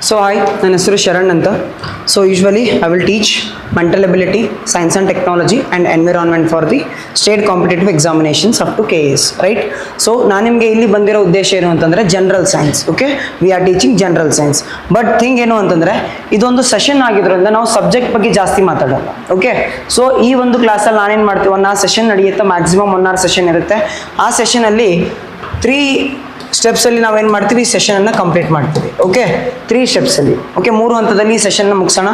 So hi, ನನ್ನ ಹೆಸರು ಶರಣ್ ಅಂತ. So usually I will teach mental ability, science and technology and environment for the state competitive examinations up to KS, right? So ನಾನು ನಿಮಗೆ ಇಲ್ಲಿ ಬಂದಿರೋ ಉದ್ದೇಶ ಏನು ಅಂತಂದ್ರೆ general science. Okay, we are teaching general science. But thing ಏನು ಅಂತಂದ್ರೆ ಇದೊಂದು ಸೆಷನ್ ಆಗಿದ್ರಿಂದ ನಾವು ಸಬ್ಜೆಕ್ಟ್ ಬಗ್ಗೆ ಜಾಸ್ತಿ ಮಾತಾಡಲ್ಲ. ಓಕೆ, ಸೊ ಈ ಒಂದು ಕ್ಲಾಸಲ್ಲಿ ನಾನೇನು ಮಾಡ್ತೀವಿ, 1 hour ಸೆಷನ್ ನಡೆಯುತ್ತೆ, ಮ್ಯಾಕ್ಸಿಮಮ್ 1 hour ಸೆಷನ್ ಇರುತ್ತೆ. ಆ ಸೆಷನಲ್ಲಿ 3 ಸ್ಟೆಪ್ಸಲ್ಲಿ ನಾವೇನು ಮಾಡ್ತೀವಿ, ಈ ಸೆಷನನ್ನು ಕಂಪ್ಲೀಟ್ ಮಾಡ್ತೀವಿ. ಓಕೆ, 3 ಸ್ಟೆಪ್ಸಲ್ಲಿ. ಓಕೆ, 3 ಹಂತದಲ್ಲಿ ಈ ಸೆಷನ್ನ ಮುಗಿಸೋಣ.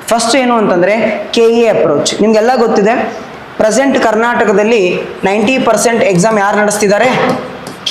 ಫಸ್ಟ್ ಏನು ಅಂತಂದರೆ KE ಅಪ್ರೋಚ್. ನಿಮಗೆಲ್ಲ ಗೊತ್ತಿದೆ, ಪ್ರೆಸೆಂಟ್ ಕರ್ನಾಟಕದಲ್ಲಿ 90% ಎಕ್ಸಾಮ್ ಯಾರು ನಡೆಸ್ತಿದ್ದಾರೆ?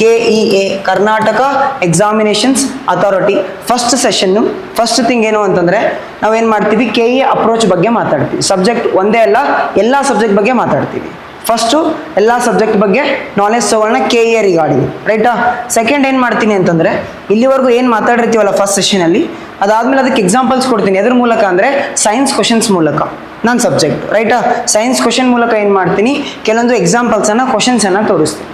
KEA, Karnataka examinations authority. First session, first thing ಏನು ಅಂತಂದರೆ ನಾವೇನು ಮಾಡ್ತೀವಿ, KE ಅಪ್ರೋಚ್ ಬಗ್ಗೆ ಮಾತಾಡ್ತೀವಿ. ಸಬ್ಜೆಕ್ಟ್ ಒಂದೇ ಅಲ್ಲ, ಎಲ್ಲ ಸಬ್ಜೆಕ್ಟ್ ಬಗ್ಗೆ ಮಾತಾಡ್ತೀವಿ. ಫಸ್ಟು ಎಲ್ಲ ಸಬ್ಜೆಕ್ಟ್ ಬಗ್ಗೆ ನಾಲೆಜ್ ತಗೊಳ್ಳೋಣ, KE ರಿಗಾರ್ಡಿಂಗ್, ರೈಟಾ? ಸೆಕೆಂಡ್ ಏನು ಮಾಡ್ತೀನಿ ಅಂತಂದರೆ ಇಲ್ಲಿವರೆಗೂ ಏನು ಮಾತಾಡಿರ್ತೀವಲ್ಲ ಫಸ್ಟ್ ಸೆಷನಲ್ಲಿ, ಅದಾದಮೇಲೆ ಅದಕ್ಕೆ ಎಕ್ಸಾಂಪಲ್ಸ್ ಕೊಡ್ತೀನಿ. ಎದ್ರ ಮೂಲಕ ಅಂದರೆ ಸೈನ್ಸ್ ಕ್ವಶನ್ಸ್ ಮೂಲಕ. ನನ್ನ ಸಬ್ಜೆಕ್ಟ್, ರೈಟಾ? ಸೈನ್ಸ್ ಕ್ವಶನ್ ಮೂಲಕ ಏನು ಮಾಡ್ತೀನಿ, ಕೆಲವೊಂದು ಎಕ್ಸಾಂಪಲ್ಸನ್ನು, ಕ್ವಶನ್ಸನ್ನು ತೋರಿಸ್ತೀನಿ.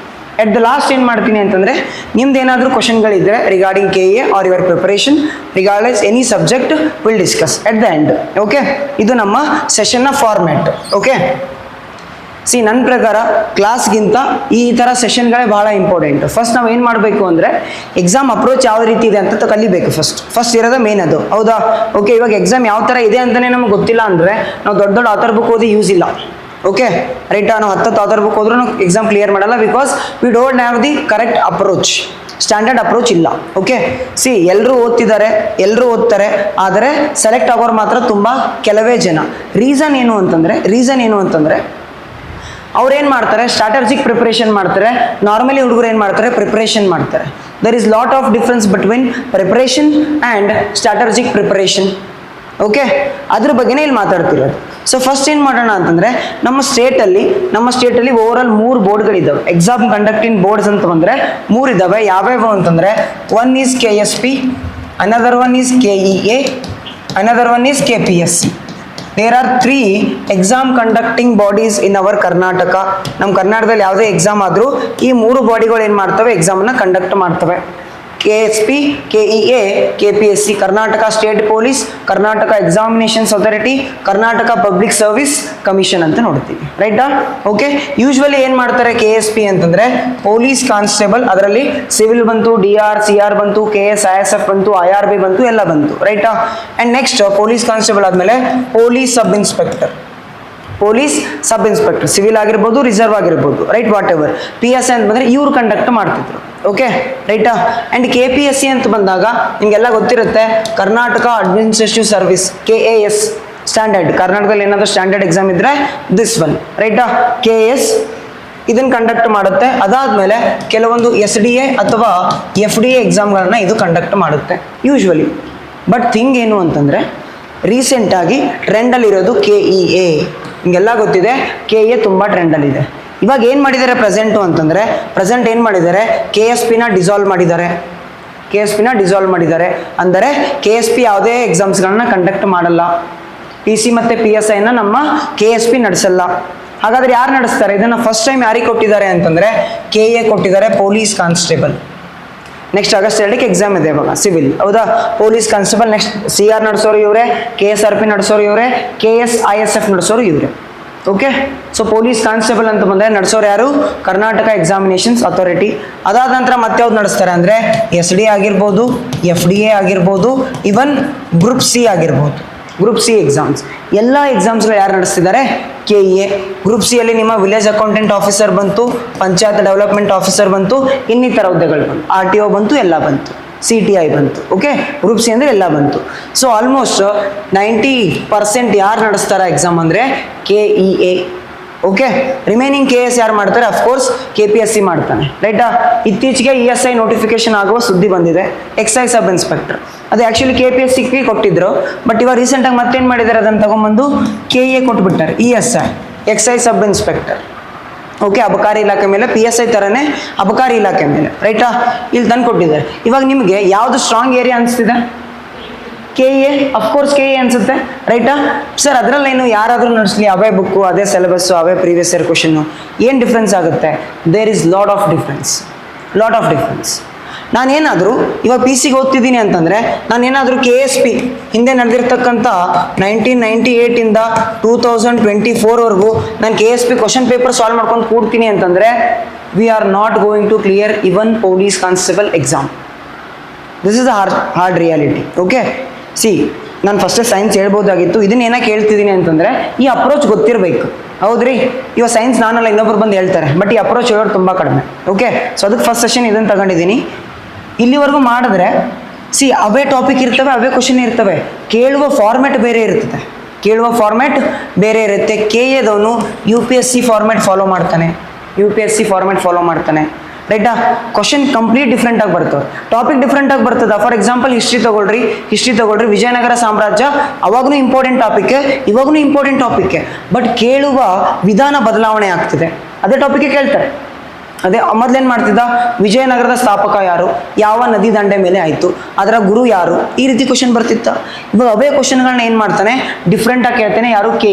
ಎಟ್ ದ ಲಾಸ್ಟ್ ಏನು ಮಾಡ್ತೀನಿ ಅಂತಂದರೆ ನಿಮ್ದು ಏನಾದರೂ ಕ್ವಶನ್ಗಳಿದ್ದರೆ regarding KE or your preparation regardless any subject will discuss at the end. Okay, ಇದು ನಮ್ಮ ಸೆಷನ್ನ ಫಾರ್ಮ್ಯಾಟ್. ಓಕೆ, ನನ್ನ ಪ್ರಕಾರ ಕ್ಲಾಸ್ಗಿಂತ ಈ ಥರ ಸೆಷನ್ಗಳೇ ಭಾಳ ಇಂಪಾರ್ಟೆಂಟ್. ಫಸ್ಟ್ ನಾವು ಏನು ಮಾಡಬೇಕು ಅಂದರೆ ಎಕ್ಸಾಮ್ ಅಪ್ರೋಚ್ ಯಾವ ರೀತಿ ಇದೆ ಅಂತ ಕಲಿಬೇಕು. ಫಸ್ಟ್ ಇರೋದೇ ಮೇನ್ ಅದು, ಹೌದಾ? ಓಕೆ, ಇವಾಗ ಎಕ್ಸಾಮ್ ಯಾವ ಥರ ಇದೆ ಅಂತಲೇ ನಮಗೆ ಗೊತ್ತಿಲ್ಲ ಅಂದರೆ ನಾವು ದೊಡ್ಡ ಆಥರ್ ಬುಕ್ ಓದಿ ಯೂಸ್ ಇಲ್ಲ. ಓಕೆ, ರೈಟಾ? ನಾವು 10 ಆಥರ್ ಬುಕ್ ಹೋದ್ರೂ ಎಕ್ಸಾಮ್ ಕ್ಲಿಯರ್ ಮಾಡಲ್ಲ, because we don't have the correct approach, standard approach ಇಲ್ಲ. ಓಕೆ, ಎಲ್ಲರೂ ಓದ್ತಿದ್ದಾರೆ, ಎಲ್ಲರೂ ಓದ್ತಾರೆ, ಆದರೆ ಸೆಲೆಕ್ಟ್ ಆಗೋರು ಮಾತ್ರ ತುಂಬ ಕೆಲವೇ ಜನ. ರೀಸನ್ ಏನು ಅಂತಂದರೆ ಅವ್ರೇನು ಮಾಡ್ತಾರೆ, ಸ್ಟ್ರಾಟಜಿಕ್ ಪ್ರಿಪ್ರೇಷನ್ ಮಾಡ್ತಾರೆ. ನಾರ್ಮಲಿ ಹುಡುಗರು ಏನು ಮಾಡ್ತಾರೆ, ಪ್ರಿಪ್ರೇಷನ್ ಮಾಡ್ತಾರೆ. There is lot of difference between preparation and strategic preparation. Okay, ಅದ್ರ ಬಗ್ಗೆನೇ ಇಲ್ಲಿ ಮಾತಾಡ್ತಿರೋದು. ಸೊ ಫಸ್ಟ್ ಏನು ಮಾಡೋಣ ಅಂತಂದರೆ ನಮ್ಮ ಸ್ಟೇಟಲ್ಲಿ ಓವರ್ ಆಲ್ 3 ಬೋರ್ಡ್ಗಳಿದ್ದಾವೆ. ಎಕ್ಸಾಮ್ ಕಂಡಕ್ಟಿಂಗ್ ಬೋರ್ಡ್ಸ್ ಅಂತ ಬಂದರೆ 3 ಇದ್ದಾವೆ. ಯಾವ್ಯಾವ ಅಂತಂದರೆ one is KSP, another one is KEA, another one is KPSC. There are 3 exam conducting bodies in our Karnataka. ನಮ್ಮ ಕರ್ನಾಟಕದಲ್ಲಿ ಯಾವುದೇ ಎಕ್ಸಾಮ್ ಆದರೂ ಈ 3 ಬಾಡಿಗಳು ಏನು ಮಾಡ್ತವೆ, ಎಕ್ಸಾಮನ್ನು ಕಂಡಕ್ಟ್ ಮಾಡ್ತವೆ. KSP, KEA, KPSC, Karnataka state police, Karnataka examinations authority, Karnataka public service commission ಅಂತ ನೋಡ್ತೀವಿ, ರೈಟಾ? ಓಕೆ, ಯೂಶ್ವಲಿ ಏನು ಮಾಡ್ತಾರೆ KSP ಅಂತಂದರೆ ಪೊಲೀಸ್ ಕಾನ್ಸ್ಟೇಬಲ್, ಅದರಲ್ಲಿ ಸಿವಿಲ್ ಬಂತು, DR, CR ಬಂತು, KS, ISF ಬಂತು, IRB ಬಂತು, ಎಲ್ಲ ಬಂತು, ರೈಟಾ? ಆ್ಯಂಡ್ ನೆಕ್ಸ್ಟ್ ಪೊಲೀಸ್ ಕಾನ್ಸ್ಟೇಬಲ್ ಆದಮೇಲೆ ಪೊಲೀಸ್ ಸಬ್ ಇನ್ಸ್ಪೆಕ್ಟರ್, ಸಿವಿಲ್ ಆಗಿರ್ಬೋದು, ರಿಸರ್ವ್ ಆಗಿರ್ಬೋದು, ರೈಟ್? What ever. PSI ಅಂತ ಬಂದರೆ ಇವ್ರು ಕಂಡಕ್ಟ್ ಮಾಡ್ತಿದ್ರು. ಓಕೆ, ರೈಟಾ? ಆ್ಯಂಡ್ KPSC ಅಂತ ಬಂದಾಗ ನಿಮಗೆಲ್ಲ ಗೊತ್ತಿರುತ್ತೆ, Karnataka administrative service, KAS standard. ಕರ್ನಾಟಕದಲ್ಲಿ ಏನಾದರೂ ಸ್ಟ್ಯಾಂಡರ್ಡ್ ಎಕ್ಸಾಮ್ ಇದ್ದರೆ ದಿಸ್ ಒನ್, ರೈಟಾ? KS ಇದನ್ನು ಕಂಡಕ್ಟ್ ಮಾಡುತ್ತೆ. ಅದಾದಮೇಲೆ ಕೆಲವೊಂದು SDA ಅಥವಾ FDA ಎಕ್ಸಾಮ್ಗಳನ್ನ ಇದು ಕಂಡಕ್ಟ್ ಮಾಡುತ್ತೆ ಯೂಶ್ವಲಿ. ಬಟ್ ಥಿಂಗ್ ಏನು ಅಂತಂದರೆ ರೀಸೆಂಟಾಗಿ ಟ್ರೆಂಡಲ್ಲಿರೋದು KEA. ನಿಮಗೆಲ್ಲ ಗೊತ್ತಿದೆ, KEA ತುಂಬ ಟ್ರೆಂಡಲ್ಲಿದೆ. ಇವಾಗ ಏನು ಮಾಡಿದ್ದಾರೆ ಪ್ರೆಸೆಂಟ್ ಏನು ಮಾಡಿದ್ದಾರೆ, KSPನ ಡಿಸಾಲ್ವ್ ಮಾಡಿದ್ದಾರೆ. ಅಂದರೆ KSP ಯಾವುದೇ ಎಕ್ಸಾಮ್ಸ್ಗಳನ್ನ ಕಂಡಕ್ಟ್ ಮಾಡಲ್ಲ. PC ಮತ್ತು PSIನ ನಮ್ಮ KSP ನಡೆಸಲ್ಲ. ಹಾಗಾದರೆ ಯಾರು ನಡೆಸ್ತಾರೆ ಇದನ್ನು? ಫಸ್ಟ್ ಟೈಮ್ ಯಾರಿಗೆ ಕೊಟ್ಟಿದ್ದಾರೆ ಅಂತಂದರೆ KEA ಕೊಟ್ಟಿದ್ದಾರೆ, ಪೊಲೀಸ್ ಕಾನ್ಸ್ಟೇಬಲ್. ನೆಕ್ಸ್ಟ್ ಆಗಸ್ಟ್ 2ಕ್ಕೆ ಎಕ್ಸಾಮ್ ಇದೆ ಇವಾಗ, ಸಿವಿಲ್, ಹೌದಾ? Police constable. ನೆಕ್ಸ್ಟ್ CR ನಡೆಸೋರು ಇವರೇ, KSRP ನಡೆಸೋರು ಇವರೇ, KS ISF ನಡೆಸೋರು ಇವರೇ. ಓಕೆ, ಸೊ ಪೊಲೀಸ್ ಕಾನ್ಸ್ಟೇಬಲ್ ಅಂತ ಬಂದರೆ ನಡೆಸೋರು ಯಾರು? Karnataka examinations authority. ಅದಾದ ನಂತರ ಮತ್ತೆ ಯಾವ್ದು ನಡೆಸ್ತಾರೆ ಅಂದರೆ SDA ಆಗಿರ್ಬೋದು, FDA ಆಗಿರ್ಬೋದು, ಇವನ್ ಗ್ರೂಪ್ C ಆಗಿರ್ಬೋದು. ಗ್ರೂಪ್ C ಎಕ್ಸಾಮ್ಸ್, ಎಲ್ಲ ಎಕ್ಸಾಮ್ಸ್ಗಳು ಯಾರು ನಡೆಸ್ತಿದ್ದಾರೆ? KEA. ಗ್ರೂಪ್ C ಅಲ್ಲಿ ನಿಮ್ಮ ವಿಲೇಜ್ ಅಕೌಂಟೆಂಟ್ ಆಫೀಸರ್ ಬಂತು, ಪಂಚಾಯತ್ ಡೆವಲಪ್ಮೆಂಟ್ ಆಫೀಸರ್ ಬಂತು, ಇನ್ನಿತರ ಹುದ್ದೆಗಳು ಬಂತು, RTO ಬಂತು, ಎಲ್ಲ ಬಂತು, CTI ಬಂತು. ಓಕೆ, ಗ್ರೂಪ್ C ಅಂದರೆ ಎಲ್ಲ ಬಂತು. ಸೊ ಆಲ್ಮೋಸ್ಟ್ 90% ಯಾರು ನಡೆಸ್ತಾರೆ ಎಕ್ಸಾಮ್ ಅಂದರೆ KEA. ಓಕೆ, ರಿಮೈನಿಂಗ್ KS ಯಾರು ಮಾಡ್ತಾರೆ? ಅಫ್ಕೋರ್ಸ್ KPSC ಮಾಡ್ತಾನೆ, ರೈಟಾ? ಇತ್ತೀಚೆಗೆ ESI ನೋಟಿಫಿಕೇಶನ್ ಆಗುವ ಸುದ್ದಿ ಬಂದಿದೆ, ಎಕ್ಸೈಸ್ ಸಬ್ ಇನ್ಸ್ಪೆಕ್ಟರ್. ಅದು ಆ್ಯಕ್ಚುಲಿ KPSCಗೆ ಕೊಟ್ಟಿದ್ರು, ಬಟ್ ಇವಾಗ ರೀಸೆಂಟಾಗಿ ಮತ್ತೇನು ಮಾಡಿದ್ದಾರೆ, ಅದನ್ನು ತಗೊಂಬಂದು KEA ಕೊಟ್ಬಿಟ್ಟಾರೆ. ESI exercise sub inspector. Okay, ಅಬಕಾರಿ ಇಲಾಖೆ ಮೇಲೆ, PSI ಥರನೇ ಅಬಕಾರಿ ಇಲಾಖೆ ಮೇಲೆ, ರೈಟಾ? ಇಲ್ಲಿ ತಂದು ಕೊಟ್ಟಿದ್ದಾರೆ. ಇವಾಗ ನಿಮಗೆ ಯಾವುದು ಸ್ಟ್ರಾಂಗ್ ಏರಿಯಾ ಅನಿಸ್ತಿದೆ? KEA. ಅಫ್ಕೋರ್ಸ್ KEA ಅನಿಸುತ್ತೆ, ರೈಟಾ? ಸರ್ ಅದರಲ್ಲೇನು ಯಾರಾದರೂ ನಡೆಸಲಿ, ಅವೇ ಬುಕ್ಕು, ಅದೇ ಸಿಲೆಬಸ್ಸು, ಅವೇ ಪ್ರೀವಿಯಸ್ ಇಯರ್ ಕ್ವಶನ್ನು, ಏನು ಡಿಫ್ರೆನ್ಸ್ ಆಗುತ್ತೆ? There is lot of difference. ನಾನೇನಾದರೂ ಇವಾಗ ಪಿ ಸಿಗೆ ಓದ್ತಿದ್ದೀನಿ ಅಂತಂದರೆ ನಾನೇನಾದರೂ KSP ಹಿಂದೆ ನಡೆದಿರ್ತಕ್ಕಂಥ 1998ಇಂದ 2024ವರೆಗೂ ನಾನು KSP ಕ್ವಶನ್ ಪೇಪರ್ ಸಾಲ್ವ್ ಮಾಡ್ಕೊಂಡು ಕೂಡ್ತೀನಿ ಅಂತಂದರೆ we are not going to clear even police constable exam. This is a hard reality. Okay, see ನಾನು ಫಸ್ಟೇ ಸೈನ್ಸ್ ಹೇಳ್ಬೋದಾಗಿತ್ತು, ಇದನ್ನ ಏನಕ್ಕೆ ಹೇಳ್ತಿದ್ದೀನಿ ಅಂತಂದರೆ ಈ ಅಪ್ರೋಚ್ ಗೊತ್ತಿರಬೇಕು. ಹೌದ್ರಿ, ಇವಾಗ ಸೈನ್ಸ್ ನಾನಲ್ಲ ಇನ್ನೊಬ್ರು ಬಂದು ಹೇಳ್ತಾರೆ, ಬಟ್ ಈ ಅಪ್ರೋಚ್ ಹೇಳೋರು ತುಂಬ ಕಡಿಮೆ. ಓಕೆ, ಸೊ ಅದಕ್ಕೆ ಫಸ್ಟ್ ಸೆಷನ್ ಇದನ್ನು ತಗೊಂಡಿದ್ದೀನಿ. ಇಲ್ಲಿವರೆಗೂ ಮಾಡಿದ್ರೆ ಸಿ ಅವೇ ಟಾಪಿಕ್ ಇರ್ತವೆ, ಅವೇ ಕ್ವಶನ್ ಇರ್ತವೆ, ಕೇಳುವ ಫಾರ್ಮ್ಯಾಟ್ ಬೇರೆ ಇರ್ತದೆ, ಕೇಳುವ ಫಾರ್ಮ್ಯಾಟ್ ಬೇರೆ ಇರುತ್ತೆ. KA UPSC ಫಾರ್ಮ್ಯಾಟ್ ಫಾಲೋ ಮಾಡ್ತಾನೆ, UPSC ಫಾರ್ಮ್ಯಾಟ್ ಫಾಲೋ ಮಾಡ್ತಾನೆ, ರೈಟಾ? ಕ್ವಶನ್ ಕಂಪ್ಲೀಟ್ ಡಿಫ್ರೆಂಟ್ ಆಗಿ ಬರ್ತವೆ, ಟಾಪಿಕ್ ಡಿಫ್ರೆಂಟ್ ಆಗಿ ಬರ್ತದೆ. ಫಾರ್ ಎಕ್ಸಾಂಪಲ್ ಹಿಸ್ಟ್ರಿ ತಗೊಳ್ರಿ, ವಿಜಯನಗರ ಸಾಮ್ರಾಜ್ಯ ಅವಾಗೂ ಇಂಪಾರ್ಟೆಂಟ್ ಟಾಪಿಕ್, ಇವಾಗೂ ಇಂಪಾರ್ಟೆಂಟ್ ಟಾಪಿಕ್, ಬಟ್ ಕೇಳುವ ವಿಧಾನ ಬದಲಾವಣೆ ಆಗ್ತಿದೆ. ಅದೇ ಟಾಪಿಕ್ ಕೇಳ್ತಾರೆ. ಅದೇ ಮೊದಲೇನು ಮಾಡ್ತಿದ್ದ, ವಿಜಯನಗರದ ಸ್ಥಾಪಕ ಯಾರು, ಯಾವ ನದಿ ದಂಡೆ ಮೇಲೆ ಆಯಿತು, ಅದರ ಗುರು ಯಾರು, ಈ ರೀತಿ ಕ್ವಶನ್ ಬರ್ತಿತ್ತ. ಇವಾಗ ಅವೇ ಕ್ವಶನ್ಗಳನ್ನ ಏನು ಮಾಡ್ತಾನೆ, ಡಿಫ್ರೆಂಟಾಗಿ ಕೇಳ್ತಾನೆ. ಯಾರು? KA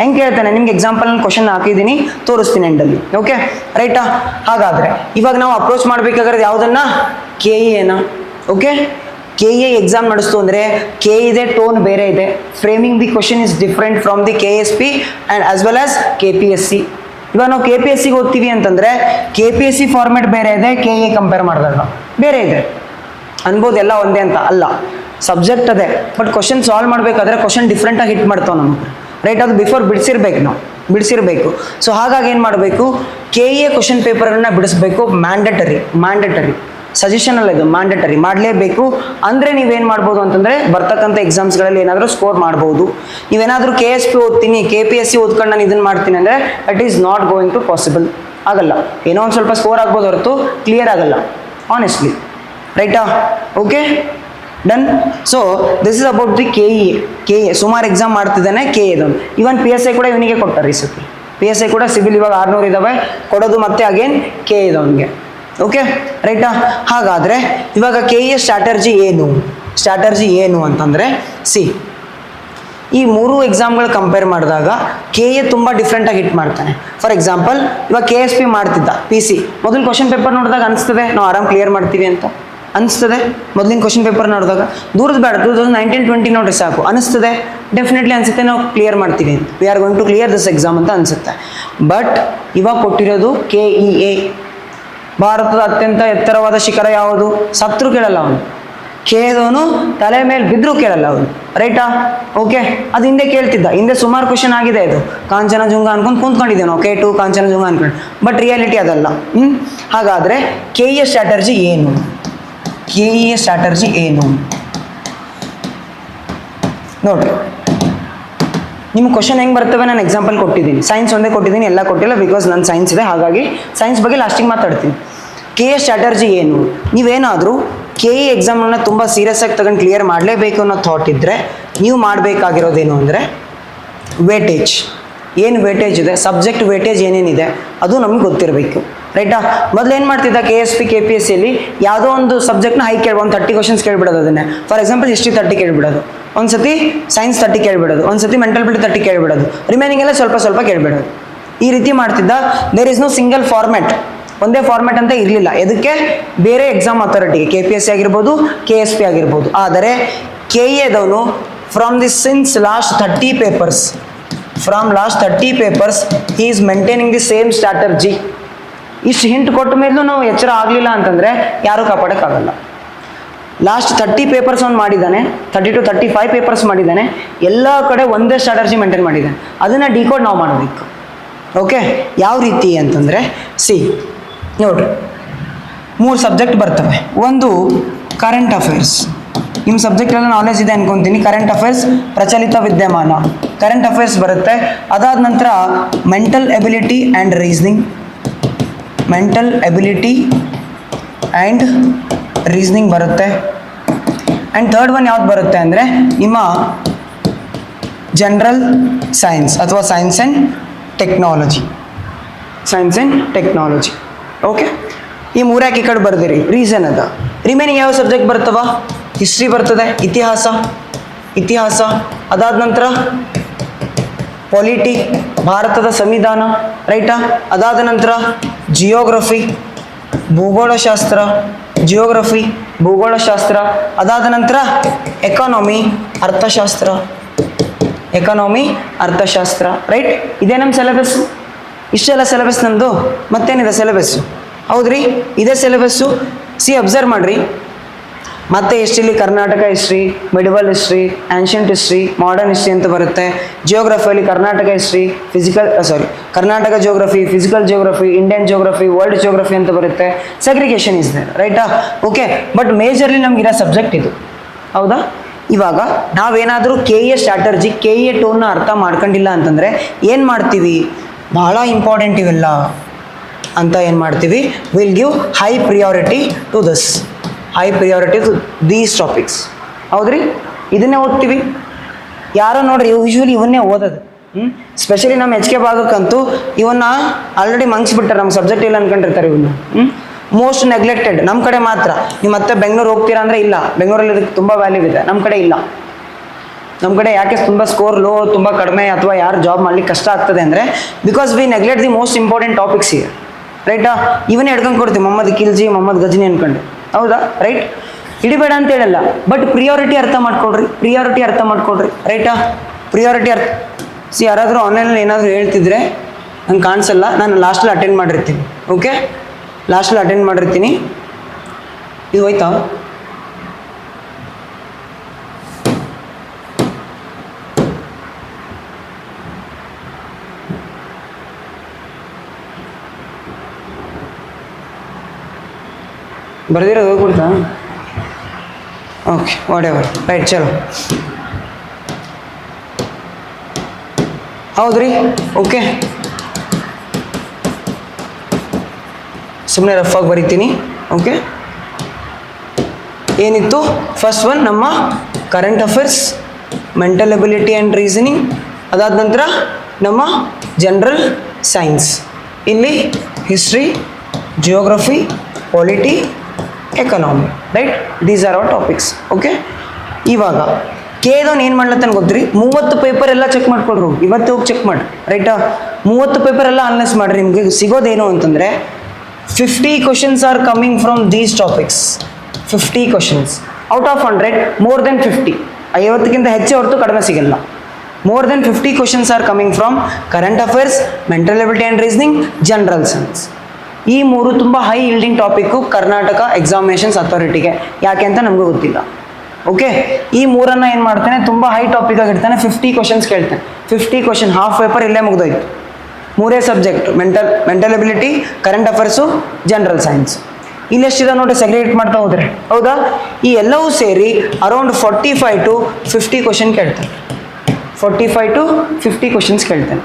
ಹೆಂಗೆ ಕೇಳ್ತಾನೆ, ನಿಮ್ಗೆ ಎಕ್ಸಾಂಪಲ್ ಕ್ವಶನ್ ಹಾಕಿದ್ದೀನಿ, ತೋರಿಸ್ತೀನಿ ಎಂಡಲ್ಲಿ. ಓಕೆ, ರೈಟಾ? ಹಾಗಾದರೆ ಇವಾಗ ನಾವು ಅಪ್ರೋಚ್ ಮಾಡಬೇಕಾಗಿರೋದು ಯಾವುದನ್ನ, KA. ಓಕೆ, KA ಎಕ್ಸಾಮ್ ನಡೆಸ್ತು ಅಂದರೆ KA ಇದೆ, ಟೋನ್ ಬೇರೆ ಇದೆ, framing the question is different from the KSP and as well as KPSC. ಇವಾಗ ನಾವು KPSCಗೆ ಓದ್ತೀವಿ ಅಂತಂದರೆ KPSC ಫಾರ್ಮ್ಯಾಟ್ ಬೇರೆ ಇದೆ, KA ಕಂಪೇರ್ ಮಾಡಿದಾಗ ಬೇರೆ ಇದೆ ಅನ್ಬೋದು. ಎಲ್ಲ ಒಂದೇ ಅಂತ ಅಲ್ಲ, ಸಬ್ಜೆಕ್ಟ್ ಅದೇ, ಬಟ್ ಕ್ವಶನ್ ಸಾಲ್ವ್ ಮಾಡಬೇಕಾದ್ರೆ ಕ್ವಶನ್ ಡಿಫ್ರೆಂಟಾಗಿ ಹಿಟ್ ಮಾಡ್ತಾವೆ ನಮಗೆ, ರೈಟ್? ಅದು ಬಿಫೋರ್ ಬಿಡಿಸಿರ್ಬೇಕು. ಸೊ ಹಾಗಾಗಿ ಏನು ಮಾಡಬೇಕು, KA ಕ್ವಶನ್ ಪೇಪರ್ಗಳನ್ನ ಬಿಡಿಸ್ಬೇಕು. ಮ್ಯಾಂಡೇಟರಿ ಸಜೆಷನ್ ಅಲ್ಲ, ಇದು ಮ್ಯಾಂಡೇಟರಿ ಮಾಡಲೇಬೇಕು. ಅಂದರೆ ನೀವೇನು ಮಾಡ್ಬೋದು ಅಂತಂದರೆ ಬರ್ತಕ್ಕಂಥ ಎಕ್ಸಾಮ್ಸ್ಗಳಲ್ಲಿ ಏನಾದರೂ ಸ್ಕೋರ್ ಮಾಡ್ಬೋದು. ನೀವೇನಾದರೂ KSP ಓದ್ತೀನಿ, KPSC ಓದ್ಕೊಂಡು ನಾನು ಇದನ್ನು ಮಾಡ್ತೀನಿ ಅಂದರೆ it is not going to possible. ಆಗಲ್ಲ. ಏನೋ ಒಂದು ಸ್ವಲ್ಪ ಸ್ಕೋರ್ ಆಗ್ಬೋದು ಹೊರತು ಕ್ಲಿಯರ್ ಆಗಲ್ಲ, ಆನೆಸ್ಟ್ಲಿ, ರೈಟಾ? Okay, done. So this is about the KA ಸುಮಾರು ಎಕ್ಸಾಮ್ ಮಾಡ್ತಿದ್ದಾನೆ. KA ಇವನ್ PSI ಕೂಡ ಇವನಿಗೆ ಕೊಟ್ಟಾರೆ ಈ ಸತಿ. PSI ಕೂಡ ಸಿವಿಲ್ ಇವಾಗ 600 ಇದ್ದಾವೆ ಕೊಡೋದು, ಮತ್ತೆ ಅಗೇನ್ KA ಅವನಿಗೆ. ಓಕೆ, ರೈಟಾ? ಹಾಗಾದರೆ ಇವಾಗ KA ಸ್ಟ್ರಾಟರ್ಜಿ ಏನು ಅಂತಂದರೆ ಸಿ, ಈ ಮೂರು ಎಕ್ಸಾಮ್ಗಳು ಕಂಪೇರ್ ಮಾಡಿದಾಗ KA ತುಂಬ ಡಿಫ್ರೆಂಟಾಗಿ ಹಿಟ್ ಮಾಡ್ತಾನೆ. ಫಾರ್ ಎಕ್ಸಾಂಪಲ್ ಇವಾಗ KSP ಮಾಡ್ತಿದ್ದ, PC ಮೊದಲು ಕ್ವಶನ್ ಪೇಪರ್ ನೋಡಿದಾಗ ಅನಿಸ್ತದೆ ನಾವು ಆರಾಮ್ ಕ್ಲಿಯರ್ ಮಾಡ್ತೀವಿ ಅಂತ ಅನಿಸ್ತದೆ. ಮೊದಲಿನ ಕ್ವಶನ್ ಪೇಪರ್ ನೋಡಿದಾಗ ದೂರದ ಬೇಡ, 2019-20 ನೋಡ್ರಿ ಸಾಕು ಅನಿಸ್ತದೆ. ಡೆಫಿನೆಟ್ಲಿ ಅನಿಸುತ್ತೆ ನಾವು ಕ್ಲಿಯರ್ ಮಾಡ್ತೀವಿ ಅಂತ, we are going to clear this exam ಅಂತ ಅನಿಸುತ್ತೆ. ಬಟ್ ಇವಾಗ ಕೊಟ್ಟಿರೋದು KEA, ಭಾರತದ ಅತ್ಯಂತ ಎತ್ತರವಾದ ಶಿಖರ ಯಾವುದು, ಸತ್ರು ಕೇಳಲ್ಲ ಅವನು. KA ತಲೆ ಮೇಲೆ ಬಿದ್ದರೂ ಕೇಳಲ್ಲ ಅವನು, ರೈಟಾ? ಓಕೆ, ಅದು ಹಿಂದೆ ಕೇಳ್ತಿದ್ದ, ಹಿಂದೆ ಸುಮಾರು ಕ್ವಶನ್ ಆಗಿದೆ. ಇದು ಕಾಂಚನಜುಂಗ ಅನ್ಕೊಂಡು ಕೂತ್ಕೊಂಡಿದ್ದೇವೆ ನಾವು, K2 ಕಾಂಚನಜುಂಗ ಅನ್ಕೊಂಡು, ಬಟ್ ರಿಯಾಲಿಟಿ ಅದಲ್ಲ. ಹಾಗಾದರೆ KA ಸ್ಟ್ರಾಟರ್ಜಿ ಏನು? ನೋಡ್ರಿ, ನಿಮ್ಮ ಕ್ವಶನ್ ಹೆಂಗೆ ಬರ್ತವೆ ನಾನು ಎಕ್ಸಾಂಪಲ್ ಕೊಟ್ಟಿದ್ದೀನಿ. ಸೈನ್ಸ್ ಒಂದೇ ಕೊಟ್ಟಿದ್ದೀನಿ, ಎಲ್ಲ ಕೊಟ್ಟಿಲ್ಲ, ಬಿಕಾಸ್ ನನ್ನ ಸೈನ್ಸ್ ಇದೆ, ಹಾಗಾಗಿ ಸೈನ್ಸ್ ಬಗ್ಗೆ ಲಾಸ್ಟಿಗೆ ಮಾತಾಡ್ತೀನಿ. KA ಸ್ಟ್ರಾಟರ್ಜಿ ಏನು? ನೀವೇನಾದರೂ KA ಎಕ್ಸಾಮನ್ನು ತುಂಬ ಸೀರಿಯಸ್ ಆಗಿ ತಗೊಂಡು ಕ್ಲಿಯರ್ ಮಾಡಲೇಬೇಕು ಅನ್ನೋ ಥಾಟ್ ಇದ್ದರೆ ನೀವು ಮಾಡಬೇಕಾಗಿರೋದೇನು ಅಂದರೆ ವೇಟೇಜ್. ಏನು ವೇಟೇಜ್ ಇದೆ, ಸಬ್ಜೆಕ್ಟ್ ವೇಟೇಜ್ ಏನೇನಿದೆ ಅದು ನಮಗೆ ಗೊತ್ತಿರಬೇಕು, ರೈಟಾ? ಮೊದಲು ಏನು ಮಾಡ್ತಿದ್ದ KSP KPSCಯಲ್ಲಿ ಯಾವುದೋ ಒಂದು ಸಬ್ಜೆಕ್ಟ್ನ ಹೈ ಕೇಳ್ಬೋದು, ಒಂದು 30 ಕ್ವಶನ್ಸ್ ಕೇಳ್ಬಿಡೋದು. ಅದನ್ನೇ ಫಾರ್ ಎಕ್ಸಾಂಪಲ್ ಹಿಸ್ಟ್ರಿ 30 ಕೇಳ್ಬಿಡೋದು, ಒಂದು ಸತಿ ಸೈನ್ಸ್ 30 ಕೇಳ್ಬಿಡೋದು, ಒಂದು ಸತಿ ಮೆಂಟಲ್ ಬಿಟ್ಟು 30 ಕೇಳ್ಬಿಡೋದು, ರಿಮೈನಿಂಗ್ ಎಲ್ಲ ಸ್ವಲ್ಪ ಕೇಳ್ಬಿಡೋದು. ಈ ರೀತಿ ಮಾಡ್ತಿದ್ದ. There is no single format, ಒಂದೇ ಫಾರ್ಮ್ಯಾಟ್ ಅಂತ ಇರಲಿಲ್ಲ. ಇದಕ್ಕೆ ಬೇರೆ ಎಕ್ಸಾಮ್ ಅಥಾರಿಟಿಗೆ KPSC ಆಗಿರ್ಬೋದು, KSP ಆಗಿರ್ಬೋದು. ಆದರೆ KA from the since last 30 papers he is maintaining the same strategy. ಇಷ್ಟು ಹಿಂಟ್ ಕೊಟ್ಟ ಮೇಲೂ ನಾವು ಎಚ್ಚರ ಆಗಲಿಲ್ಲ ಅಂತಂದರೆ ಯಾರೂ ಕಾಪಾಡೋಕ್ಕಾಗಲ್ಲ. ಲಾಸ್ಟ್ 30 ಪೇಪರ್ಸ್ ಅವ್ನು ಮಾಡಿದ್ದಾನೆ, 30 to 35 ಪೇಪರ್ಸ್ ಮಾಡಿದ್ದಾನೆ, ಎಲ್ಲ ಕಡೆ ಒಂದೇ ಸ್ಟ್ರಾಟರ್ಜಿ ಮೇಂಟೈನ್ ಮಾಡಿದ್ದಾನೆ. ಅದನ್ನು ಡಿಕೋಡ್ ನಾವು ಮಾಡಬೇಕು. ಓಕೆ, ಯಾವ ರೀತಿ ಅಂತಂದರೆ ಸಿ ನೋಡ್ರಿ, 3 ಸಬ್ಜೆಕ್ಟ್ ಬರ್ತವೆ. ಒಂದು ಕರೆಂಟ್ ಅಫೇರ್ಸ್, ನಿಮ್ಮ ಸಬ್ಜೆಕ್ಟೆಲ್ಲ ನಾಲೆಜ್ ಇದೆ ಅನ್ಕೊತೀನಿ. ಕರೆಂಟ್ ಅಫೇರ್ಸ್, ಪ್ರಚಲಿತ ವಿದ್ಯಮಾನ, ಕರೆಂಟ್ ಅಫೇರ್ಸ್ ಬರುತ್ತೆ. ಅದಾದ ನಂತರ ಮೆಂಟಲ್ ಎಬಿಲಿಟಿ ಆ್ಯಂಡ್ ರೀಸ್ನಿಂಗ್ ಬರುತ್ತೆ. ಆ್ಯಂಡ್ ಥರ್ಡ್ ಒನ್ ಯಾವ್ದು ಬರುತ್ತೆ ಅಂದರೆ ನಿಮ್ಮ ಜನರಲ್ ಸೈನ್ಸ್ ಅಥವಾ ಸೈನ್ಸ್ ಆ್ಯಂಡ್ ಟೆಕ್ನಾಲಜಿ. ಓಕೆ, ಈ ಮೂರ್ಯಾಕೆ ಈ ಕಡೆ ಬರ್ದಿರಿ, ರೀಸನ್ ಅದ. ರಿಮೈನಿಂಗ್ ಯಾವ ಸಬ್ಜೆಕ್ಟ್ ಬರ್ತವ? ಹಿಸ್ಟ್ರಿ ಬರ್ತದೆ, ಇತಿಹಾಸ, ಅದಾದ ನಂತರ ಪಾಲಿಟಿ, ಭಾರತದ ಸಂವಿಧಾನ, ರೈಟಾ? ಅದಾದ ನಂತರ ಜಿಯೋಗ್ರಫಿ, ಭೂಗೋಳಶಾಸ್ತ್ರ, ಜಿಯೋಗ್ರಫಿ ಭೂಗೋಳಶಾಸ್ತ್ರ, ಅದಾದ ನಂತರ ಎಕಾನಮಿ ಅರ್ಥಶಾಸ್ತ್ರ, ರೈಟ್. ಇದೇ ನಮ್ಮ ಸಿಲೆಬಸ್ಸು, ಇಷ್ಟೆಲ್ಲ ಸಿಲೆಬಸ್ ನಮ್ಮದು. ಮತ್ತೇನಿದೆ ಸಿಲೆಬಸ್ಸು? ಹೌದ್ರಿ, ಇದೇ ಸಿಲೆಬಸ್ಸು. ಅಬ್ಸರ್ವ್ ಮಾಡಿರಿ. ಮತ್ತು ಹಿಸ್ಟ್ರಿಲಿ Karnataka history, medieval history, ancient history, modern history ಅಂತ ಬರುತ್ತೆ. ಜಿಯೋಗ್ರಫಿಯಲ್ಲಿ Karnataka history, Karnataka geography, physical geography, Indian geography, world geography ಅಂತ ಬರುತ್ತೆ. ಸೆಗ್ರಿಗೇಷನ್ ಇಸ್ ದೇರ್, ರೈಟಾ? ಓಕೆ, ಬಟ್ ಮೇಜರ್ಲಿ ನಮಗಿರೋ ಸಬ್ಜೆಕ್ಟ್ ಇದು, ಹೌದಾ? ಇವಾಗ ನಾವೇನಾದರೂ KA ಸ್ಟ್ರಾಟರ್ಜಿ, KA ಟೋನ್ನ ಅರ್ಥ ಮಾಡ್ಕೊಂಡಿಲ್ಲ ಅಂತಂದರೆ ಏನು ಮಾಡ್ತೀವಿ? ಭಾಳ ಇಂಪಾರ್ಟೆಂಟ್ ಇವೆಲ್ಲ ಅಂತ ಏನು ಮಾಡ್ತೀವಿ? Will give high priority to these topics. ಹೌದ್ರಿ, ಇದನ್ನೇ ಓದ್ತೀವಿ. ಯಾರೋ ನೋಡ್ರಿ ಯೂಶ್ವಲಿ ಇವನ್ನೇ ಓದೋದು. ಸ್ಪೆಷಲಿ ನಮ್ಮ HK ಭಾಗಕ್ಕಂತೂ ಇವನ್ನ ಆಲ್ರೆಡಿ ಮಂಗಿಸ್ಬಿಟ್ಟಾರೆ, ನಮ್ಮ ಸಬ್ಜೆಕ್ಟ್ ಇಲ್ಲ ಅನ್ಕೊಂಡಿರ್ತಾರೆ ಇವನ್ನ. ಮೋಸ್ಟ್ ನೆಗ್ಲೆಕ್ಟೆಡ್ ನಮ್ಮ ಕಡೆ ಮಾತ್ರ. ನೀವು ಮತ್ತೆ ಬೆಂಗಳೂರು ಹೋಗ್ತೀರಾ ಅಂದರೆ ಇಲ್ಲ, ಬೆಂಗಳೂರಲ್ಲಿ ಇದಕ್ಕೆ ತುಂಬ ವ್ಯಾಲ್ಯೂ ಇದೆ, ನಮ್ಮ ಕಡೆ ಇಲ್ಲ. ನಮ್ಮ ಕಡೆ ಯಾಕೆ ತುಂಬ ಸ್ಕೋರ್ ಲೋ, ತುಂಬ ಕಡಿಮೆ, ಅಥವಾ ಯಾರು ಜಾಬ್ ಮಾಡ್ಲಿಕ್ಕೆ ಕಷ್ಟ ಆಗ್ತದೆ ಅಂದರೆ because we neglect the most important topics ಈಗ, ರೈಟಾ? ಇವನ್ನೇ ಹಿಡ್ಕೊಂಡು ಕೊಡ್ತೀವಿ, ಮೊಹಮ್ಮದ್ ಖಿಲ್ಜಿ, ಮೊಹಮ್ಮದ್ ಗಜ್ನಿ ಅನ್ಕೊಂಡು, ಹೌದಾ? ರೈಟ್, ಹಿಡಿಬೇಡ ಅಂತ ಹೇಳಲ್ಲ, ಬಟ್ ಪ್ರಿಯಾರಿಟಿ ಅರ್ಥ ಮಾಡ್ಕೊಡ್ರಿ, ರೈಟಾ? ಪ್ರಿಯಾರಿಟಿ ಯಾರಾದರೂ ಆನ್ಲೈನಲ್ಲಿ ಏನಾದರೂ ಹೇಳ್ತಿದ್ರೆ ನಂಗೆ ಕಾಣಿಸಲ್ಲ, ನಾನು ಲಾಸ್ಟಲ್ಲಿ ಅಟೆಂಡ್ ಮಾಡಿರ್ತೀನಿ. ಓಕೆ, ಲಾಸ್ಟಲ್ಲಿ ಅಟೆಂಡ್ ಮಾಡಿರ್ತೀನಿ. ಇದು ಹೋಯ್ತಾ? ಬರ್ದಿರೋದು ಹೋಗ್ಬಿಡ್ತಾ? ಓಕೆ, ವಾಟ್ ಎವರ್, ರೈಟ್, ಚಲೋ. ಹೌದ್ರಿ, ಓಕೆ. ಸುಮ್ಮನೆ ರಫ್ ಆಗಿ ಬರೀತೀನಿ. ಓಕೆ, ಏನಿತ್ತು? ಫಸ್ಟ್ ಒನ್ ನಮ್ಮ current affairs, mental ability and reasoning, ಅದಾದ ನಂತರ ನಮ್ಮ ಜನರಲ್ ಸೈನ್ಸ್. ಇಲ್ಲಿ history, geography, polity, economy, right? These are our topics. Okay, ಇವಾಗ ಕೇದವನು ಏನು ಮಾಡ್ಲತ್ತಾನೆ ಗೊತ್ತ್ರಿ? 30 ಪೇಪರ್ ಎಲ್ಲ ಚೆಕ್ ಮಾಡ್ಕೊಳ್ರು, ಇವತ್ತು ಹೋಗಿ ಚೆಕ್ ಮಾಡಿ, ರೈಟಾ? 30 ಪೇಪರ್ ಎಲ್ಲ ಅನಲೈಸ್ ಮಾಡಿರಿ. ನಿಮಗೆ ಸಿಗೋದೇನು ಅಂತಂದರೆ 50 questions are coming from these topics. 50 questions out of 100, more than 50, 50ಕ್ಕಿಂತ ಹೆಚ್ಚು ಹೊರತು ಕಡಿಮೆ ಸಿಗಲ್ಲ. More than 50 questions are coming from current affairs, mental ability and reasoning, general science. ಈ ಮೂರು ತುಂಬ high yielding topic Karnataka examinations ಅಥಾರಿಟಿಗೆ. ಯಾಕೆ ಅಂತ ನಮಗೂ ಗೊತ್ತಿಲ್ಲ. ಓಕೆ, ಈ ಮೂರನ್ನು ಏನು ಮಾಡ್ತಾನೆ, ತುಂಬ ಹೈ ಟಾಪಿಕ್ ಆಗಿರ್ತಾನೆ. 50 ಕ್ವಶನ್ಸ್ ಕೇಳ್ತಾನೆ. 50 ಕ್ವಶನ್, ಹಾಫ್ ಪೇಪರ್ ಇಲ್ಲೇ ಮುಗ್ದೋಯ್ತು. ಮೂರೇ subject, mental ability, current affairs, general science. ಇಲ್ಲೆಷ್ಟಿದೆ ನೋಡಿ, ಸೆಗ್ರಿಗೇಟ್ ಮಾಡ್ತಾ ಹೋದ್ರೆ, ಹೌದಾ? ಈ ಎಲ್ಲವೂ ಸೇರಿ ಅರೌಂಡ್ 45 to 50 ಕ್ವಶನ್ ಕೇಳ್ತಾನೆ. 45 to 50 ಕ್ವಶನ್ಸ್ ಕೇಳ್ತಾನೆ.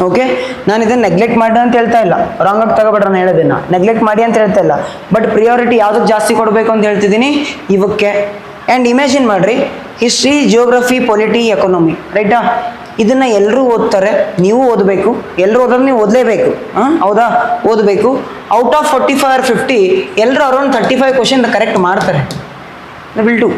ಓಕೆ, ನಾನು ಇದನ್ನು ನೆಗ್ಲೆಕ್ಟ್ ಮಾಡಿ ಅಂತ ಹೇಳ್ತಾ ಇಲ್ಲ, ರಾಂಗ್ ಆಗಿ ತಗೋಬೇಡ್ರ, ನಾನು ಹೇಳೋದನ್ನು ನೆಗ್ಲೆಕ್ಟ್ ಮಾಡಿ ಅಂತ ಹೇಳ್ತಾ ಇಲ್ಲ, ಬಟ್ ಪ್ರಿಯಾರಿಟಿ ಯಾವುದಕ್ಕೆ ಜಾಸ್ತಿ ಕೊಡಬೇಕು ಅಂತ ಹೇಳ್ತಿದ್ದೀನಿ? ಇವಕ್ಕೆ. ಆ್ಯಂಡ್ ಇಮ್ಯಾಜಿನ್ ಮಾಡಿರಿ, ಹಿಸ್ಟ್ರಿ, ಜಿಯೋಗ್ರಫಿ, ಪೊಲಿಟಿ, ಎಕಾನಮಿ, ರೈಟಾ? ಇದನ್ನು ಎಲ್ಲರೂ ಓದ್ತಾರೆ, ನೀವು ಓದಬೇಕು. ಎಲ್ಲರೂ ಓದೋದು ನೀವು ಓದಲೇಬೇಕು, ಹೌದಾ? ಓದಬೇಕು. ಔಟ್ ಆಫ್ 45 or 50 ಎಲ್ಲರೂ ಅರೌಂಡ್ 35 ಕ್ವಶನ್ ಕರೆಕ್ಟ್ ಮಾಡ್ತಾರೆ. Will do.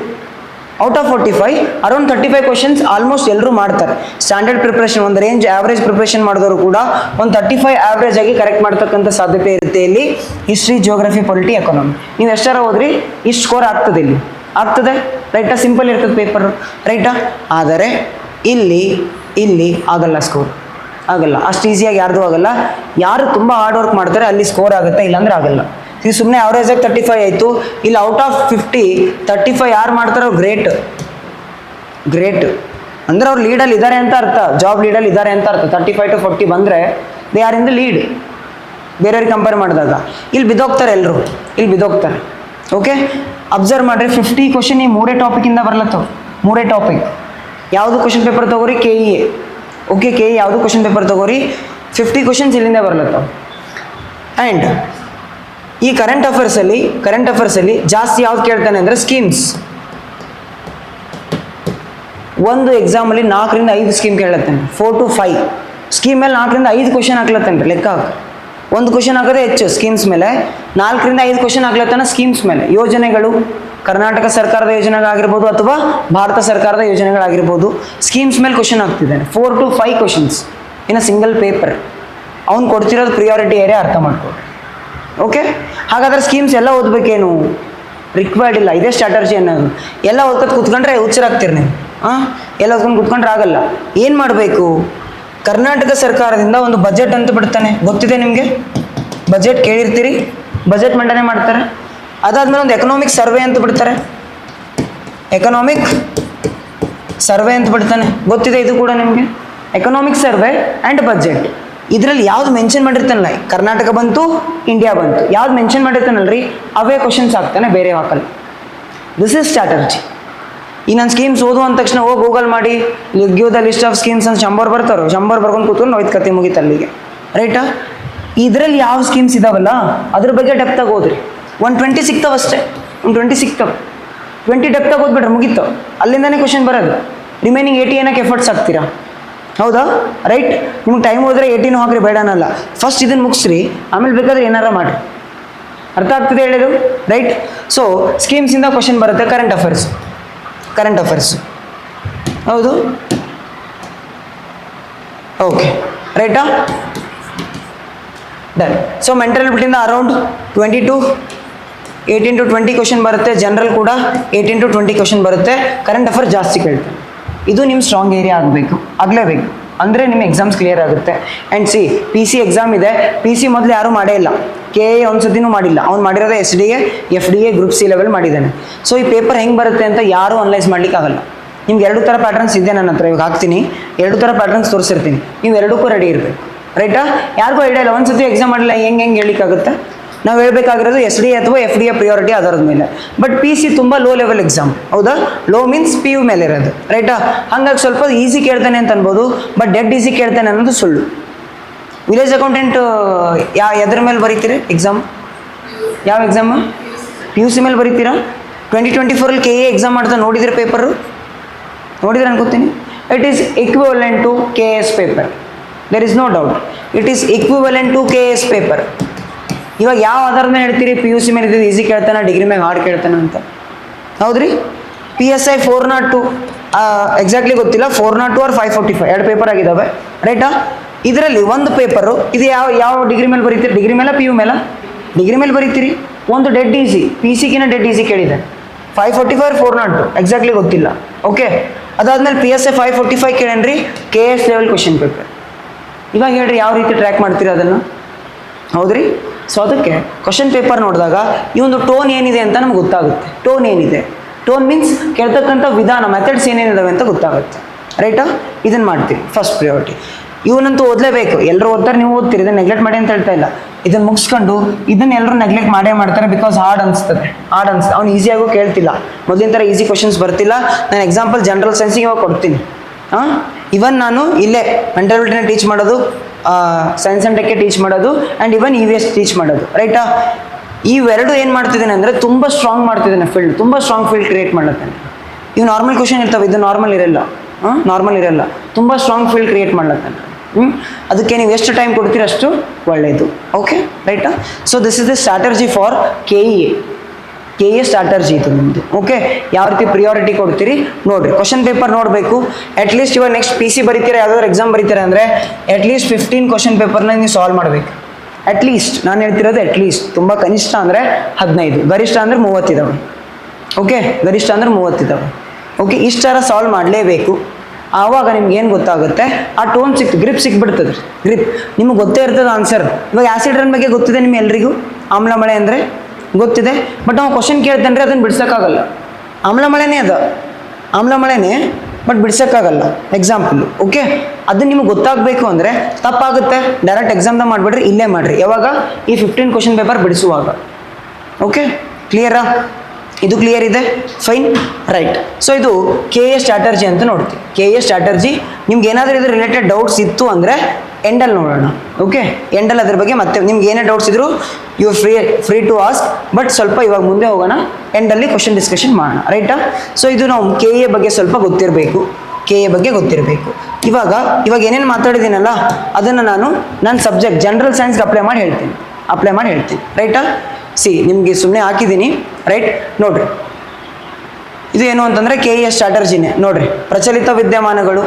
Out of 45 around 35 questions almost ಎಲ್ಲರೂ ಮಾಡ್ತಾರೆ. ಸ್ಟ್ಯಾಂಡರ್ಡ್ ಪ್ರಿಪ್ರೇಷನ್, ಒಂದು ರೇಂಜ್ ಆವ್ರೇಜ್ ಪ್ರಿಪ್ರೇಷನ್ ಮಾಡಿದವರು ಕೂಡ ಒಂದು 35 ಆವ್ರೇಜ್ ಆಗಿ ಕರೆಕ್ಟ್ ಮಾಡ್ತಕ್ಕಂಥ ಸಾಧ್ಯತೆ ಇರುತ್ತೆ ಇಲ್ಲಿ ಹಿಸ್ಟ್ರಿ, ಜಿಯೋಗ್ರಫಿ, ಪೊಲಿಟಿ, ಎಕಾನಮಿ. ನೀವು ಎಷ್ಟಾರ ಹೋದ್ರಿ ಇಷ್ಟು ಸ್ಕೋರ್ ಆಗ್ತದೆ, ಇಲ್ಲಿ ಆಗ್ತದೆ, ರೈಟಾ? ಸಿಂಪಲ್ ಇರ್ತದೆ ಪೇಪರ್, ರೈಟಾ? ಆದರೆ ಇಲ್ಲಿ ಆಗಲ್ಲ, ಸ್ಕೋರ್ ಆಗಲ್ಲ ಅಷ್ಟು ಈಸಿಯಾಗಿ, ಯಾರ್ದು ಆಗಲ್ಲ. ಯಾರು ತುಂಬ ಹಾರ್ಡ್ ವರ್ಕ್ ಮಾಡ್ತಾರೆ ಅಲ್ಲಿ ಸ್ಕೋರ್ ಆಗುತ್ತೆ, ಇಲ್ಲಾಂದ್ರೆ ಆಗಲ್ಲ. ಇದು ಸುಮ್ಮನೆ ಅವರೇಜಾಗಿ 35 ಆಯಿತು, ಇಲ್ಲಿ ಔಟ್ ಆಫ್ 50 35 ಯಾರು ಮಾಡ್ತಾರೋ ಗ್ರೇಟ್ ಅಂದರೆ ಅವ್ರು ಲೀಡಲ್ಲಿ ಇದ್ದಾರೆ ಅಂತ ಅರ್ಥ, ಜಾಬ್ ಲೀಡಲ್ಲಿ ಇದ್ದಾರೆ ಅಂತ ಅರ್ಥ. 35 to 40 ಬಂದರೆ they are in the lead ಬೇರೆಯವ್ರಿಗೆ ಕಂಪೇರ್ ಮಾಡಿದಾಗ. ಇಲ್ಲಿ ಬಿದ್ದೋಗ್ತಾರೆ, ಎಲ್ಲರೂ ಇಲ್ಲಿ ಬಿದ್ದೋಗ್ತಾರೆ. ಓಕೆ, ಅಬ್ಸರ್ವ್ ಮಾಡಿರಿ, 50 ಕ್ವಶನ್ ಈ ಮೂರೇ ಟಾಪಿಕಿಂದ ಬರ್ಲತ್ತವ. ಮೂರೇ ಟಾಪಿಕ್. ಯಾವುದು ಕ್ವಶನ್ ಪೇಪರ್ ತೊಗೋರಿ? KE. ಓಕೆ, KE ಯಾವುದು ಕ್ವಶನ್ ಪೇಪರ್ ತೊಗೋರಿ? 50 ಕ್ವಶನ್ಸ್ ಇಲ್ಲಿಂದ ಬರ್ಲತ್ತವ. ಆ್ಯಂಡ್ ಈ ಕರೆಂಟ್ ಅಫೇರ್ಸಲ್ಲಿ ಜಾಸ್ತಿ ಯಾವ್ದು ಕೇಳ್ತಾನೆ ಅಂದರೆ ಸ್ಕೀಮ್ಸ್. ಒಂದು ಎಕ್ಸಾಮಲ್ಲಿ 4 ರಿಂದ 5 ಸ್ಕೀಮ್ ಕೇಳತ್ತಾನೆ. 4 to 5 ಸ್ಕೀಮ್ ಮೇಲೆ 4 ರಿಂದ 5 ಕ್ವಶನ್ ಹಾಕ್ಲತ್ತಾನೆ. ಲೆಕ್ಕ ಹಾಕಿ, ಒಂದು ಕ್ವಶನ್ ಹಾಕೋದೇ ಹೆಚ್ಚು ಸ್ಕೀಮ್ಸ್ ಮೇಲೆ. 4 ರಿಂದ 5 ಕ್ವಶನ್ ಹಾಕ್ಲತ್ತಾನೆ ಸ್ಕೀಮ್ಸ್ ಮೇಲೆ. ಯೋಜನೆಗಳು, ಕರ್ನಾಟಕ ಸರ್ಕಾರದ ಯೋಜನೆಗಳಾಗಿರ್ಬೋದು ಅಥವಾ ಭಾರತ ಸರ್ಕಾರದ ಯೋಜನೆಗಳಾಗಿರ್ಬೋದು, ಸ್ಕೀಮ್ಸ್ ಮೇಲೆ ಕ್ವಶನ್ ಹಾಕ್ತಿದ್ದಾನೆ. 4 to 5 questions in a single paper. ಅವ್ನು ಕೊಡ್ತಿರೋದು ಪ್ರಿಯಾರಿಟಿ ಏರಿಯಾ ಅರ್ಥ ಮಾಡ್ಕೊಳ್ಳಿ. ಓಕೆ, ಹಾಗಾದ್ರೆ ಸ್ಕೀಮ್ಸ್ ಎಲ್ಲ ಓದಬೇಕೇನು? ರಿಕ್ವೈರ್ಡ್ ಇಲ್ಲ. ಇದೇ ಸ್ಟ್ರಾಟರ್ಜಿ ಅನ್ನೋದು. ಎಲ್ಲ ಓದ್ಕೊತ ಕೂತ್ಕೊಂಡ್ರೆ ಹುಚ್ಚರಾಗ್ತೀರಿ ನೀವು. ಎಲ್ಲ ಓದ್ಕೊಂಡು ಕೂತ್ಕೊಂಡ್ರೆ ಆಗಲ್ಲ. ಏನು ಮಾಡಬೇಕು? ಕರ್ನಾಟಕ ಸರ್ಕಾರದಿಂದ ಒಂದು ಬಜೆಟ್ ಅಂತ ಬಿಡ್ತಾನೆ, ಗೊತ್ತಿದೆ ನಿಮಗೆ? ಬಜೆಟ್ ಕೇಳಿರ್ತೀರಿ, ಬಜೆಟ್ ಮಂಡನೆ ಮಾಡ್ತಾರೆ. ಅದಾದ್ಮೇಲೆ ಒಂದು ಎಕನಾಮಿಕ್ ಸರ್ವೆ ಅಂತ ಬಿಡ್ತಾರೆ, ಎಕನಾಮಿಕ್ ಸರ್ವೆ ಅಂತ ಬಿಡ್ತಾನೆ, ಗೊತ್ತಿದೆ ಇದು ಕೂಡ ನಿಮಗೆ. ಎಕನಾಮಿಕ್ ಸರ್ವೆ ಆ್ಯಂಡ್ ಬಜೆಟ್, ಇದರಲ್ಲಿ ಯಾವ್ದು ಮೆನ್ಷನ್ ಮಾಡಿರ್ತಾನಲ್ಲ, ಕರ್ನಾಟಕ ಬಂತು, ಇಂಡಿಯಾ ಬಂತು, ಯಾವ್ದು ಮೆನ್ಷನ್ ಮಾಡಿರ್ತಾನಲ್ರಿ ಅವೇ ಕ್ವಶನ್ಸ್ ಆಗ್ತಾನೆ, ಬೇರೆ ಹಾಕಲ್ಲ. This is strategy. ಈ ನಾನು ಸ್ಕೀಮ್ಸ್ ಓದು ಅಂದ ತಕ್ಷಣ ಹೋಗಿ ಗೂಗಲ್ ಮಾಡಿ give the list of schemes ಅಂತ 100 ಬರ್ತಾರೋ, 100 ಬರ್ಕೊಂಡು ಕೂತ್ಕೊಂಡು ಹೋಯ್ತು, ಕತೆ ಮುಗೀತು ಅಲ್ಲಿಗೆ, ರೈಟಾ? ಇದರಲ್ಲಿ ಯಾವ ಸ್ಕೀಮ್ಸ್ ಇದಾವಲ್ಲ ಅದ್ರ ಬಗ್ಗೆ ಡೆಪ್ತಾಗಿ ಓದ್ರಿ. 120 ಸಿಗ್ತಾವ ಅಷ್ಟೇ, 120 ಸಿಗ್ತಾವೆ. 20 ಡೆಪ್ತಾಗಿ ಓದ್ಬಿಟ್ರೆ ಮುಗೀತು, ಅಲ್ಲಿಂದನೇ ಕ್ವಶನ್ ಬರೋದು. ರಿಮೈನಿಂಗ್ 80 ಏನಕ್ಕೆ ಎಫರ್ಟ್ಸ್ ಹಾಕ್ತೀರಾ? ಹೌದಾ? ರೈಟ್. ನಿಮ್ಗೆ ಟೈಮ್ ಹೋದ್ರೆ 80 ಹಾಕ್ರಿ, ಬೇಡನಲ್ಲ. ಫಸ್ಟ್ ಇದನ್ನು ಮುಗಿಸ್ರಿ, ಆಮೇಲೆ ಬೇಕಾದ್ರೆ ಏನಾರ ಮಾಡಿ. ಅರ್ಥ ಆಗ್ತದೆ ಹೇಳಿದ್ರು? ರೈಟ್. ಸೊ ಸ್ಕೀಮ್ಸಿಂದ ಕ್ವಶನ್ ಬರುತ್ತೆ. ಕರೆಂಟ್ ಅಫೇರ್ಸ್ ಹೌದು, ಓಕೆ, ರೈಟಾ? ಡನ್. ಸೊ ಮೆಂಟಲ್ ಎಬಿಲಿಟಿಯಿಂದ ಅರೌಂಡ್ 18 to 20 ಕ್ವಶನ್ ಬರುತ್ತೆ. ಜನರಲ್ ಕೂಡ 18 to 20 ಕ್ವಶನ್ ಬರುತ್ತೆ. ಕರೆಂಟ್ ಅಫೇರ್ಸ್ ಜಾಸ್ತಿ ಕೇಳ್ತಾರೆ. ಇದು ನಿಮ್ಮ ಸ್ಟ್ರಾಂಗ್ ಏರಿಯಾ ಆಗಲೇಬೇಕು, ಅಂದರೆ ನಿಮ್ಮ ಎಕ್ಸಾಮ್ಸ್ ಕ್ಲಿಯರ್ ಆಗುತ್ತೆ. ಆ್ಯಂಡ್ PC ಎಕ್ಸಾಮ್ ಇದೆ. PC ಮೊದಲು ಯಾರೂ ಮಾಡೇ ಇಲ್ಲ, KA ಒಂದು ಸತಿನೂ ಮಾಡಿಲ್ಲ. ಅವ್ನು ಮಾಡಿರೋದೇ SDA, FDA, group C level ಮಾಡಿದ್ದಾನೆ. ಸೊ ಈ ಪೇಪರ್ ಹೆಂಗೆ ಬರುತ್ತೆ ಅಂತ ಯಾರೂ ಅನಲೈಸ್ ಮಾಡ್ಲಿಕ್ಕೆ ಆಗಲ್ಲ. ನಿಮ್ಗೆ 2 ಥರ ಪ್ಯಾಟರ್ನ್ಸ್ ಇದೆ ನನ್ನ ಹತ್ರ, ಇವಾಗ ಹಾಕ್ತೀನಿ. 2 ಥರ ಪ್ಯಾಟರ್ನ್ಸ್ ತೋರಿಸಿರ್ತೀನಿ, ನೀವು ಎರಡಕ್ಕೂ ರೆಡಿ ಇರಬೇಕು, ರೈಟಾ? ಯಾರಿಗೂ ಐಡಿಯಾ ಇಲ್ಲ, ಒಂದು ಸತಿ ಎಕ್ಸಾಮ್ ಮಾಡಿಲ್ಲ, ಹೆಂಗೆ ಹೇಳಿಕ್ಕಾಗುತ್ತೆ? ನಾವು ಹೇಳ್ಬೇಕಾಗಿರೋದು SDA ಅಥವಾ FDA ಪ್ರಿಯಾರಿಟಿ ಅದರದ ಮೇಲೆ. ಬಟ್ PC ತುಂಬ ಲೋ ಲೆವೆಲ್ ಎಕ್ಸಾಮ್, ಹೌದಾ? ಲೋ ಮೀನ್ಸ್ PU ಮೇಲೆ ಇರೋದು, ರೈಟಾ? ಹಾಗಾಗಿ ಸ್ವಲ್ಪ ಈಸಿ ಕೇಳ್ತಾನೆ ಅಂತ ಅನ್ಬೋದು, ಬಟ್ ಡೆಡ್ ಈಸಿ ಕೇಳ್ತಾನೆ ಅನ್ನೋದು ಸುಳ್ಳು. ವಿಲೇಜ್ ಅಕೌಂಟೆಂಟ್ ಎದ್ರ ಮೇಲೆ ಬರೀತೀರಿ ಎಕ್ಸಾಮ್? ಯಾವ ಎಕ್ಸಾಮ್? PUC ಮೇಲೆ ಬರೀತೀರಾ? 2024 KA ಎಕ್ಸಾಮ್ ಮಾಡ್ತಾ ನೋಡಿದ್ರೆ ಪೇಪರು ನೋಡಿದ್ರೆ ಅನ್ಕೋತೀನಿ. It is equivalent to KS paper, there is no doubt. It is equivalent to KS paper. ಇವಾಗ ಯಾವ ಆಧಾರದ ಮೇಲೆ ಹೇಳ್ತೀರಿ PUC ಮೇಲೆ ಇದ್ದು ಈಸಿ ಕೇಳ್ತಾನೆ, ಡಿಗ್ರಿ ಮೇಲೆ ಹಾರ್ಡ್ ಕೇಳ್ತಾನೆ ಅಂತ? ಹೌದ್ರಿ? PSI 402 ಎಕ್ಸಾಕ್ಟ್ಲಿ ಗೊತ್ತಿಲ್ಲ, 402 or 545 2 ಪೇಪರ್ ಆಗಿದ್ದಾವೆ, ರೈಟಾ? ಇದರಲ್ಲಿ ಒಂದು ಪೇಪರು ಇದು ಯಾವ ಡಿಗ್ರಿ ಮೇಲೆ ಬರೀತೀರಿ? ಡಿಗ್ರಿ ಮೇಲೆ PU ಮೇಲೆ? ಡಿಗ್ರಿ ಮೇಲೆ ಬರೀತೀರಿ. ಒಂದು ಡೆಡ್ ಈಸಿ, PC-ಗಿನ ಡೆಡ್ ಈಸಿ ಕೇಳಿದೆ, 545 or 402 ಎಕ್ಸಾಕ್ಟ್ಲಿ ಗೊತ್ತಿಲ್ಲ. ಓಕೆ, ಅದಾದ್ಮೇಲೆ PSI 545 ಕೇಳೇನ್ರಿ, KS level question paper. ಇವಾಗ ಹೇಳ್ರಿ ಯಾವ ರೀತಿ ಟ್ರ್ಯಾಕ್ ಮಾಡ್ತೀರಾ ಅದನ್ನು? ಹೌದ್ರಿ? ಸೊ ಅದಕ್ಕೆ ಕ್ವಶನ್ ಪೇಪರ್ ನೋಡಿದಾಗ ಈ ಒಂದು ಟೋನ್ ಏನಿದೆ ಅಂತ ನಮ್ಗೆ ಗೊತ್ತಾಗುತ್ತೆ. ಟೋನ್ ಏನಿದೆ, ಟೋನ್ ಮೀನ್ಸ್ ಕೇಳ್ತಕ್ಕಂಥ ವಿಧಾನ, ಮೆಥಡ್ಸ್ ಏನೇನಿದಾವೆ ಅಂತ ಗೊತ್ತಾಗುತ್ತೆ, ರೈಟಾ? ಇದನ್ನು ಮಾಡ್ತೀವಿ ಫಸ್ಟ್ ಪ್ರಿಯಾರಿಟಿ. ಇವನಂತೂ ಓದಲೇಬೇಕು, ಎಲ್ಲರೂ ಓದ್ತಾರೆ, ನೀವು ಓದ್ತೀರಿ, ಇದನ್ನು ನೆಗ್ಲೆಕ್ಟ್ ಮಾಡಿ ಅಂತ ಹೇಳ್ತಾ ಇಲ್ಲ. ಇದನ್ನು ಮುಗಿಸ್ಕೊಂಡು ಇದನ್ನು ಎಲ್ಲರೂ ನೆಗ್ಲೆಕ್ಟ್ ಮಾಡೇ ಮಾಡ್ತಾರೆ, ಬಿಕಾಸ್ ಹಾರ್ಡ್ ಅನಿಸ್ತದೆ. ಅವ್ನು ಈಸಿಯಾಗೂ ಕೇಳ್ತಿಲ್ಲ, ಮೊದಲಿನ ಥರ ಈಸಿ ಕ್ವಶನ್ಸ್ ಬರ್ತಿಲ್ಲ. ನಾನು ಎಕ್ಸಾಂಪಲ್ ಜನರಲ್ ಸೈನ್ಸಿಗೆ ಇವಾಗ ಕೊಡ್ತೀನಿ. ಇವನ್ ನಾನು ಇಲ್ಲೇ ಮೆಂಟಲ್ ಎಬಿಲಿಟಿನ ಟೀಚ್ ಮಾಡೋದು, ಸೈನ್ಸ್ ಆ್ಯಂಡ್ ಟೆಕ್ಗೆ ಟೀಚ್ ಮಾಡೋದು, ಆ್ಯಂಡ್ ಇವನ್ EVS ಟೀಚ್ ಮಾಡೋದು, ರೈಟಾ? ಇವೆರಡು ಏನು ಮಾಡ್ತಿದ್ದೇನೆ ಅಂದರೆ ತುಂಬ ಸ್ಟ್ರಾಂಗ್ ಮಾಡ್ತಿದ್ದೇನೆ ಫೀಲ್ಡ್, ತುಂಬ ಸ್ಟ್ರಾಂಗ್ ಫೀಲ್ಡ್ ಕ್ರಿಯೇಟ್ ಮಾಡ್ಲತ್ತೇನೆ. ಇವು ನಾರ್ಮಲ್ ಕ್ವಶನ್ ಇರ್ತವೆ, ಇದು ನಾರ್ಮಲ್ ಇರಲ್ಲ, ತುಂಬ ಸ್ಟ್ರಾಂಗ್ ಫೀಲ್ಡ್ ಕ್ರಿಯೇಟ್ ಮಾಡ್ಲತ್ತೇನೆ. ಅದಕ್ಕೆ ನೀವು ಎಷ್ಟು ಟೈಮ್ ಕೊಡ್ತೀರ ಅಷ್ಟು ಒಳ್ಳೆಯದು, ಓಕೆ, ರೈಟಾ? So this is the strategy for KA strategy ಇದು ನಿಮ್ಮದು, ಓಕೆ? ಯಾವ ರೀತಿ ಪ್ರಿಯಾರಿಟಿ ಕೊಡ್ತೀರಿ ನೋಡಿರಿ. ಕ್ವಶನ್ ಪೇಪರ್ ನೋಡಬೇಕು. ಅಟ್ಲೀಸ್ಟ್ ಇವಾಗ ನೆಕ್ಸ್ಟ್ PC ಬರೀತೀರಾ, ಯಾವುದಾದ್ರು ಎಕ್ಸಾಮ್ ಬರೀತೀರಾ ಅಂದರೆ ಅಟ್ಲೀಸ್ಟ್ 15 ಕ್ವಶನ್ ಪೇಪರ್ನ ನೀವು ಸಾಲ್ವ್ ಮಾಡಬೇಕು. ಅಟ್ಲೀಸ್ಟ್ ನಾನು ಹೇಳ್ತಿರೋದು ಅಟ್ಲೀಸ್ಟ್, ತುಂಬ ಕನಿಷ್ಠ ಅಂದರೆ 15, ಗರಿಷ್ಠ ಅಂದರೆ 30 ಇದ್ದಾವೆ, ಓಕೆ? ಗರಿಷ್ಠ ಅಂದರೆ 30 ಇದ್ದಾವೆ, ಓಕೆ? ಇಷ್ಟರ ಸಾಲ್ವ್ ಮಾಡಲೇಬೇಕು. ಆವಾಗ ನಿಮ್ಗೆ ಏನು ಗೊತ್ತಾಗುತ್ತೆ, ಆ ಟೋನ್ ಗ್ರಿಪ್ ಸಿಕ್ಬಿಡ್ತದೆ. ಗ್ರಿಪ್ ನಿಮಗೆ ಗೊತ್ತೇ ಇರ್ತದೆ ಆನ್ಸರ್. ಇವಾಗ ಆ್ಯಸಿಡ್ ರನ್ ಬಗ್ಗೆ ಗೊತ್ತಿದೆ ನಿಮ್ಗೆ ಎಲ್ರಿಗೂ, ಆಮ್ಲ ಮಳೆ ಅಂದರೆ ಗೊತ್ತಿದೆ. ಬಟ್ ನಾವು ಕ್ವಶನ್ ಕೇಳ್ತಾನೆ ಅದನ್ನು ಬಿಡ್ಸೋಕ್ಕಾಗಲ್ಲ. ಆಮ್ಲ ಮಳೆನೇ ಬಟ್ ಬಿಡ್ಸೋಕ್ಕಾಗಲ್ಲ ಎಕ್ಸಾಂಪಲ್, ಓಕೆ? ಅದು ನಿಮಗೆ ಗೊತ್ತಾಗಬೇಕು ಅಂದರೆ ತಪ್ಪಾಗುತ್ತೆ, ಡೈರೆಕ್ಟ್ ಎಕ್ಸಾಮ್ದಾಗ ಮಾಡಿಬಿಡ್ರಿ, ಇಲ್ಲೇ ಮಾಡಿರಿ. ಯಾವಾಗ? ಈ 15 ಕ್ವಶನ್ ಪೇಪರ್ ಬಿಡಿಸುವಾಗ, ಓಕೆ? ಕ್ಲಿಯರಾ? ಇದು ಕ್ಲಿಯರ್ ಇದೆ, ಫೈನ್, ರೈಟ್. ಸೊ ಇದು KA ಸ್ಟ್ರಾಟರ್ಜಿ ಅಂತ ನೋಡ್ತೀವಿ. KA ಸ್ಟ್ರಾಟರ್ಜಿ ನಿಮ್ಗೆ ಏನಾದರೂ ಇದ್ರ ರಿಲೇಟೆಡ್ ಡೌಟ್ಸ್ ಇತ್ತು ಅಂದರೆ ಎಂಡಲ್ಲಿ ನೋಡೋಣ, ಓಕೆ? ಎಂಡಲ್ಲಿ ಅದ್ರ ಬಗ್ಗೆ ಮತ್ತೆ ನಿಮ್ಗೆ ಏನೇ ಡೌಟ್ಸ್ ಇದ್ರು you free to ask. But ಸ್ವಲ್ಪ ಇವಾಗ ಮುಂದೆ ಹೋಗೋಣ, ಎಂಡಲ್ಲಿ ಕ್ವಶನ್ ಡಿಸ್ಕಷನ್ ಮಾಡೋಣ, ರೈಟಾ? ಸೊ ಇದು ನಾವು KA ಬಗ್ಗೆ ಸ್ವಲ್ಪ ಗೊತ್ತಿರಬೇಕು. ಇವಾಗ ಏನೇನು ಮಾತಾಡಿದ್ದೀನಲ್ಲ ಅದನ್ನು ನನ್ನ ಸಬ್ಜೆಕ್ಟ್ ಜನರಲ್ ಸೈನ್ಸ್ಗೆ ಅಪ್ಲೈ ಮಾಡಿ ಹೇಳ್ತೀನಿ, ರೈಟಾ? ನಿಮಗೆ ಸುಮ್ಮನೆ ಹಾಕಿದ್ದೀನಿ, ರೈಟ್? ನೋಡ್ರಿ, ಇದು ಏನು ಅಂತಂದರೆ KA ಸ್ಟ್ರಾಟರ್ಜಿನೇ. ನೋಡ್ರಿ, ಪ್ರಚಲಿತ ವಿದ್ಯಮಾನಗಳು,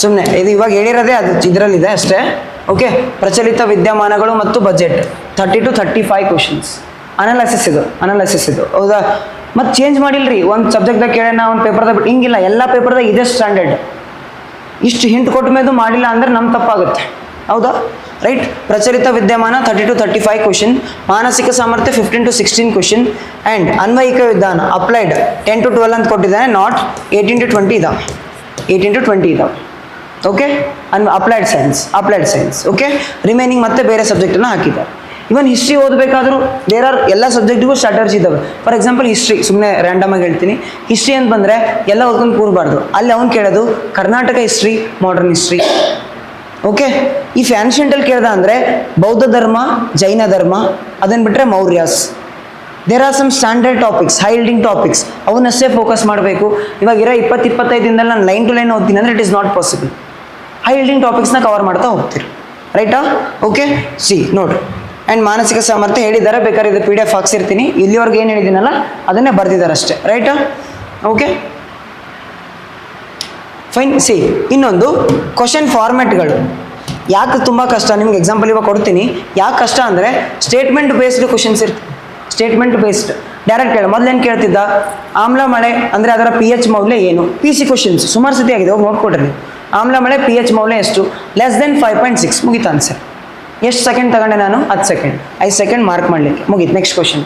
ಸುಮ್ಮನೆ ಇದು ಇವಾಗ ಹೇಳಿರೋದೇ ಅದು ಇದರಲ್ಲಿದೆ ಅಷ್ಟೇ. ಓಕೆ, ಪ್ರಚಲಿತ ವಿದ್ಯಮಾನಗಳು ಮತ್ತು ಬಜೆಟ್ 30 to 35 ಕ್ವಶನ್ಸ್. ಅನಾಲಿಸಿಸ್ ಇದು ಹೌದಾ. ಮತ್ತು ಚೇಂಜ್ ಮಾಡಿಲ್ರಿ, ಒಂದು ಸಬ್ಜೆಕ್ಟ್ದಾಗ ಕೇಳೋಣ, ಒಂದು ಪೇಪರ್ದಾಗ ಬಿಟ್ಟು ಹಿಂಗಿಲ್ಲ, ಎಲ್ಲ ಪೇಪರ್ದಾಗ ಇದೇ ಸ್ಟ್ಯಾಂಡರ್ಡ್. ಇಷ್ಟು ಹಿಂಟ್ ಕೊಟ್ಟ ಮೇದು ಮಾಡಿಲ್ಲ ಅಂದರೆ ನಮ್ಮ ತಪ್ಪಾಗುತ್ತೆ, ಹೌದಾ ರೈಟ್. ಪ್ರಚಲಿತ ವಿದ್ಯಮಾನ 30 to 35 ಕ್ವಶನ್, ಮಾನಸಿಕ ಸಾಮರ್ಥ್ಯ 15 to 16 ಕ್ವಶನ್, ಆ್ಯಂಡ್ ಅನ್ವಯಿಕ ವಿಧಾನ ಅಪ್ಲೈಡ್ 10 to 12 ಅಂತ ಕೊಟ್ಟಿದ್ದಾನೆ, ನಾಟ್ 18 to 20 ಇದಾವೆ, 18 to 20 ಇದಾವೆ. Okay, applied science okay. Remaining ಮತ್ತೆ ಬೇರೆ ಸಬ್ಜೆಕ್ಟನ್ನು ಹಾಕಿದ್ದಾರೆ. ಇವನ್ ಹಿಸ್ಟ್ರಿ ಓದಬೇಕಾದ್ರೂ ದೇರ್ ಆರ್ ಎಲ್ಲ ಸಬ್ಜೆಕ್ಟಿಗೂ ಸ್ಟ್ರಾಟರ್ಜಿ ಇದ್ದಾವೆ. ಫಾರ್ ಎಕ್ಸಾಂಪಲ್ ಹಿಸ್ಟ್ರಿ, ಸುಮ್ಮನೆ ರ್ಯಾಂಡಮ್ ಆಗಿ ಹೇಳ್ತೀನಿ, ಹಿಸ್ಟ್ರಿ ಅಂತ ಬಂದರೆ ಎಲ್ಲ ಓದ್ಕೊಂಡು ಕೂರಬಾರ್ದು. ಅಲ್ಲಿ ಅವ್ನು ಕೇಳೋದು Karnataka history, modern history. Okay, ಈ ಆನ್ಷಿಯಂಟಲ್ಲಿ ಕೇಳ್ದ ಅಂದರೆ ಬೌದ್ಧ ಧರ್ಮ, ಜೈನ ಧರ್ಮ, ಅದನ್ನು ಬಿಟ್ಟರೆ Mauryas. There are some standard topics, high yielding topics, ಅವನ್ನಷ್ಟೇ ಫೋಕಸ್ ಮಾಡಬೇಕು. ಇವಾಗ ಇರೋ 20-25 ದಿನದಲ್ಲಿ ನಾನು ಲೈನ್ ಟು ಲೈನ್ ಓದ್ತೀನಿ ಅಂದರೆ it is not possible. High yielding ಟಾಪಿಕ್ಸ್ನ ಕವರ್ ಮಾಡ್ತಾ ಹೋಗ್ತೀರಿ, ರೈಟಾ. ಓಕೆ, ನೋಡ್ರಿ. ಆ್ಯಂಡ್ ಮಾನಸಿಕ ಸಾಮರ್ಥ್ಯ ಹೇಳಿದ್ದಾರೆ, ಬೇಕಾದ್ರೆ ಇದು PDF ಹಾಕ್ಸಿರ್ತೀನಿ. ಇಲ್ಲಿವರೆಗೆ ಏನು ಹೇಳಿದ್ದೀನಲ್ಲ ಅದನ್ನೇ ಬರೆದಿದ್ದಾರೆ ಅಷ್ಟೇ, ರೈಟಾ. Okay fine. ಇನ್ನೊಂದು ಕ್ವಶನ್ ಫಾರ್ಮ್ಯಾಟ್ಗಳು ಯಾಕೆ ತುಂಬ ಕಷ್ಟ, ನಿಮ್ಗೆ ಎಕ್ಸಾಂಪಲ್ ಇವಾಗ ಕೊಡ್ತೀನಿ. ಯಾಕೆ ಕಷ್ಟ ಅಂದರೆ ಸ್ಟೇಟ್ಮೆಂಟ್ ಬೇಸ್ಡ್ ಕ್ವಶನ್ಸ್ ಇರ್ತದೆ. ಸ್ಟೇಟ್ಮೆಂಟ್ ಬೇಸ್ಡ್ ಡೈರೆಕ್ಟ್ ಕೇಳ. ಮೊದಲೇನು ಕೇಳ್ತಿದ್ದ, ಆಮ್ಲ ಮಳೆ ಅಂದರೆ ಅದರ pH ಮೌಲ್ಯ ಏನು? PC ಕ್ವಶನ್ಸ್ ಸುಮಾರು ಸತಿ ಆಗಿದೆ, ಹೋಗಿ ನೋಡ್ಕೊಡ್ರಿ. ಆಮ್ಲ ಮಳೆ pH ಮೌಲ್ಯ ಎಷ್ಟು? ಲೆಸ್ ದೆನ್ 5.6, ಮುಗೀತು ಆನ್ಸರ್. ಎಷ್ಟು ಸೆಕೆಂಡ್ ತಗೊಂಡೆ ನಾನು? 10 ಸೆಕೆಂಡ್, 5 ಸೆಕೆಂಡ್ ಮಾರ್ಕ್ ಮಾಡಲಿಕ್ಕೆ, ಮುಗೀತು. Next question.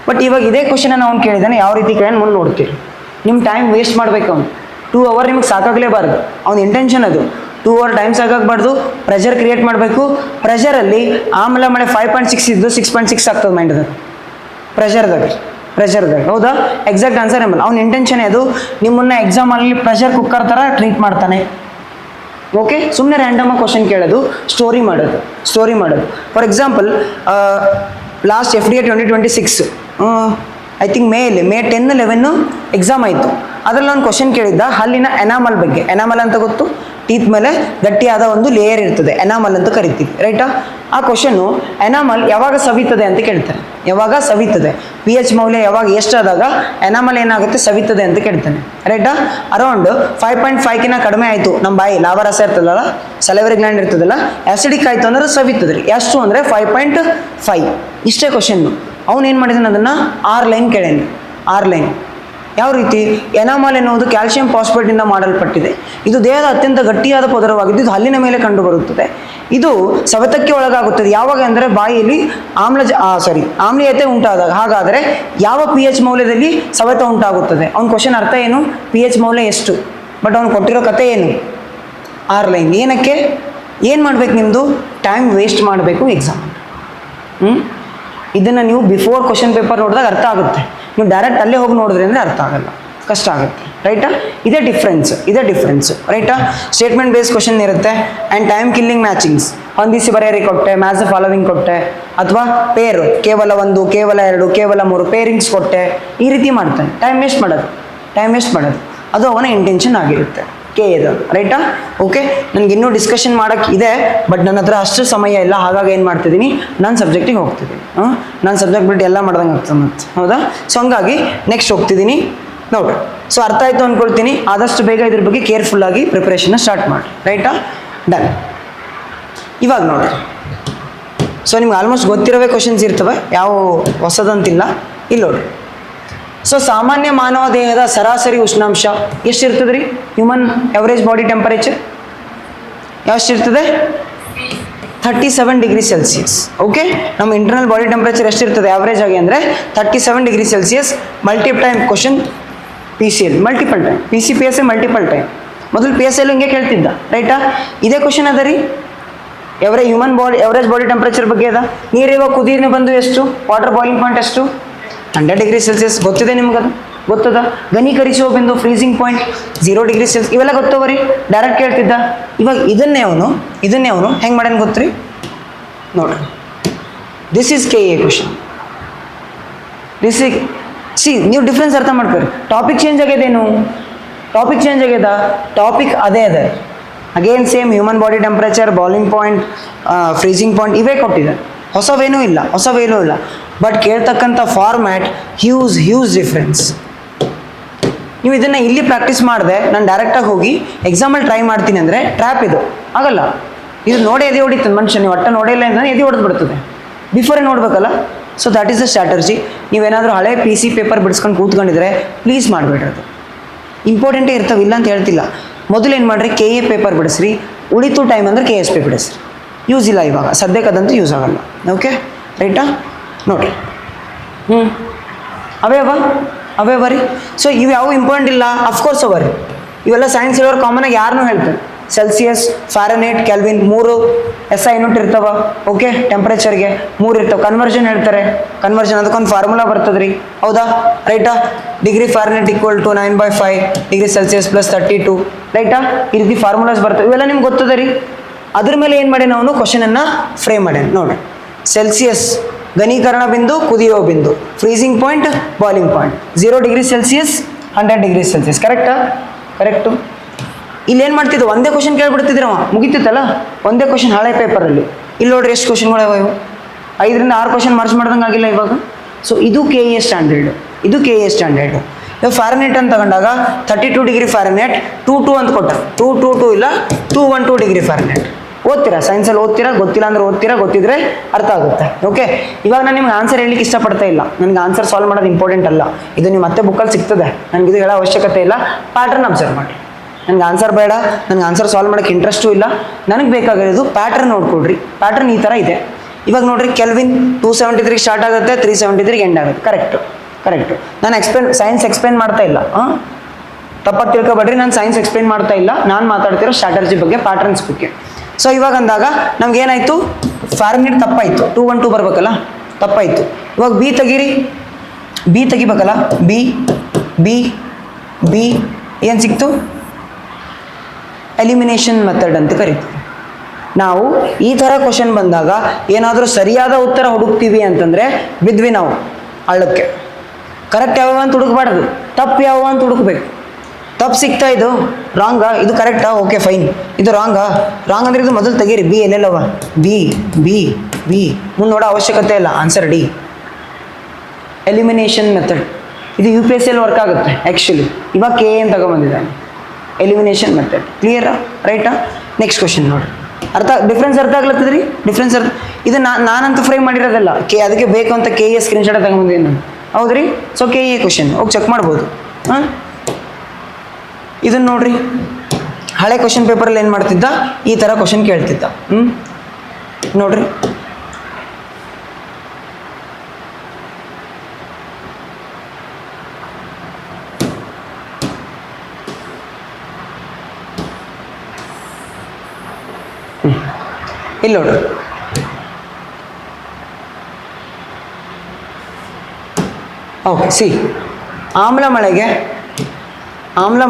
ಬಟ್ ಇವಾಗ ಇದೇ ಕ್ವಶನ್ ಅವ್ನು ಕೇಳಿದ್ದಾನೆ, ಯಾವ ರೀತಿ ಕೇಳಿ ಮುಂದೆ ನೋಡ್ತೀರಿ. ನಿಮ್ಮ ಟೈಮ್ ವೇಸ್ಟ್ ಮಾಡಬೇಕು. ಅವ್ನು 2 hour ನಿಮಗೆ ಸಾಕಾಗಲೇಬಾರ್ದು. ಅವ್ನ ಇಂಟೆನ್ಷನ್ ಅದು 2 hour ಟೈಮ್ ಸಾಕಾಗಬಾರ್ದು. ಪ್ರೆಷರ್ ಕ್ರಿಯೇಟ್ ಮಾಡಬೇಕು. ಪ್ರೆಷರಲ್ಲಿ ಆಮ್ಲ ಮಳೆ 5.6 ಇದ್ದು 6.6 ಆಗ್ತದೆ ಮೈಂಡ್ದಾಗ, ಪ್ರೆಷರ್ದಾಗ ಹೌದಾ. ಎಕ್ಸಾಕ್ಟ್ ಆನ್ಸರ್ ಎಂಬಲ್ಲ. ಅವ್ನ ಇಂಟೆನ್ಷನ್ ಅದು ನಿಮ್ಮನ್ನ ಎಕ್ಸಾಮಲ್ಲಿ ಪ್ರೆಷರ್ ಕುಕ್ಕರ್ ಥರ ಟ್ರೀಟ್ ಮಾಡ್ತಾನೆ. ಓಕೆ, ಸುಮ್ಮನೆ ರ್ಯಾಂಡಮಾಗಿ ಕ್ವಶನ್ ಕೇಳೋದು, ಸ್ಟೋರಿ ಮಾಡೋದು. For example last FDA 2026 I think May 10, 11 exam ಆಯಿತು. ಅದರಲ್ಲಿ ಒಂದು ಕ್ವಶನ್ ಕೇಳಿದ್ದ ಹಲ್ಲಿನ ಎನಾಮಲ್ ಬಗ್ಗೆ. ಎನಾಮಲ್ ಅಂತ ಗೊತ್ತು, ಟೀತ್ ಮೇಲೆ ಗಟ್ಟಿಯಾದ ಒಂದು ಲೇಯರ್ ಇರ್ತದೆ, ಎನಾಮಲ್ ಅಂತ ಕರಿತೀವಿ, ರೈಟಾ. ಆ ಕ್ವಶನ್ನು ಎನಾಮಲ್ ಯಾವಾಗ ಸವಿತದೆ ಅಂತ ಕೇಳ್ತಾನೆ. ಯಾವಾಗ ಸವಿತದೆ, pH ಮೌಲ್ಯ ಯಾವಾಗ ಎಷ್ಟಾದಾಗ ಎನಾಮಲ್ ಏನಾಗುತ್ತೆ, ಸವಿತದೆ ಅಂತ ಕೇಳ್ತಾನೆ, ರೈಟಾ. ಅರೌಂಡ್ 5.5ಕಿಂತ ಕಡಿಮೆ ಆಯಿತು, ನಮ್ಮ ಬಾಯಿ ಲಾಭರಸ ಇರ್ತದಲ್ಲ, ಸಲೈವರಿ ಗ್ಲ್ಯಾಂಡ್ ಇರ್ತದಲ್ಲ, ಆ್ಯಸಿಡಿಕ್ ಆಯಿತು ಅಂದ್ರೆ ಸವಿತದ್ರಿ. ಎಷ್ಟು ಅಂದರೆ 5.5. ಇಷ್ಟೇ ಕ್ವಶನ್ನು. ಅವನು ಏನು ಮಾಡಿದಾನೆ, ಅದನ್ನು 6 ಲೈನ್ ಕೇಳೇನೆ. 6 ಲೈನ್. ಯಾವ ರೀತಿ? ಎನಾಮಲ್ ಎನ್ನುವುದು ಕ್ಯಾಲ್ಸಿಯಂ ಫಾಸ್ಫೇಟಿಂದ ಮಾಡಲ್ಪಟ್ಟಿದೆ. ಇದು ದೇಹದ ಅತ್ಯಂತ ಗಟ್ಟಿಯಾದ ಪದರವಾಗಿದ್ದು ಇದು ಹಲ್ಲಿನ ಮೇಲೆ ಕಂಡುಬರುತ್ತದೆ. ಇದು ಸವೆತಕ್ಕೆ ಒಳಗಾಗುತ್ತದೆ ಯಾವಾಗ ಅಂದರೆ ಬಾಯಿಯಲ್ಲಿ ಆಮ್ಲೀಯತೆ ಉಂಟಾದಾಗ. ಹಾಗಾದರೆ ಯಾವ pH ಮೌಲ್ಯದಲ್ಲಿ ಸವೆತ ಉಂಟಾಗುತ್ತದೆ? ಅವ್ನ ಕ್ವಶನ್ ಅರ್ಥ ಏನು? pH ಮೌಲ್ಯ ಎಷ್ಟು? ಬಟ್ ಅವ್ನು ಕೊಟ್ಟಿರೋ ಕತೆ ಏನು? 6 ಲೈನ್. ಏನಕ್ಕೆ? ಏನು ಮಾಡ್ಬೇಕು? ನಿಮ್ಮದು ಟೈಮ್ ವೇಸ್ಟ್ ಮಾಡಬೇಕು ಎಕ್ಸಾಮ್. ಇದನ್ನು ನೀವು ಬಿಫೋರ್ ಕ್ವಶನ್ ಪೇಪರ್ ನೋಡಿದಾಗ ಅರ್ಥ ಆಗುತ್ತೆ. ನೀವು ಡೈರೆಕ್ಟ್ ಅಲ್ಲೇ ಹೋಗಿ ನೋಡಿದ್ರಿ ಅಂದರೆ ಅರ್ಥ ಆಗಲ್ಲ, ಕಷ್ಟ ಆಗುತ್ತೆ, ರೈಟಾ. ಇದೇ ಡಿಫ್ರೆನ್ಸ್, ರೈಟಾ. ಸ್ಟೇಟ್ಮೆಂಟ್ ಬೇಸ್ ಕ್ವಶನ್ ಇರುತ್ತೆ ಆ್ಯಂಡ್ ಟೈಮ್ ಕಿಲ್ಲಿಂಗ್ ಮ್ಯಾಚಿಂಗ್ಸ್. ಹೊಂದಿಸಿ ಬರೆಯರಿ ಕೊಟ್ಟೆ, ಮ್ಯಾಚ್ ದ ಫಾಲೋವಿಂಗ್ ಕೊಟ್ಟೆ, ಅಥವಾ ಪೇರ್ ಕೇವಲ 1, ಕೇವಲ 2, ಕೇವಲ 3 ಪೇರಿಂಗ್ಸ್ ಕೊಟ್ಟೆ. ಈ ರೀತಿ ಮಾಡ್ತಾನೆ. ಟೈಮ್ ವೇಸ್ಟ್ ಮಾಡೋದು ಅದು ಅವನ ಇಂಟೆನ್ಷನ್ ಆಗಿರುತ್ತೆ. ಇದು ರೈಟಾ. ಓಕೆ, ನನಗೆ ಇನ್ನೂ ಡಿಸ್ಕಷನ್ ಮಾಡೋಕ್ಕೆ ಇದೆ, ಬಟ್ ನನ್ನ ಹತ್ರ ಅಷ್ಟು ಸಮಯ ಇಲ್ಲ. ಹಾಗಾಗಿ ಏನು ಮಾಡ್ತಿದ್ದೀನಿ, ನಾನು ಸಬ್ಜೆಕ್ಟಿಗೆ ಹೋಗ್ತಿದ್ದೀನಿ. ನಾನು ಸಬ್ಜೆಕ್ಟ್ ಬಿಟ್ಟು ಎಲ್ಲ ಮಾಡ್ದಂಗೆ ಆಗ್ತದೆ ಮತ್ತೆ, ಹೌದಾ. ಸೊ ಹಂಗಾಗಿ ನೆಕ್ಸ್ಟ್ ಹೋಗ್ತಿದ್ದೀನಿ ನೋಡ್ರಿ. ಸೊ ಅರ್ಥ ಆಯಿತು ಅಂದ್ಕೊಳ್ತೀನಿ. ಆದಷ್ಟು ಬೇಗ ಇದ್ರ ಬಗ್ಗೆ ಕೇರ್ಫುಲ್ಲಾಗಿ ಪ್ರಿಪ್ರೇಷನ್ನ ಸ್ಟಾರ್ಟ್ ಮಾಡಿ, ರೈಟಾ. ಡನ್. ಇವಾಗ ನೋಡ್ರಿ, ಸೊ ನಿಮ್ಗೆ ಆಲ್ಮೋಸ್ಟ್ ಗೊತ್ತಿರೋವೇ ಕ್ವಶನ್ಸ್ ಇರ್ತವೆ, ಯಾವ ಹೊಸದಂತಿಲ್ಲ. ಇಲ್ಲಿ ನೋಡ್ರಿ. ಸೊ ಸಾಮಾನ್ಯ ಮಾನವ ದೇಹದ ಸರಾಸರಿ ಉಷ್ಣಾಂಶ ಎಷ್ಟಿರ್ತದೆ ರೀ? ಹ್ಯೂಮನ್ ಎವರೇಜ್ ಬಾಡಿ ಟೆಂಪರೇಚರ್ ಎಷ್ಟಿರ್ತದೆ? 37 ಡಿಗ್ರಿ ಸೆಲ್ಸಿಯಸ್. ಓಕೆ, ನಮ್ಮ ಇಂಟರ್ನಲ್ ಬಾಡಿ ಟೆಂಪರೇಚರ್ ಎಷ್ಟಿರ್ತದೆ ಆವ್ರೇಜ್ ಆಗಿ ಅಂದರೆ 37 ಡಿಗ್ರಿ ಸೆಲ್ಸಿಯಸ್. Time question PCL multiple time, PCPSA multiple time. ಮೊದಲು PSL ಹಿಂಗೆ ಕೇಳ್ತಿದ್ದ, ರೈಟಾ. ಇದೇ ಕ್ವಶನ್ ಅದ ರೀ. Human body average body temperature ಬಗ್ಗೆ ಅದ. ನೀರಿವಾಗ ಕುದೀರ್ನೆ ಬಂದು ಎಷ್ಟು? ವಾಟರ್ ಬಾಯ್ಲಿಂಗ್ ಪಾಯಿಂಟ್ ಎಷ್ಟು? 100 ಡಿಗ್ರಿ ಸೆಲ್ಸಿಯಸ್. ಗೊತ್ತಿದೆ ನಿಮ್ಗದು? ಗೊತ್ತದ. ಘನೀಕರಿಸುವ ಬಿಂದು ಫ್ರೀಸಿಂಗ್ ಪಾಯಿಂಟ್ 0 ಡಿಗ್ರಿ ಸೆಲ್ಸಿಯಸ್. ಇವೆಲ್ಲ ಗೊತ್ತವರಿ, ಡೈರೆಕ್ಟ್ ಕೇಳ್ತಿದ್ದ. ಇವಾಗ ಇದನ್ನೇ ಅವನು ಹೆಂಗೆ ಮಾಡ್ಯಾನ ಗೊತ್ತ್ರಿ? ನೋಡ್ರಿ, ದಿಸ್ ಈಸ್ KA ಕ್ವಶನ್. ನೀವು ಡಿಫ್ರೆನ್ಸ್ ಅರ್ಥ ಮಾಡ್ಕೊರಿ. ಟಾಪಿಕ್ ಚೇಂಜ್ ಆಗ್ಯದೇನು? ಟಾಪಿಕ್ ಅದೇ ಅದ. Again same human body temperature, boiling point, freezing point ಇವೇ ಕೊಟ್ಟಿದೆ. ಹೊಸವೇನೂ ಇಲ್ಲ. ಬಟ್ ಕೇಳ್ತಕ್ಕಂಥ ಫಾರ್ಮ್ಯಾಟ್ ಹ್ಯೂಸ್ ಡಿಫ್ರೆನ್ಸ್. ನೀವು ಇದನ್ನು ಇಲ್ಲಿ ಪ್ರಾಕ್ಟೀಸ್ ಮಾಡಿದೆ, ನಾನು ಡೈರೆಕ್ಟಾಗಿ ಹೋಗಿ ಎಕ್ಸಾಮಲ್ಲಿ ಟ್ರೈ ಮಾಡ್ತೀನಿ ಅಂದರೆ ಟ್ರ್ಯಾಪ್ ಇದು ಆಗಲ್ಲ. ಇದು ನೋಡೇ ಎದೆ ಹೊಡಿತದೆ ಮನುಷ್ಯ, ನೀವು ಒಟ್ಟ ನೋಡೇ ಇಲ್ಲ ಅಂದರೆ ಎದೆ ಹೊಡೆದು ಬಿಡ್ತದೆ, ಬಿಫೋರೇ ನೋಡ್ಬೇಕಲ್ಲ. So that is the strategy. ನೀವೇನಾದರೂ ಹಳೆ PC ಪೇಪರ್ ಬಿಡಿಸ್ಕೊಂಡು ಕೂತ್ಕೊಂಡಿದ್ರೆ ಪ್ಲೀಸ್ ಮಾಡಬೇಡ್ರಿ, ಅದು ಇಂಪಾರ್ಟೆಂಟೇ ಇರ್ತಾವೆ, ಇಲ್ಲ ಅಂತ ಹೇಳ್ತಿಲ್ಲ. ಮೊದಲು ಏನು ಮಾಡಿರಿ, KA ಪೇಪರ್ ಬಿಡಿಸ್ರಿ, ಉಳಿತು ಟೈಮ್ ಅಂದರೆ KSP ಬಿಡಿಸ್ರಿ. ಯೂಸ್ ಇಲ್ಲ ಇವಾಗ ಸದ್ಯಕ್ಕದಂತೂ ಯೂಸ್ ಆಗಲ್ಲ. ಓಕೆ ರೈಟಾ, ನೋಡಿರಿ. ಅವೇ ಬರೀ. ಸೊ ಇವು ಯಾವ ಇಂಪಾರ್ಟೆಂಟ್ ಇಲ್ಲ, ಅಫ್ಕೋರ್ಸ್ ಅವ ರೀ, ಇವೆಲ್ಲ ಸೈನ್ಸ್ ಇರೋರು ಕಾಮನಾಗಿ ಯಾರನ್ನೂ ಹೇಳ್ತಾರೆ. Celsius, Fahrenheit, kelvin 3 SI unit ಇರ್ತಾವ. ಓಕೆ, ಟೆಂಪ್ರೇಚರ್ಗೆ 3 ಇರ್ತಾವೆ. ಕನ್ವರ್ಷನ್ ಹೇಳ್ತಾರೆ, ಕನ್ವರ್ಷನ್ ಅದಕ್ಕೊಂದು ಫಾರ್ಮುಲಾ ಬರ್ತದೆ ರೀ, ಹೌದಾ ರೈಟಾ. Degree fahrenheit equal to 9/5 degree celsius plus 32, ರೈಟಾ. ಈ ರೀತಿ ಫಾರ್ಮುಲಾಸ್ ಬರ್ತವೆ, ಇವೆಲ್ಲ ನಿಮ್ಗೆ ಗೊತ್ತದೆ ರೀ. ಅದ್ರ ಮೇಲೆ ಏನು ಮಾಡಿ ನಾವು ಕ್ವಶನನ್ನು ಫ್ರೇಮ್ ಮಾಡ್ಯಾನ ನೋಡಿ. ಸೆಲ್ಸಿಯಸ್ ಘನೀಕರಣ ಬಿಂದು, ಕುದಿಯೋ ಬಿಂದು, freezing point, boiling point, 0 degree Celsius 100 degree Celsius. ಕರೆಕ್ಟಾ? ಕರೆಕ್ಟು. ಇಲ್ಲೇನು ಮಾಡ್ತಿದ್ದು, ಒಂದೇ ಕ್ವಶನ್ ಕೇಳ್ಬಿಡ್ತಿದ್ರು ಅವ, ಮುಗಿತಿತ್ತಲ್ಲ ಒಂದೇ ಕ್ವಶನ್ ಹಳೆ ಪೇಪರಲ್ಲಿ. ಇಲ್ಲಿ ನೋಡ್ರಿ ಎಷ್ಟು ಕ್ವಶನ್ಗಳು ಇವು, 5 ರಿಂದ 6 ಕ್ವಶನ್ ಮಾರ್ಚ್ ಮಾಡ್ದಂಗೆ ಆಗಿಲ್ಲ ಇವಾಗ. ಸೊ ಇದು KA ಸ್ಟ್ಯಾಂಡರ್ಡ್, ಇದು KA ಸ್ಟ್ಯಾಂಡರ್ಡ್. ಇವಾಗ ಫ್ಯಾರನೈಟ್ ಅಂತ ತಗೊಂಡಾಗ 32 ಡಿಗ್ರಿ ಫ್ಯಾರನೈಟ್ 22 ಅಂತ ಕೊಟ್ಟ, 222 ಇಲ್ಲ 212 ಡಿಗ್ರಿ ಫ್ಯಾರನೈಟ್. ಓದ್ತೀರಾ ಸೈನ್ಸಲ್ಲಿ, ಓದ್ತೀರಾ, ಗೊತ್ತಿಲ್ಲ ಅಂದ್ರೆ ಓದ್ತೀರಾ, ಗೊತ್ತಿದ್ರೆ ಅರ್ಥ ಆಗುತ್ತೆ. ಓಕೆ, ಇವಾಗ ನಾನು ನಿಮ್ಗೆ ಆನ್ಸರ್ ಹೇಳಲಿಕ್ಕೆ ಇಷ್ಟಪಡ್ತಾ ಇಲ್ಲ, ನನಗೆ ಆನ್ಸರ್ ಸಾಲ್ವ್ ಮಾಡೋದು ಇಂಪಾರ್ಟೆಂಟ್ ಅಲ್ಲ, ಇದು ನೀವು ಮತ್ತೆ ಬುಕ್ಕಲ್ಲಿ ಸಿಗ್ತದೆ, ನನಗೆ ಇದು ಹೇಳೋ ಅವಶ್ಯಕತೆ ಇಲ್ಲ. ಪ್ಯಾಟ್ರನ್ ಅಬ್ಸರ್ವ್ ಮಾಡಿ, ನನಗೆ ಆನ್ಸರ್ ಬೇಡ, ನನಗೆ ಆನ್ಸರ್ ಸಾಲ್ವ್ ಮಾಡೋಕ್ಕೆ ಇಂಟ್ರೆಸ್ಟು ಇಲ್ಲ, ನನಗೆ ಬೇಕಾಗಿರೋದು ಪ್ಯಾಟ್ರನ್ ನೋಡ್ಕೊಡ್ರಿ. ಪ್ಯಾಟ್ರನ್ ಈ ಥರ ಇದೆ. ಇವಾಗ ನೋಡ್ರಿ, ಕೆಲ್ವಿನ್ 273 ಸ್ಟಾರ್ಟ್ ಆಗುತ್ತೆ, 373 ಎಂಡ್ ಆಗುತ್ತೆ. ಕರೆಕ್ಟು. ನಾನು ಸೈನ್ಸ್ ಎಕ್ಸ್ಪ್ಲೇನ್ ಮಾಡ್ತಾ ಇಲ್ಲ, ತಪ್ಪಾಗಿ ತಿಳ್ಕೊಬೇಡ್ರಿ, ನಾನು ಸೈನ್ಸ್ ಎಕ್ಸ್ಪ್ಲೇನ್ ಮಾಡ್ತಾ ಇಲ್ಲ, ನಾನು ಮಾತಾಡ್ತಿರೋ ಸ್ಟ್ರಾಟರ್ಜಿ ಬಗ್ಗೆ, ಪ್ಯಾಟ್ರನ್ಸ್ ಬಗ್ಗೆ. ಸೊ ಇವಾಗ ಅಂದಾಗ ನಮ್ಗೆ ಏನಾಯಿತು, ಫ್ಯಾರನೈಟ್ ತಪ್ಪಾಯಿತು, 212 ಬರಬೇಕಲ್ಲ, ತಪ್ಪಾಯಿತು. ಇವಾಗ ಬಿ ತೆಗಿಬೇಕಲ್ಲ, ಬಿ ಏನು ಸಿಕ್ತು, ಎಲಿಮಿನೇಷನ್ ಮೆಥಡ್ ಅಂತ ಕರಿತೀವಿ ನಾವು. ಈ ಥರ ಕ್ವಶನ್ ಬಂದಾಗ ಏನಾದರೂ ಸರಿಯಾದ ಉತ್ತರ ಹುಡುಕ್ತೀವಿ ಅಂತಂದರೆ ಬಿದ್ವಿ ನಾವು ಹಳ್ಳಕ್ಕೆ. ಕರೆಕ್ಟ್ ಯಾವ ಅಂತ ಹುಡುಕ್ಬಾರ್ದು, ತಪ್ಪು ಯಾವ ಅಂತ ಹುಡುಕ್ಬೇಕು. ತಪ್ಪು ಸಿಗ್ತಾ ಇದು ರಾಂಗಾ, ಇದು ಕರೆಕ್ಟಾ, ಓಕೆ ಫೈನ್, ಇದು ರಾಂಗ್ ಅಂದರೆ ಇದು ಮೊದಲು ತೆಗೀರಿ. ಬಿ ಎಲ್ಲೆಲ್ಲವ, ಬಿ ಮುಂದೆ ನೋಡೋ ಅವಶ್ಯಕತೆ ಇಲ್ಲ, ಆನ್ಸರ್ ಡಿ, ಎಲಿಮಿನೇಷನ್ ಮೆಥಡ್. ಇದು UPSC ವರ್ಕ್ ಆಗುತ್ತೆ ಆ್ಯಕ್ಚುಲಿ. ಇವಾಗ KA ಅಂತ ತಗೊಂಬಂದಿದ್ದಾನೆ, ಎಲಿಮಿನೇಷನ್ ಮೆಥಡ್. ಕ್ಲಿಯರಾ, ರೈಟಾ. ನೆಕ್ಸ್ಟ್ ಕ್ವಶನ್ ನೋಡಿ, ಡಿಫ್ರೆನ್ಸ್ ಅರ್ಥ ಆಗ್ಲತ್ತದ್ರಿ. ಇದು ನಾನಂತೂ ಫ್ರೇಮ್ ಮಾಡಿರೋದಲ್ಲ, ಅದಕ್ಕೆ ಬೇಕು ಅಂತ KA ಸ್ಕ್ರೀನ್ಶಾಟ್ ತಗೊಂಬಂದಿದ್ದೀನಿ ನಾನು, ಹೌದ್ರಿ. ಸೊ KA ಕ್ವಶನ್ ಹೋಗಿ ಚೆಕ್ ಮಾಡ್ಬೋದು. ಇದನ್ನು ನೋಡ್ರಿ, ಹಳೆ ಕ್ವಶನ್ ಪೇಪರಲ್ಲಿ ಏನು ಮಾಡ್ತಿದ್ದ, ಈ ಥರ ಕ್ವಶನ್ ಕೇಳ್ತಿದ್ದ. ನೋಡ್ರಿ, ಇಲ್ಲಿ ನೋಡ್ರಿ, ಓಕೆ ಸಿ, ಆಮ್ಲ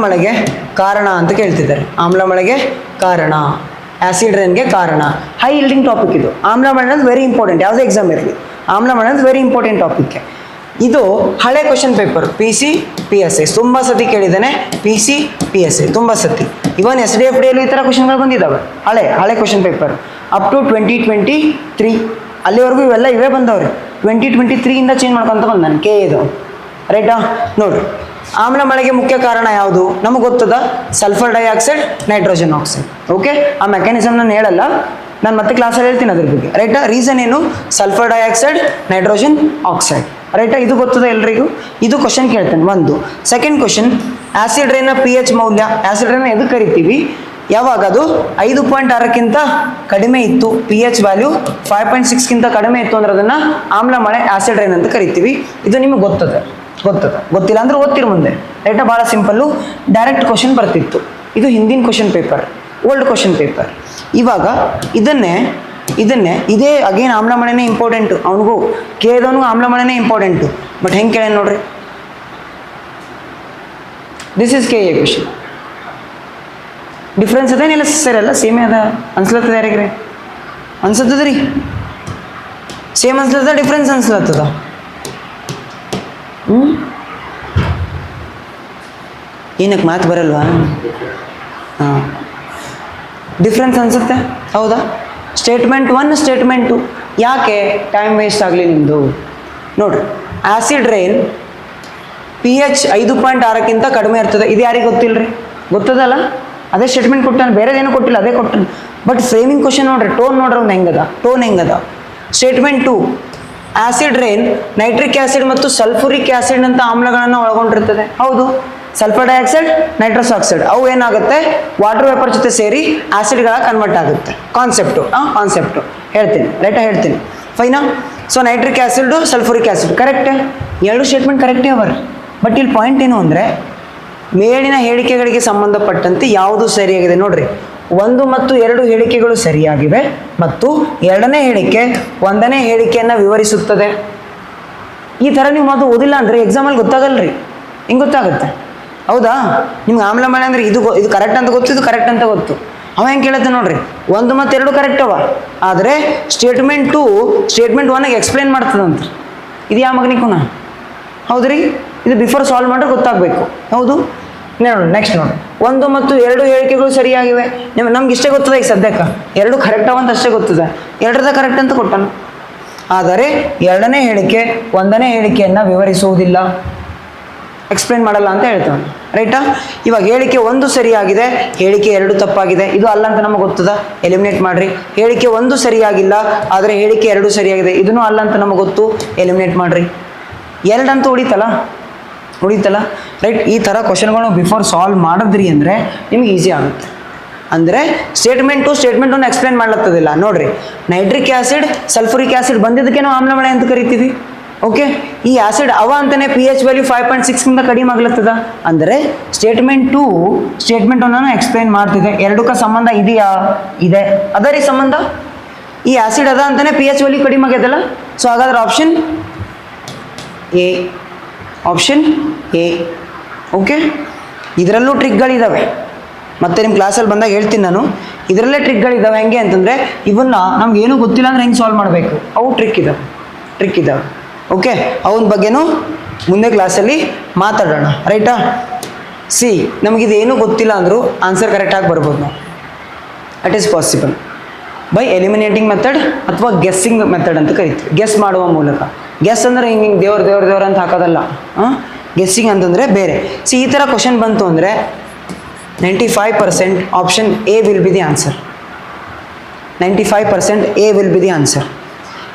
ಮಳೆಗೆ ಕಾರಣ ಅಂತ ಕೇಳ್ತಿದ್ದಾರೆ. ಆಮ್ಲ ಮಳೆಗೆ ಕಾರಣ, ಆ್ಯಸಿಡ್ ರೈನ್ಗೆ ಕಾರಣ. ಹೈ ಇಲ್ಡಿಂಗ್ ಟಾಪಿಕ್ ಇದು. ಆಮ್ಲ ಮಳೆ ಅಂದ್ರೆ ವೆರಿ ಇಂಪಾರ್ಟೆಂಟ್, ಯಾವುದೇ ಎಕ್ಸಾಮ್ ಇರಲಿ, ಆಮ್ಲ ಮಳೆ ಅಂದ್ರೆ ವೆರಿ ಇಂಪಾರ್ಟೆಂಟ್ ಟಾಪಿಕ್. ಇದು ಹಳೆ ಕ್ವಶನ್ ಪೇಪರ್, PC PSI ತುಂಬ ಸತಿ ಕೇಳಿದ್ದಾನೆ, PC PSI ತುಂಬ ಸತಿ. ಇವನ್ SDF ಡಿಯಲ್ಲೂ ಈ ಥರ ಕ್ವಶನ್ಗಳು ಬಂದಿದ್ದಾವೆ, ಹಳೆ ಕ್ವಶನ್ ಪೇಪರ್ ಅಪ್ ಟು 2023. ಅಲ್ಲಿವರೆಗೂ ಇವೇ ಬಂದವ್ರಿ. 2023 ಚೇಂಜ್ ಮಾಡ್ಕೊತ ಬಂದಾನೆ KA. ರೈಟಾ. ನೋಡ್ರಿ, ಆಮ್ಲ ಮಳೆಗೆ ಮುಖ್ಯ ಕಾರಣ ಯಾವುದು ನಮಗೆ ಗೊತ್ತದ, sulphur dioxide, nitrogen oxide. Okay, ಆ ಮೆಕ್ಯಾನಿಸಮ್ ನಾನು ಹೇಳಲ್ಲ, ನಾನು ಮತ್ತೆ ಕ್ಲಾಸಲ್ಲಿ ಹೇಳ್ತೀನಿ ಅದ್ರ ಬಗ್ಗೆ. ರೈಟಾ. ರೀಸನ್ ಏನು, ಸಲ್ಫರ್ ಡೈಆಕ್ಸೈಡ್, ನೈಟ್ರೋಜನ್ ಆಕ್ಸೈಡ್. ರೈಟಾ, ಇದು ಗೊತ್ತದ ಎಲ್ರಿಗೂ. ಇದು ಕ್ವಶನ್ ಕೇಳ್ತೇನೆ ಒಂದು. ಸೆಕೆಂಡ್ ಕ್ವಶನ್, ಆ್ಯಸಿಡ್ ರೈನ್ನ pH ಮೌಲ್ಯ. ಆ್ಯಸಿಡ್ ರೈನ್ ಎದಕ್ಕೆ ಕರಿತೀವಿ, ಯಾವಾಗ ಅದು 5.6ಕ್ಕಿಂತ ಕಡಿಮೆ ಇತ್ತು, pH ವ್ಯಾಲ್ಯೂ 5.6ಕ್ಕಿಂತ ಕಡಿಮೆ ಇತ್ತು ಅಂದ್ರೆ ಅದನ್ನು ಆಮ್ಲ ಮಳೆ, ಆ್ಯಸಿಡ್ ರೈನ್ ಅಂತ ಕರಿತೀವಿ. ಇದು ನಿಮಗೆ ಗೊತ್ತದ, ಗೊತ್ತಿಲ್ಲ ಅಂದ್ರೆ ಓದ್ತಿರು ಮುಂದೆ. ರೈಟಾ. ಭಾಳ ಸಿಂಪಲ್ಲು, ಡೈರೆಕ್ಟ್ ಕ್ವಶನ್ ಬರ್ತಿತ್ತು. ಇದು ಹಿಂದಿನ question paper, old question paper. ಇವಾಗ ಇದೇ ಅಗೇನ್ ಆಮ್ಲ ಮಳೆನೇ ಇಂಪಾರ್ಟೆಂಟು, ಅವನಿಗೂ ಕೇಳಿದವನಿಗೂ ಆಮ್ಲ ಮಳೆನೇ ಇಂಪಾರ್ಟೆಂಟು. ಬಟ್ ಹೆಂಗೆ ಕೇಳ ನೋಡ್ರಿ, this is KA question. Difference ಅದೇನಿಲ್ಲ ಸರ್, ಎಲ್ಲ ಸೇಮೇ ಅದ ಅನ್ಸ್ಲತ್ತದ. ಯಾರಿಗ್ರಿ ಅನ್ಸತ್ತದ್ರಿ? Same ಅನ್ಸ್ಲತ್ತದ, difference ಅನ್ಸ್ಲತ್ತದ? ಏನಕ್ಕೆ ಮಾತು ಬರಲ್ವಾ? ಹಾಂ, ಡಿಫ್ರೆನ್ಸ್ ಅನಿಸುತ್ತೆ, ಹೌದಾ? Statement 1, statement 2. ಯಾಕೆ ಟೈಮ್ ವೇಸ್ಟ್ ಆಗಲಿ ನಿಮ್ಮದು? ನೋಡಿರಿ, ಆ್ಯಸಿಡ್ ರೈನ್ pH 5.6ಕ್ಕಿಂತ ಕಡಿಮೆ ಇರ್ತದೆ. ಇದು ಯಾರಿಗೆ ಗೊತ್ತಿಲ್ಲ ರೀ? ಗೊತ್ತದಲ್ಲ? ಅದೇ ಸ್ಟೇಟ್ಮೆಂಟ್ ಕೊಟ್ಟಾನೆ, ಬೇರೆದೇನು ಕೊಟ್ಟಿಲ್ಲ, ಅದೇ ಕೊಟ್ಟಾನೆ. ಬಟ್ ಫ್ರೇಮಿಂಗ್ ಕ್ವಶನ್ ನೋಡ್ರಿ, ಟೋನ್ ನೋಡ್ರಿ ಒಂದು ಹೆಂಗದ, ಟೋನ್ ಹೆಂಗದ. Statement 2, acid rain nitric acid ಮತ್ತು ಸಲ್ಫುರಿಕ್ ಆಸಿಡ್ ಅಂತ ಆಮ್ಲಗಳನ್ನು ಒಳಗೊಂಡಿರ್ತದೆ. ಹೌದು, ಸಲ್ಫರ್ ಡೈಆಕ್ಸೈಡ್, ನೈಟ್ರಸ್ ಆಕ್ಸೈಡ್ ಅವು ಏನಾಗುತ್ತೆ, ವಾಟರ್ ವೇಪರ್ ಜೊತೆ ಸೇರಿ ಆಸಿಡ್ಗಳ ಕನ್ವರ್ಟ್ ಆಗುತ್ತೆ. ಕಾನ್ಸೆಪ್ಟು ಹೇಳ್ತೀನಿ, ರೈಟಾ ಹೇಳ್ತೀನಿ, ಫೈನಾ. So nitric acid, sulphuric acid correct, ಎರಡು ಸ್ಟೇಟ್ಮೆಂಟ್ ಕರೆಕ್ಟೇ ಅವರ್. ಬಟ್ ಇಲ್ಲಿ ಪಾಯಿಂಟ್ ಏನು ಅಂದರೆ, ಮೇಲಿನ ಹೇಳಿಕೆಗಳಿಗೆ ಸಂಬಂಧಪಟ್ಟಂತೆ ಯಾವುದು ಸರಿಯಾಗಿದೆ ನೋಡ್ರಿ. 1 ಮತ್ತು 2 ಹೇಳಿಕೆಗಳು ಸರಿಯಾಗಿವೆ ಮತ್ತು 2ನೇ ಹೇಳಿಕೆ 1ನೇ ಹೇಳಿಕೆಯನ್ನು ವಿವರಿಸುತ್ತದೆ. ಈ ಥರ ನೀವು ಮಾತು ಓದಿಲ್ಲ ಅಂದರೆ ಎಕ್ಸಾಮಲ್ಲಿ ಗೊತ್ತಾಗಲ್ರಿ. ಹಿಂಗೆ ಗೊತ್ತಾಗುತ್ತೆ, ಹೌದಾ? ನಿಮ್ಗೆ ಆಮ್ಲ ಮಳೆ ಅಂದರೆ ಇದು ಕರೆಕ್ಟ್ ಅಂತ ಗೊತ್ತು, ಇದು ಕರೆಕ್ಟ್ ಅಂತ ಗೊತ್ತು. ಅವ ಹೆಂಗೆ ಕೇಳುತ್ತೆ ನೋಡ್ರಿ, 1 ಮತ್ತು 2 ಕರೆಕ್ಟ್ ಅವ, ಆದರೆ ಸ್ಟೇಟ್ಮೆಂಟ್ 2 ಸ್ಟೇಟ್ಮೆಂಟ್ 1ಗೆ ಎಕ್ಸ್ಪ್ಲೇನ್ ಮಾಡ್ತದಂತ. ಇದು ಯಾವ ಮಗನಿಗೂ ಹೌದ್ರಿ, ಇದು ಬಿಫೋರ್ ಸಾಲ್ವ್ ಮಾಡ್ರೆ ಗೊತ್ತಾಗಬೇಕು. ಹೌದು, ನೋಡಿ ನೆಕ್ಸ್ಟ್ ನೋಡಿ, 1 ಮತ್ತು 2 ಹೇಳಿಕೆಗಳು ಸರಿಯಾಗಿವೆ. ನಮ್ಗೆ ಇಷ್ಟೇ ಗೊತ್ತದ ಈಗ ಸದ್ಯಕ್ಕೆ, 2 ಕರೆಕ್ಟ್ ಅವ ಅಂತ ಅಷ್ಟೇ ಗೊತ್ತದೆ, 2ರದ ಕರೆಕ್ಟ್ ಅಂತ ಕೊಟ್ಟನು. ಆದರೆ 2ನೇ ಹೇಳಿಕೆ 1ನೇ ಹೇಳಿಕೆಯನ್ನು ವಿವರಿಸುವುದಿಲ್ಲ, ಎಕ್ಸ್ಪ್ಲೇನ್ ಮಾಡಲ್ಲ ಅಂತ ಹೇಳ್ತಾನೆ, ರೈಟಾ? ಇವಾಗ ಹೇಳಿಕೆ 1 ಸರಿಯಾಗಿದೆ, ಹೇಳಿಕೆ 2 ತಪ್ಪಾಗಿದೆ, ಇದು ಅಲ್ಲ ಅಂತ ನಮಗೆ ಗೊತ್ತದ, ಎಲಿಮಿನೇಟ್ ಮಾಡಿರಿ. ಹೇಳಿಕೆ 1 ಸರಿಯಾಗಿಲ್ಲ, ಆದರೆ ಹೇಳಿಕೆ 2 ಸರಿಯಾಗಿದೆ, ಇದನ್ನು ಅಲ್ಲ ಅಂತ ನಮಗೆ ಗೊತ್ತು, ಎಲಿಮಿನೇಟ್ ಮಾಡಿರಿ. 2 ಅಂತ ಉಳಿತಲ್ಲ, ರೈಟ್? ಈ ಥರ ಕ್ವಶನ್ಗಳು ಬಿಫೋರ್ ಸಾಲ್ವ್ ಮಾಡಿದ್ರಿ ಅಂದರೆ ನಿಮ್ಗೆ ಈಸಿ ಆಗುತ್ತೆ. ಅಂದರೆ ಸ್ಟೇಟ್ಮೆಂಟ್ 1 ಎಕ್ಸ್ಪ್ಲೇನ್ ಮಾಡ್ಲತ್ತದಿಲ್ಲ. ನೋಡ್ರಿ, ನೈಟ್ರಿಕ್ ಆ್ಯಸಿಡ್, ಸಲ್ಫುರಿಕ್ ಆ್ಯಸಿಡ್ ಬಂದಿದ್ದಕ್ಕೆ ನಾವು ಆಮ್ಲ ಮಳೆ ಅಂತ ಕರಿತೀವಿ. ಓಕೆ, ಈ ಆ್ಯಸಿಡ್ ಅವ ಅಂತಲೇ pH ವ್ಯಾಲ್ಯೂ 5.6 ಕಡಿಮೆ ಆಗ್ಲತ್ತದ. ಅಂದರೆ ಸ್ಟೇಟ್ಮೆಂಟ್ 2 ಸ್ಟೇಟ್ಮೆಂಟ್ 1 ಎಕ್ಸ್ಪ್ಲೇನ್ ಮಾಡ್ತಿದೆ. 2ಕ್ಕೆ ಸಂಬಂಧ ಇದೆಯಾ? ಇದೆ. ಅದರಿ ಸಂಬಂಧ, ಈ ಆ್ಯಸಿಡ್ ಅದ ಅಂತಲೇ pH ವ್ಯಾಲ್ಯೂ ಕಡಿಮೆ ಆಗ್ಯದಲ್ಲ. ಸೊ ಹಾಗಾದ್ರೆ ಆಪ್ಷನ್ ಎ. ಓಕೆ, ಇದರಲ್ಲೂ ಟ್ರಿಕ್ಗಳಿದ್ದಾವೆ, ಮತ್ತೆ ನಿಮ್ಮ ಕ್ಲಾಸಲ್ಲಿ ಬಂದಾಗ ಹೇಳ್ತೀನಿ ನಾನು. ಇದರಲ್ಲೇ ಟ್ರಿಕ್ಗಳಿದ್ದಾವೆ. ಹೆಂಗೆ ಅಂತಂದರೆ, ಇವನ್ನ ನಮ್ಗೆ ಏನೂ ಗೊತ್ತಿಲ್ಲ ಅಂದ್ರೆ ಹೆಂಗೆ ಸಾಲ್ವ್ ಮಾಡಬೇಕು, ಅವು ಟ್ರಿಕ್ ಇದ್ದಾವೆ. ಓಕೆ, ಅವನ ಬಗ್ಗೆನೂ ಮುಂದೆ ಕ್ಲಾಸಲ್ಲಿ ಮಾತಾಡೋಣ, ರೈಟಾ? ಸಿ, ನಮಗಿದೇನು ಗೊತ್ತಿಲ್ಲ ಅಂದರೂ ಆನ್ಸರ್ ಕರೆಕ್ಟಾಗಿ ಬರ್ಬೋದು ನಾವು. It is possible by eliminating method ಅಥವಾ ಗೆಸ್ಸಿಂಗ್ ಮೆಥಡ್ ಅಂತ ಕರಿತೀವಿ. ಗೆಸ್ ಮಾಡುವ ಮೂಲಕ. ಗೆಸ್ ಅಂದರೆ ಹಿಂಗೆ ದೇವ್ರ ಅಂತ ಹಾಕೋದಲ್ಲ. ಗೆಸ್ಸಿಂಗ್ ಅಂತಂದರೆ ಬೇರೆ. ಸಿ, ಈ ಥರ ಕ್ವಶನ್ ಬಂತು ಅಂದರೆ 95% option A will be the answer. 95% A will be the answer.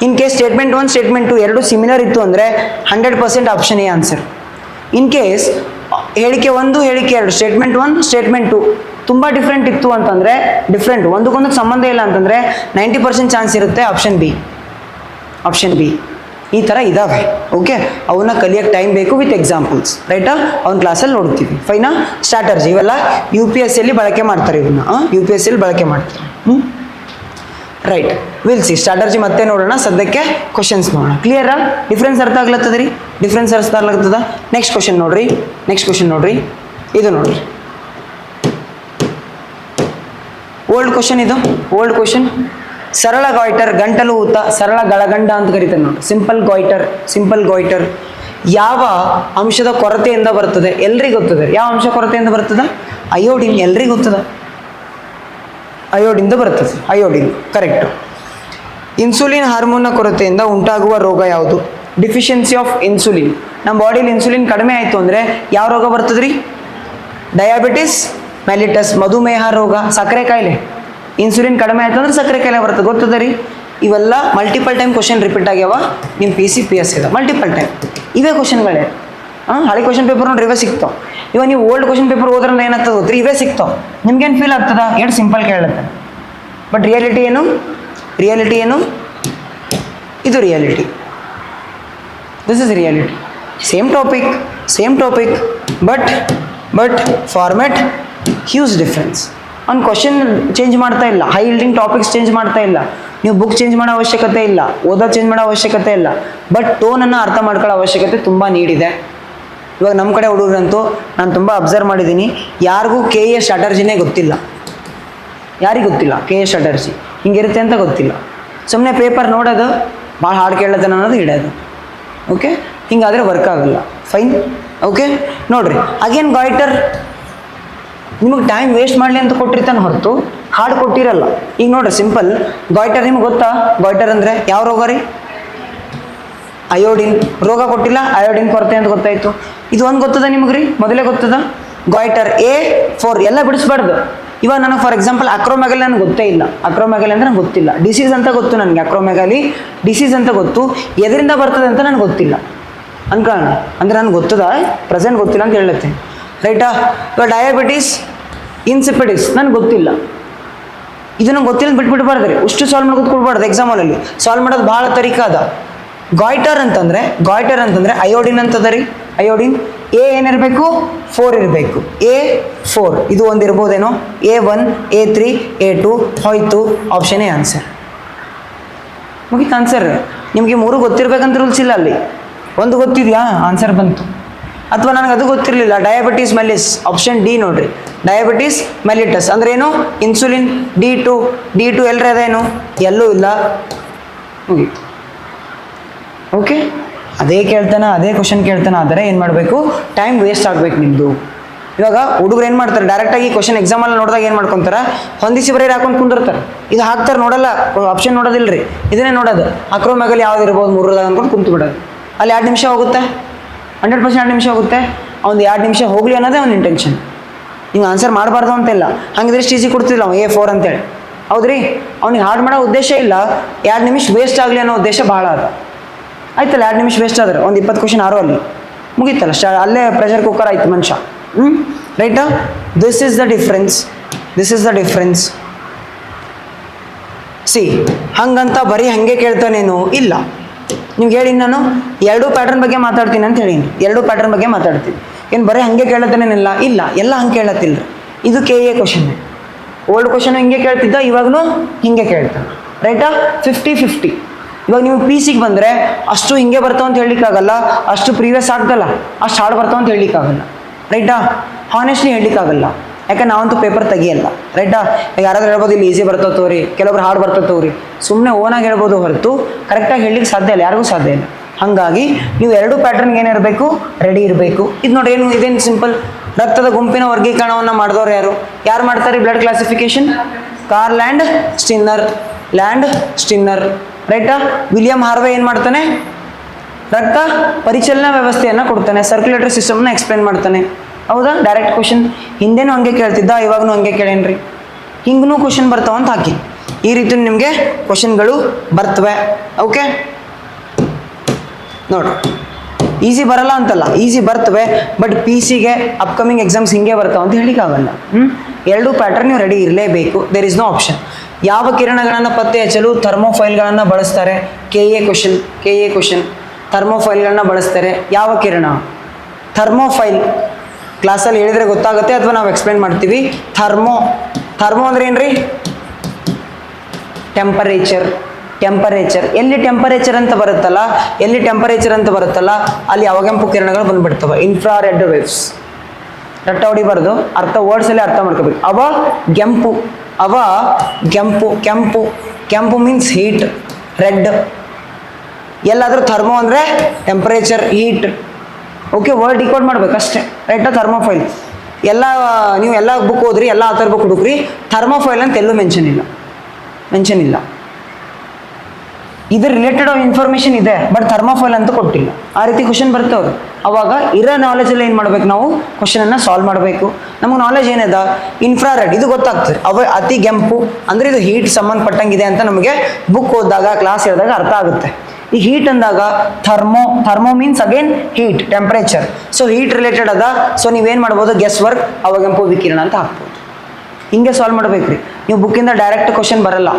In case statement 1 statement 2 ಎರಡು ಸಿಮಿಲರ್ ಇತ್ತು ಅಂದರೆ 100% option A answer. In case ಹೇಳಿಕೆ 1 ಹೇಳಿಕೆ 2 ಸ್ಟೇಟ್ಮೆಂಟ್ 1 ಸ್ಟೇಟ್ಮೆಂಟ್ 2 ತುಂಬ ಡಿಫ್ರೆಂಟ್ ಇತ್ತು ಅಂತಂದರೆ, ಡಿಫ್ರೆಂಟ್ ಒಂದಕ್ಕೊಂದಕ್ಕೆ ಸಂಬಂಧ ಇಲ್ಲ ಅಂತಂದರೆ 90% ಚಾನ್ಸ್ ಇರುತ್ತೆ ಆಪ್ಷನ್ ಬಿ. ಈ ಥರ ಇದ್ದಾವೆ. ಓಕೆ, ಅವನ್ನ ಕಲಿಯೋಕ್ಕೆ ಟೈಮ್ ಬೇಕು ವಿತ್ ಎಕ್ಸಾಂಪಲ್ಸ್, ರೈಟಾ? ಅವ್ನ ಕ್ಲಾಸಲ್ಲಿ ನೋಡ್ತೀವಿ. ಫೈನಾ? ಸ್ಟ್ರಾಟರ್ಜಿ ಇವೆಲ್ಲ UPSCಯಲ್ಲಿ ಬಳಕೆ ಮಾಡ್ತಾರೆ, ಇವನ್ನ UPSCಯಲ್ಲಿ ಬಳಕೆ ಮಾಡ್ತಾರೆ. ರೈಟ್, ವಿಲ್ ಸಿ ಸ್ಟ್ರಾಟರ್ಜಿ ಮತ್ತೆ ನೋಡೋಣ. ಸದ್ಯಕ್ಕೆ ಕ್ವಶನ್ಸ್ ನೋಡೋಣ. ಕ್ಲಿಯರಾ? ಡಿಫ್ರೆನ್ಸ್ ಅರ್ಥ ಆಗ್ಲತ್ತದ ರೀ? ಡಿಫ್ರೆನ್ಸ್ ಅರ್ಥ ಆಗ್ಲತ್ತದ. ನೆಕ್ಸ್ಟ್ ಕ್ವಶನ್ ನೋಡ್ರಿ. ಇದು ನೋಡ್ರಿ, ಓಲ್ಡ್ ಕ್ವಶನ್. ಇದು ಓಲ್ಡ್ ಕ್ವಶನ್. ಸರಳ ಗಾಯ್ಟರ್, ಗಂಟಲು ಊತ, ಸರಳ ಗಳಗಂಡ ಅಂತ ಕರೀತಾರೆ ನೋಡಿ. ಸಿಂಪಲ್ ಗಾಯ್ಟರ್ ಯಾವ ಅಂಶದ ಕೊರತೆಯಿಂದ ಬರ್ತದೆ? ಎಲ್ರಿಗೂ ಗೊತ್ತದೆ. ಯಾವ ಅಂಶ ಕೊರತೆಯಿಂದ ಬರ್ತದೆ? ಅಯೋಡಿನ್. ಎಲ್ರಿಗೂ ಗೊತ್ತದ, ಅಯೋಡಿನ್ದ ಬರ್ತದೆ. Iodine correct. ಇನ್ಸುಲಿನ್ ಹಾರ್ಮೋನ್ನ ಕೊರತೆಯಿಂದ ಉಂಟಾಗುವ ರೋಗ ಯಾವುದು? Deficiency of insulin. ನಮ್ಮ ಬಾಡಿಲಿ ಇನ್ಸುಲಿನ್ ಕಡಿಮೆ ಆಯಿತು ಅಂದರೆ ಯಾವ ರೋಗ ಬರ್ತದೆ ರೀ? ಡಯಾಬಿಟಿಸ್ ಮೆಲಿಟಸ್, ಮಧುಮೇಹ ರೋಗ, ಸಕ್ಕರೆ ಕಾಯಿಲೆ. ಇನ್ಸುಲಿನ್ ಕಡಿಮೆ ಆಯಿತು ಅಂದ್ರೆ ಸಕ್ಕರೆ ಕಾಯಿಲೆ ಬರ್ತದೆ, ಗೊತ್ತದ ರೀ? ಇವೆಲ್ಲ ಮಲ್ಟಿಪಲ್ ಟೈಮ್ ಕ್ವಶನ್ ರಿಪೀಟ್ ಆಗ್ಯಾವ ನಿಮ್ಮ PC ಇದೆ. ಮಲ್ಟಿಪಲ್ ಟೈಮ್ ಇವೇ ಕ್ವಶನ್ಗಳೇ. ಹಳೆ ಕ್ವಶನ್ ಪೇಪರ್ ನೋಡ್ರಿ ಇವೇ ಸಿಗ್ತಾವೆ. ಇವಾಗ ನೀವು ಓಲ್ಡ್ ಕ್ವಶನ್ ಪೇಪರ್ ಓದ್ರಿಂದ ಏನಾಗ್ತದೆ ಗೊತ್ತ್ರಿ? ಇವೇ ಸಿಗ್ತಾವೆ. ನಿಮ್ಗೇನು ಫೀಲ್ ಆಗ್ತದ? ಎಷ್ಟು ಸಿಂಪಲ್ ಕೇಳತ್ತೆ. ಬಟ್ ರಿಯಾಲಿಟಿ ಏನು? ಇದು reality. This is reality. Same topic but format huge difference. ಅವ್ನು ಕ್ವಶನ್ ಚೇಂಜ್ ಮಾಡ್ತಾ ಇಲ್ಲ, ಹೈ ಯೀಲ್ಡಿಂಗ್ ಟಾಪಿಕ್ಸ್ ಚೇಂಜ್ ಮಾಡ್ತಾ ಇಲ್ಲ, ನೀವು ಬುಕ್ ಚೇಂಜ್ ಮಾಡೋ ಅವಶ್ಯಕತೆ ಇಲ್ಲ, ಓದೋದು ಚೇಂಜ್ ಮಾಡೋ ಅವಶ್ಯಕತೆ ಇಲ್ಲ. ಬಟ್ ಟೋನನ್ನು ಅರ್ಥ ಮಾಡ್ಕೊಳ್ಳೋ ಅವಶ್ಯಕತೆ ತುಂಬ ನೀಡಿದೆ. ಇವಾಗ ನಮ್ಮ ಕಡೆ ಹುಡುಗರಂತೂ ನಾನು ತುಂಬ ಅಬ್ಸರ್ವ್ ಮಾಡಿದ್ದೀನಿ, ಯಾರಿಗೂ KA ಸ್ಟ್ರಾಟರ್ಜಿನೇ ಗೊತ್ತಿಲ್ಲ. ಯಾರಿಗೂ ಗೊತ್ತಿಲ್ಲ KA ಸ್ಟ್ರಾಟರ್ಜಿ ಹಿಂಗಿರುತ್ತೆ ಅಂತ ಗೊತ್ತಿಲ್ಲ. ಸುಮ್ಮನೆ ಪೇಪರ್ ನೋಡೋದು, ಭಾಳ ಹಾಡು ಕೇಳೋದನ್ನ ಅನ್ನೋದು ಹಿಡೋದು. ಓಕೆ, ಹಿಂಗಾದರೆ ವರ್ಕ್ ಆಗಲ್ಲ. ಫೈನ್. ಓಕೆ, ನೋಡಿರಿ ಅಗೇನ್ ಗಾಯ್ಟರ್ ನಿಮಗೆ ಟೈಮ್ ವೇಸ್ಟ್ ಮಾಡಲಿ ಅಂತ ಕೊಟ್ಟಿರ್ತಾನೆ ಹೊರತು ಹಾಡು ಕೊಟ್ಟಿರಲ್ಲ. ಈಗ ನೋಡ್ರಿ ಸಿಂಪಲ್ ಗಾಯ್ಟರ್ ನಿಮ್ಗೆ ಗೊತ್ತಾ? ಗಾಯ್ಟರ್ ಅಂದರೆ ಯಾವ ರೋಗ ರೀ? ಅಯೋಡಿನ್ ರೋಗ ಕೊಟ್ಟಿಲ್ಲ, ಅಯೋಡಿನ್ ಕೊರತೆ ಅಂತ ಗೊತ್ತಾಯಿತು. ಇದು ಒಂದು ಗೊತ್ತದ ನಿಮ್ಗೆ ರೀ? ಮೊದಲೇ ಗೊತ್ತದ ಗಾಯ್ಟರ್ A4 ಎಲ್ಲ ಬಿಡಿಸ್ಬಾರ್ದು. ಇವಾಗ ನನಗೆ ಫಾರ್ ಎಕ್ಸಾಂಪಲ್ ಅಕ್ರೋಮೆಗಾಲಿ ನನಗೆ ಗೊತ್ತೇ ಇಲ್ಲ. ಅಕ್ರೋಮೆಗಾಲಿ ಅಂದರೆ ನಂಗೆ ಗೊತ್ತಿಲ್ಲ. ಡಿಸೀಸ್ ಅಂತ ಗೊತ್ತು ನನಗೆ, ಅಕ್ರೋಮೆಗಾಲಿ ಡಿಸೀಸ್ ಅಂತ ಗೊತ್ತು, ಎದರಿಂದ ಬರ್ತದೆ ಅಂತ ನನಗೆ ಗೊತ್ತಿಲ್ಲ ಅನ್ಕೋಣ. ಅಂದರೆ ನನಗೆ ಗೊತ್ತದ, ಪ್ರೆಸೆಂಟ್ ಗೊತ್ತಿಲ್ಲ ಅಂತ ಹೇಳುತ್ತೆ, ರೈಟಾ? ಇವಾಗ ಡಯಾಬಿಟೀಸ್ ಇನ್ಸಿಪಿಡಿಸ್ ನನಗೆ ಗೊತ್ತಿಲ್ಲ, ಇದು ನಂಗೆ ಗೊತ್ತಿಲ್ಲ ಬಿಟ್ಬಿಡ್ಬಾರ್ದ್ರಿ. ಅಷ್ಟು ಸಾಲ್ವ್ ಮಾಡೋದು ಕೊಡ್ಬಾರ್ದು ಎಕ್ಸಾಮಲ್ಲಿ. ಸಾಲ್ವ್ ಮಾಡೋದು ಭಾಳ ತರೀಕ ಅದ. ಗಾಯ್ಟರ್ ಅಂತಂದರೆ ಅಯೋಡಿನ್ ಅಂತದ ರೀ. ಅಯೋಡಿನ್ ಏನಿರಬೇಕು? 4 ಇರಬೇಕು. A4 ಇದು ಒಂದು ಇರ್ಬೋದೇನೋ. A1 A3 A2 ಹೋಯ್ತು. Option A answer. ಮುಗೀತು ಆನ್ಸರ್. ನಿಮಗೆ 3 ಗೊತ್ತಿರ್ಬೇಕಂತ ರೂಲ್ಸ್ ಇಲ್ಲ ಅಲ್ಲಿ. ಒಂದು ಗೊತ್ತಿದೆಯಾ, ಆನ್ಸರ್ ಬಂತು. ಅಥವಾ ನನಗೆ ಅದು ಗೊತ್ತಿರಲಿಲ್ಲ, ಡಯಾಬಿಟೀಸ್ ಮೆಲ್ಲಿಸ್, ಆಪ್ಷನ್ ಡಿ ನೋಡ್ರಿ. ಡಯಾಬಿಟೀಸ್ ಮೆಲಿಟಸ್ ಅಂದ್ರೆ ಏನು? ಇನ್ಸುಲಿನ್. D2 ಎಲ್ಲರ ಅದೇನು? ಎಲ್ಲೂ ಇಲ್ಲ. ಮುಗೀತು. ಓಕೆ, ಅದೇ ಕೇಳ್ತಾನೆ, ಅದೇ ಕ್ವಶನ್ ಕೇಳ್ತಾನೆ, ಆದರೆ ಏನು ಮಾಡಬೇಕು? ಟೈಮ್ ವೇಸ್ಟ್ ಆಗಬೇಕು ನಿಮ್ಮದು. ಇವಾಗ ಹುಡುಗರು ಏನು ಮಾಡ್ತಾರೆ, ಡೈರೆಕ್ಟಾಗಿ ಕ್ವಶನ್ ಎಕ್ಸಾಮಲ್ಲಿ ನೋಡಿದಾಗ ಏನು ಮಾಡ್ಕೊತಾರೆ, ಹೊಂದಿಸಿ ಬರೀ ಹಾಕೊಂಡು ಕುಂದಿರ್ತಾರೆ. ಇದು ಹಾಕ್ತಾರೆ, ನೋಡಲ್ಲ, ಆಪ್ಷನ್ ನೋಡೋದಿಲ್ಲ ರೀ, ಇದನ್ನೇ ನೋಡೋದು. ಅಕ್ರೋಮೆಗಾಲಿ ಯಾವ್ದು ಇರ್ಬೋದು 3ದಾಗ ಅಂದ್ಕೊಂಡು ಕುಂತು ಬಿಡೋದು. ಅಲ್ಲಿ 2 ನಿಮಿಷ ಹೋಗುತ್ತೆ, 100% 2 ನಿಮಿಷ ಹೋಗುತ್ತೆ. ಅವ್ನು 2 ನಿಮಿಷ ಹೋಗಲಿ ಅನ್ನೋದೇ ಅವ್ನ ಇಂಟೆನ್ಷನ್. ಹಿಂಗೆ ಆನ್ಸರ್ ಮಾಡಬಾರ್ದು ಅಂತಿಲ್ಲ, ಹಂಗಿದ್ರೆ ಈಸಿ ಕೊಡ್ತಿಲ್ಲ ಅವ್ನು A4 ಅಂತೇಳಿ. ಹೌದ್ರಿ, ಅವ್ನಿಗೆ ಹಾರ್ಡ್ ಮಾಡೋ ಉದ್ದೇಶ ಇಲ್ಲ, 2 ನಿಮಿಷ ವೇಸ್ಟ್ ಆಗಲಿ ಅನ್ನೋ ಉದ್ದೇಶ ಭಾಳ ಅದ. ಆಯ್ತಲ್ಲ, 2 ನಿಮಿಷ ವೇಸ್ಟ್ ಆದ್ರೆ ಒಂದು 20 ಕ್ವಶನ್ ಆರೋ ಅಲ್ಲಿ ಮುಗೀತಲ್ಲ. ಅಲ್ಲೇ ಪ್ರೆಷರ್ ಕುಕ್ಕರ್ ಆಯ್ತು ಮನುಷ್ಯ. ರೈಟಾ? This is the difference. C, ಹಂಗಂತ ಬರೀ ಹಾಗೆ ಕೇಳ್ತಾನೇನು? ಇಲ್ಲ. ನಿಮ್ಗೆ ಹೇಳಿ, ನಾನು 2 ಪ್ಯಾಟರ್ನ್ ಬಗ್ಗೆ ಮಾತಾಡ್ತೀನಿ ಅಂತ ಹೇಳೀನಿ. 2 ಪ್ಯಾಟರ್ನ್ ಬಗ್ಗೆ ಮಾತಾಡ್ತೀನಿ. ಏನು ಬರೀ ಹಾಗೆ ಕೇಳತ್ತೇನೇನಿಲ್ಲ? ಇಲ್ಲ, ಎಲ್ಲ ಹಂಗೆ ಕೇಳತ್ತಿಲ್ಲ. ಇದು KA ಕ್ವಶನ್. ಓಲ್ಡ್ ಕ್ವಶನ್ ಹಿಂಗೆ ಕೇಳ್ತಿದ್ದ, ಇವಾಗೂ ಹಿಂಗೆ ಕೇಳ್ತಾನೆ. ರೈಟಾ? 50-50. ಇವಾಗ ನೀವು PC ಗೆ ಬಂದರೆ ಅಷ್ಟು ಹಿಂಗೆ ಬರ್ತಾವ ಅಂತ ಹೇಳಲಿಕ್ಕಾಗಲ್ಲ, ಅಷ್ಟು ಪ್ರೀವಿಯಸ್ ಆಗ್ತಲ್ಲ, ಅಷ್ಟು ಹಾರ್ಡ್ ಬರ್ತಾವ ಅಂತ ಹೇಳಲಿಕ್ಕಾಗಲ್ಲ. ರೈಟಾ? ಹಾನೆಸ್ಟ್ಲಿ ಹೇಳಲಿಕ್ಕಾಗಲ್ಲ, ಯಾಕೆ ನಾವಂತೂ ಪೇಪರ್ ತೆಗಿಯಲ್ಲ. ರೈಟಾ? ಯಾರಾದ್ರೂ ಹೇಳ್ಬೋದು ಇಲ್ಲಿ ಈಸಿ ಬರ್ತವೆ ತೋರಿ, ಕೆಲವೊಬ್ರು ಹಾರ್ಡ್ ಬರ್ತವೆ ತೋರಿ, ಸುಮ್ಮನೆ ಓನಾಗಿ ಹೇಳ್ಬೋದು ಹೊರತು ಕರೆಕ್ಟಾಗಿ ಹೇಳಲಿಕ್ಕೆ ಸಾಧ್ಯ ಇಲ್ಲ, ಯಾರಿಗೂ ಸಾಧ್ಯ ಇಲ್ಲ. ಹಾಗಾಗಿ ನೀವು 2 ಪ್ಯಾಟರ್ನ್ಗೆ ಏನಿರಬೇಕು? ರೆಡಿ ಇರಬೇಕು. ಇದು ನೋಡಿ, ಇದೇನು ಸಿಂಪಲ್. ರಕ್ತದ ಗುಂಪಿನ ವರ್ಗೀಕರಣವನ್ನು ಮಾಡಿದವ್ರು ಯಾರು ಮಾಡ್ತಾರೆ? Blood classification Karl Landsteiner. ರೈಟಾ? ವಿಲಿಯಂ ಹಾರ್ವೆ ಏನು ಮಾಡ್ತಾನೆ? ರಕ್ತ ಪರಿಚಲನಾ ವ್ಯವಸ್ಥೆಯನ್ನು ಕೊಡ್ತಾನೆ, ಸರ್ಕ್ಯುಲೇಟರಿ ಸಿಸ್ಟಮ್ನ ಎಕ್ಸ್ಪ್ಲೇನ್ ಮಾಡ್ತಾನೆ. ಹೌದಾ? Direct question. ಹಿಂದೇನು ಹಂಗೆ ಕೇಳ್ತಿದ್ದ, ಇವಾಗೂ ಹಂಗೆ ಕೇಳೇನ್ರಿ. ಹಿಂಗೂ ಕ್ವಶನ್ ಬರ್ತಾವಂತ ಹಾಕಿ. ಈ ರೀತಿ ನಿಮಗೆ ಕ್ವಶನ್ಗಳು ಬರ್ತವೆ. ಓಕೆ, ನೋಡು, ಈಸಿ ಬರಲ್ಲ ಅಂತಲ್ಲ, ಈಸಿ ಬರ್ತವೆ. ಬಟ್ PC ಗೆ ಅಪ್ಕಮಿಂಗ್ ಎಕ್ಸಾಮ್ಸ್ ಹಿಂಗೆ ಬರ್ತಾವ ಅಂತ ಹೇಳಿಕ್ಕಾಗಲ್ಲ. 2 ಪ್ಯಾಟರ್ನ್ ನೀವು ರೆಡಿ ಇರಲೇಬೇಕು. There is no option. ಯಾವ ಕಿರಣಗಳನ್ನು ಪತ್ತೆ ಹಚ್ಚಲು ಥರ್ಮೋಫೈಲ್ಗಳನ್ನು ಬಳಸ್ತಾರೆ? KA question. ಥರ್ಮೋಫೈಲ್ಗಳನ್ನ ಬಳಸ್ತಾರೆ. ಯಾವ ಕಿರಣ? ಥರ್ಮೋಫೈಲ್. ಕ್ಲಾಸಲ್ಲಿ ಹೇಳಿದರೆ ಗೊತ್ತಾಗುತ್ತೆ, ಅಥವಾ ನಾವು ಎಕ್ಸ್ಪ್ಲೇನ್ ಮಾಡ್ತೀವಿ. ಥರ್ಮೋ ಅಂದ್ರೆ ಏನ್ರಿ? ಟೆಂಪರೇಚರ್. ಎಲ್ಲಿ ಟೆಂಪರೇಚರ್ ಅಂತ ಬರುತ್ತಲ್ಲ, ಅಲ್ಲಿ ಅವಗೆಂಪು ಕಿರಣಗಳು ಬಂದ್ಬಿಡ್ತವೆ, ಇನ್ಫ್ರಾರೆಡ್ ವೇವ್ಸ್. ರಟ್ಟ ಹೊಡಿಬಾರ್ದು, ವರ್ಡ್ಸಲ್ಲಿ ಅರ್ಥ ಮಾಡ್ಕೋಬೇಕು. ಕೆಂಪು ಮೀನ್ಸ್ ಹೀಟ್, ರೆಡ್. ಎಲ್ಲಾದರೂ ಥರ್ಮೋ ಅಂದರೆ temperature, heat. Okay, word decode ಮಾಡ್ಬೇಕು ಅಷ್ಟೇ. ರೈಟಾ? ಥರ್ಮೋಫೈಲ್. ನೀವು ಎಲ್ಲ ಬುಕ್ ಓದ್ರಿ, ಎಲ್ಲ ಆ ಥರ ಬುಕ್ ಹುಡುಕ್ರಿ, ಥರ್ಮೋಫೈಲ್ ಅಂತ ಎಲ್ಲೂ ಮೆನ್ಷನ್ ಇಲ್ಲ. ಇದ್ರ ರಿಲೇಟೆಡ್ ಇನ್ಫಾರ್ಮೇಷನ್ ಇದೆ, ಬಟ್ ಥರ್ಮೋಫೈಲ್ ಅಂತ ಕೊಟ್ಟಿಲ್ಲ. ಆ ರೀತಿ ಕ್ವಶನ್ ಬರ್ತವ್ರು. ಅವಾಗ ಇರೋ ನಾಲೆಜಲ್ಲಿ ಏನು ಮಾಡ್ಬೇಕು ನಾವು? ಕ್ವಶನನ್ನು ಸಾಲ್ವ್ ಮಾಡಬೇಕು. ನಮಗೆ ನಾಲೆಜ್ ಏನಿದೆ? ಇನ್ಫ್ರಾರೆಡ್, ಇದು ಗೊತ್ತಾಗ್ತದೆ. ಅತಿ ಕೆಂಪು ಅಂದರೆ ಇದು ಹೀಟ್ ಸಂಬಂಧಪಟ್ಟಂಗಿದೆ ಅಂತ ನಮಗೆ ಬುಕ್ ಓದಿದಾಗ, ಕ್ಲಾಸ್ ಹೇಳಿದಾಗ ಅರ್ಥ ಆಗುತ್ತೆ. ಈ ಹೀಟ್ ಅಂದಾಗ thermo means again heat, temperature. So heat related ಅದ. ಸೊ ನೀವೇನು ಮಾಡ್ಬೋದು? ಗೆಸ್ ವರ್ಕ್, ಅವಗೆಂಪು ವಿಕಿರಣ ಅಂತ ಹಾಕ್ಬೋದು. ಹಿಂಗೆ ಸಾಲ್ವ್ ಮಾಡ್ಬೇಕು ರೀ. ನೀವು ಬುಕ್ಕಿಂದ ಡೈರೆಕ್ಟ್ ಕ್ವಶನ್ ಬರಲ್ಲ.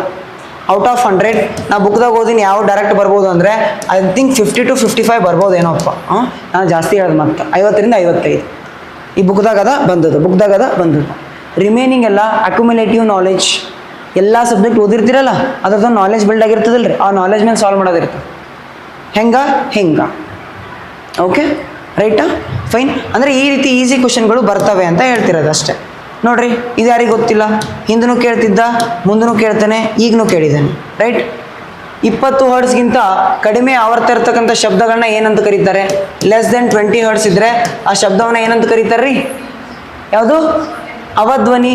ಔಟ್ ಆಫ್ 100 ನಾ ಬುಕ್ದಾಗ ಓದಿನಿ ಯಾವ ಡೈರೆಕ್ಟ್ ಬರ್ಬೋದು ಅಂದರೆ ಐ ಥಿಂಕ್ 50 to 55 ಬರ್ಬೋದು ಏನೋಪ್ಪ. ನಾನು ಜಾಸ್ತಿ ಹೇಳೋದು ಮತ್ತೆ 50ರಿಂದ 55 ಈ ಬುಕ್ದಾಗ ಅದ ಬಂದದ್ದು. ರಿಮೈನಿಂಗ್ ಎಲ್ಲ ಅಕ್ಯುಮುಲೇಟಿವ್ ನಾಲೆಜ್. ಎಲ್ಲ ಸಬ್ಜೆಕ್ಟ್ ಓದಿರ್ತೀರಲ್ಲ, ಅದ್ರದ್ದು ನಾಲೆಜ್ ಬಿಲ್ಡ್ ಆಗಿರ್ತದಲ್ಲ ರೀ, ಆ ನಾಲೆಜ್ ಮೇಲೆ ಸಾಲ್ವ್ ಮಾಡೋದಿರ್ತದೆ. ಹೆಂಗ ಓಕೆ, ರೈಟಾ? ಫೈನ್. ಅಂದರೆ ಈ ರೀತಿ ಈಸಿ ಕ್ವಶನ್ಗಳು ಬರ್ತವೆ ಅಂತ ಹೇಳ್ತಿರೋದು ಅಷ್ಟೇ. ನೋಡ್ರಿ, ಇದು ಯಾರಿಗೆ ಗೊತ್ತಿಲ್ಲ? ಹಿಂದೂ ಕೇಳ್ತಿದ್ದ, ಮುಂದೂ ಕೇಳ್ತಾನೆ, ಈಗಲೂ ಕೇಳಿದ್ದಾನೆ. ರೈಟ್? 20 ಹರ್ಟ್ಸ್ಗಿಂತ ಕಡಿಮೆ ಆವರ್ತ ಇರ್ತಕ್ಕಂಥ ಶಬ್ದಗಳನ್ನ ಏನಂತ ಕರೀತಾರೆ? ಲೆಸ್ ದೆನ್ 20 ಹರ್ಟ್ಸ್ ಇದ್ದರೆ ಆ ಶಬ್ದವನ್ನ ಏನಂತ ಕರೀತಾರೆ ರೀ? ಯಾವುದು? ಅವಧ್ವನಿ.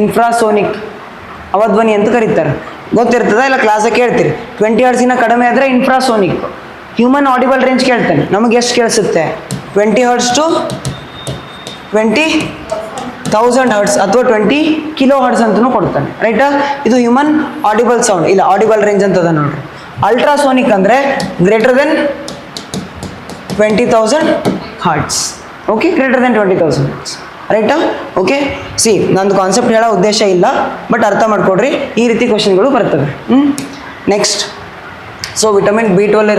ಇನ್ಫ್ರಾಸೋನಿಕ್ ಅವಧ್ವನಿ ಅಂತ ಕರೀತಾರೆ. ಗೊತ್ತಿರ್ತದ ಇಲ್ಲ? ಕ್ಲಾಸಾಗಿ ಕೇಳ್ತೀರಿ. 20 ಹರ್ಟ್ಸ್ಗಿಂತ ಕಡಿಮೆ ಆದರೆ ಇನ್ಫ್ರಾಸೋನಿಕ್. ಹ್ಯೂಮನ್ ಆಡಿಬಲ್ ರೇಂಜ್ ಕೇಳ್ತಾನೆ, ನಮಗೆ ಎಷ್ಟು ಕೇಳಿಸುತ್ತೆ? 20 ಹರ್ಟ್ಸ್ ಟು 20 1000 ಹರ್ಟ್ಸ್ ಅಥವಾ 20 ಕಿಲೋ ಹರ್ಟ್ಸ್ ಅಂತಲೂ ಕೊಡ್ತಾನೆ, ರೈಟಾ. ಇದು ಹ್ಯೂಮನ್ ಆಡಿಬಲ್ ಸೌಂಡ್, ಇಲ್ಲ ಆಡಿಬಲ್ ರೇಂಜ್ ಅಂತದ ನೋಡ್ರಿ. ಅಲ್ಟ್ರಾಸೋನಿಕ್ ಅಂದರೆ greater than 20,000 hertz. Okay, greater than 20,000 hertz, ರೈಟಾ. ಓಕೆ, ಸಿ ನಂದು ಕಾನ್ಸೆಪ್ಟ್ ಹೇಳೋ ಉದ್ದೇಶ ಇಲ್ಲ, ಬಟ್ ಅರ್ಥ ಮಾಡ್ಕೊಡ್ರಿ, ಈ ರೀತಿ ಕ್ವಶನ್ಗಳು ಬರ್ತವೆ. ನೆಕ್ಸ್ಟ್, ಸೊ ವಿಟಮಿನ್ B12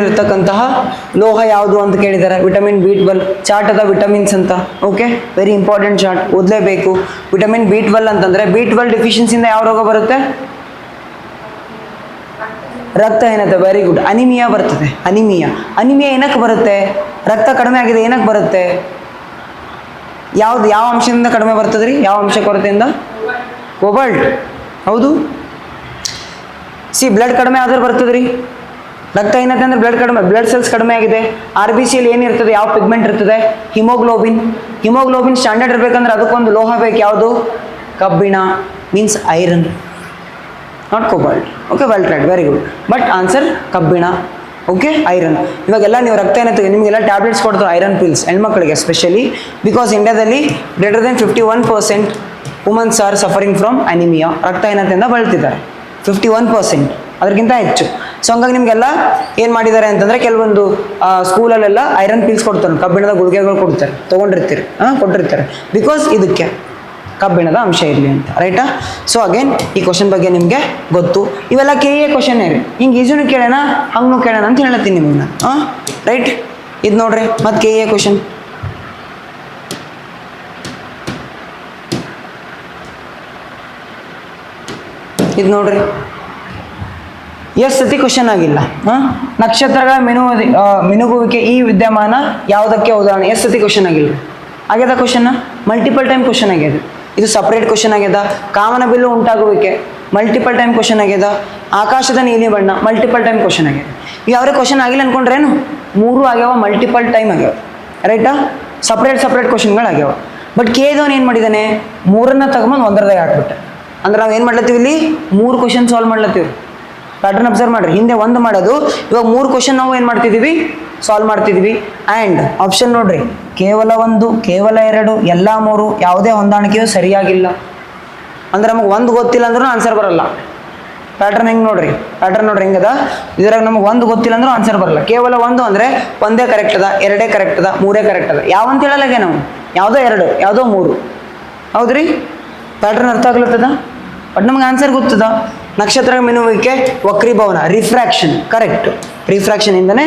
ಇರತಕ್ಕಂತಹ ಲೋಹ ಯಾವುದು ಅಂತ ಕೇಳಿದ್ದಾರೆ. ವಿಟಮಿನ್ B12 ಚಾರ್ಟ್ ಅದ ವಿಟಮಿನ್ಸ್ ಅಂತ. ಓಕೆ, ವೆರಿ ಇಂಪಾರ್ಟೆಂಟ್ ಚಾರ್ಟ್, ಓದಲೇಬೇಕು. ವಿಟಮಿನ್ B12 ಅಂತಂದರೆ B12 ಡೆಫಿಷಿಯನ್ಸಿಯಿಂದ ಯಾವ ರೋಗ ಬರುತ್ತೆ? ರಕ್ತಹೀನತೆ. Very good. ಅನಿಮಿಯಾ ಬರ್ತದೆ. ಅನಿಮಿಯಾ ಏನಕ್ಕೆ ಬರುತ್ತೆ? ರಕ್ತ ಕಡಿಮೆ ಆಗಿದೆ ಏನಕ್ಕೆ ಬರುತ್ತೆ? ಯಾವ ಅಂಶದಿಂದ ಕಡಿಮೆ ಬರ್ತದೆ ರೀ? ಯಾವ ಅಂಶ ಕೊರತೆಯಿಂದ? ಕೋಬಾಲ್ಟ್. ಹೌದು. ಸಿ ಬ್ಲಡ್ ಕಡಿಮೆ ಆದ್ರೆ ಬರ್ತದೆ ರೀ. ರಕ್ತಹೀನತೆ ಅಂದರೆ ಬ್ಲಡ್ ಸೆಲ್ಸ್ ಕಡಿಮೆ ಆಗಿದೆ. RBCಯಲ್ಲಿ ಏನಿರ್ತದೆ? ಯಾವ ಪಿಗ್ಮೆಂಟ್ ಇರ್ತದೆ? ಹಿಮೋಗ್ಲೋಬಿನ್ ಸ್ಟ್ಯಾಂಡರ್ಡ್ ಇರಬೇಕಂದ್ರೆ ಅದಕ್ಕೊಂದು ಲೋಹ ಬೇಕು. ಯಾವುದು? ಕಬ್ಬಿಣ, means iron, not cobalt. Okay, well tried, very good. But answer ಕಬ್ಬಿಣ. Okay, iron. ಇವಾಗೆಲ್ಲ ನೀವು ರಕ್ತಹೀನತೆಗೆ ನಿಮಗೆಲ್ಲ ಟ್ಯಾಬ್ಲೆಟ್ಸ್ ಕೊಡ್ತಾರೆ, ಐರನ್ ಪಿಲ್ಸ್, ಹೆಣ್ಮಕ್ಳಿಗೆ ಎಸ್ಪೆಷಲಿ. ಬಿಕಾಸ್ ಇಂಡಿಯಾದಲ್ಲಿ greater than 51% womans are suffering from anaemia. ರಕ್ತಹೀನತೆಯಿಂದ ಬಳಲ್ತಿದ್ದಾರೆ 51%, ಅದಕ್ಕಿಂತ ಹೆಚ್ಚು. ಸೊ ಹಂಗಾಗಿ ನಿಮಗೆಲ್ಲ ಏನು ಮಾಡಿದ್ದಾರೆ ಅಂತಂದರೆ ಕೆಲವೊಂದು ಸ್ಕೂಲಲ್ಲೆಲ್ಲ ಐರನ್ ಪಿಲ್ಸ್ ಕೊಡ್ತಾರೆ, ಕಬ್ಬಿಣದ ಗುಳಿಗೆಗಳು ಕೊಡ್ತಾರೆ, ಕೊಟ್ಟಿರ್ತಾರೆ. ಬಿಕಾಸ್ ಇದಕ್ಕೆ ಕಬ್ಬಿಣದ ಅಂಶ ಇರಲಿ ಅಂತ, ರೈಟಾ. ಸೊ ಅಗೇನ್ ಈ ಕ್ವಶನ್ ಬಗ್ಗೆ ನಿಮಗೆ ಗೊತ್ತು. ಇವೆಲ್ಲ KA ಕ್ವಶನ್ ರೀ. ಹಿಂಗೆ ಈಜುನು ಕೇಳೋಣ, ಹಂಗೂ ಕೇಳೋಣ ಅಂತ ಹೇಳ್ತೀನಿ ನಿಮಗೆ ನಾನು. ರೈಟ್, ಇದು ನೋಡ್ರಿ, ಮತ್ತು KA ಕ್ವಶನ್. ಇದು ನೋಡ್ರಿ, ಎಷ್ಟು ಸತಿ ಕ್ವಶನ್ ಆಗಿಲ್ಲ. ನಕ್ಷತ್ರಗಳ ಮಿನುಗುವಿಕೆ ಈ ವಿದ್ಯಮಾನ ಯಾವುದಕ್ಕೆ ಉದಾಹರಣೆ? ಎಷ್ಟು ಸತಿ ಕ್ವಶನ್ ಆಗಿಲ್ಲ? ಆಗ್ಯದ ಕ್ವಶನ್, ಮಲ್ಟಿಪಲ್ ಟೈಮ್ ಕ್ವಶನ್ ಆಗ್ಯದ. ಇದು ಸಪ್ರೇಟ್ ಕ್ವಶನ್ ಆಗ್ಯದ. ಕಾಮನಬಿಲ್ಲು ಉಂಟಾಗುವಿಕೆ ಮಲ್ಟಿಪಲ್ ಟೈಮ್ ಕ್ವಶನ್ ಆಗ್ಯದ. ಆಕಾಶದ ನೀಲಿ ಬಣ್ಣ ಮಲ್ಟಿಪಲ್ ಟೈಮ್ ಕ್ವಶನ್ ಆಗ್ಯದ. ಯಾವ್ದೇ ಕ್ವಶನ್ ಆಗಿಲ್ಲ ಅನ್ಕೊಂಡ್ರೇನು? 3 ಆಗ್ಯಾವ, ಮಲ್ಟಿಪಲ್ ಟೈಮ್ ಆಗ್ಯಾವ, ರೈಟಾ. ಸಪ್ರೇಟ್ ಕ್ವಶನ್ಗಳಾಗ್ಯಾವ. ಬಟ್ ಕೇದವನು ಏನು ಮಾಡಿದ್ದಾನೆ? 3 ತಗೊಂಬಂದು 1 ಹಾಕ್ಬಿಟ್ಟೆ. ಅಂದ್ರೆ ನಾವು ಏನು ಮಾಡ್ಲತ್ತೀವಿ ಇಲ್ಲಿ? 3 ಕ್ವಶನ್ ಸಾಲ್ವ್ ಮಾಡ್ಲತ್ತೀವಿ. ಪ್ಯಾಟರ್ನ್ ಅಬ್ಸರ್ವ್ ಮಾಡ್ರಿ. ಹಿಂದೆ 1 ಮಾಡೋದು, ಇವಾಗ 3 ಕ್ವಶನ್ ನಾವು ಏನು ಮಾಡ್ತಿದ್ದೀವಿ? ಸಾಲ್ವ್ ಮಾಡ್ತಿದ್ವಿ. ಆ್ಯಂಡ್ ಆಪ್ಷನ್ ನೋಡ್ರಿ, ಕೇವಲ 1, ಕೇವಲ 2, ಎಲ್ಲ 3, ಯಾವುದೇ ಹೊಂದಾಣಿಕೆಯು ಸರಿಯಾಗಿಲ್ಲ. ಅಂದ್ರೆ ನಮಗೆ 1 ಗೊತ್ತಿಲ್ಲ ಅಂದ್ರೂ ಆನ್ಸರ್ ಬರಲ್ಲ. ಪ್ಯಾಟರ್ನ್ ನೋಡ್ರಿ ಹೆಂಗದ. ಇದ್ರಾಗ ನಮಗೆ 1 ಗೊತ್ತಿಲ್ಲ ಅಂದ್ರೂ ಆನ್ಸರ್ ಬರಲ್ಲ. ಕೇವಲ 1 ಅಂದರೆ 1 ಕರೆಕ್ಟ್ ಅದ, 2 ಕರೆಕ್ಟ್ ಅದ, 3 ಕರೆಕ್ಟ್ ಅದ. ಯಾವಂತ ಹೇಳಲ್ಲಾಗೆ ನಾವು? ಯಾವುದೋ 2, ಯಾವುದೋ 3. ಹೌದ್ರಿ? ಪ್ಯಾಟರ್ನ್ ಅರ್ಥ ಆಗ್ಲತ್ತದ. ಬಟ್ ನಮ್ಗೆ ಆನ್ಸರ್ ಗೊತ್ತದ. ನಕ್ಷತ್ರ ಮಿನುವಿಕೆ ವಕ್ರೀಭವನ, ರಿಫ್ರಾಕ್ಷನ್, ಕರೆಕ್ಟ್. ರಿಫ್ರಾಕ್ಷನ್ ಇಂದನೇ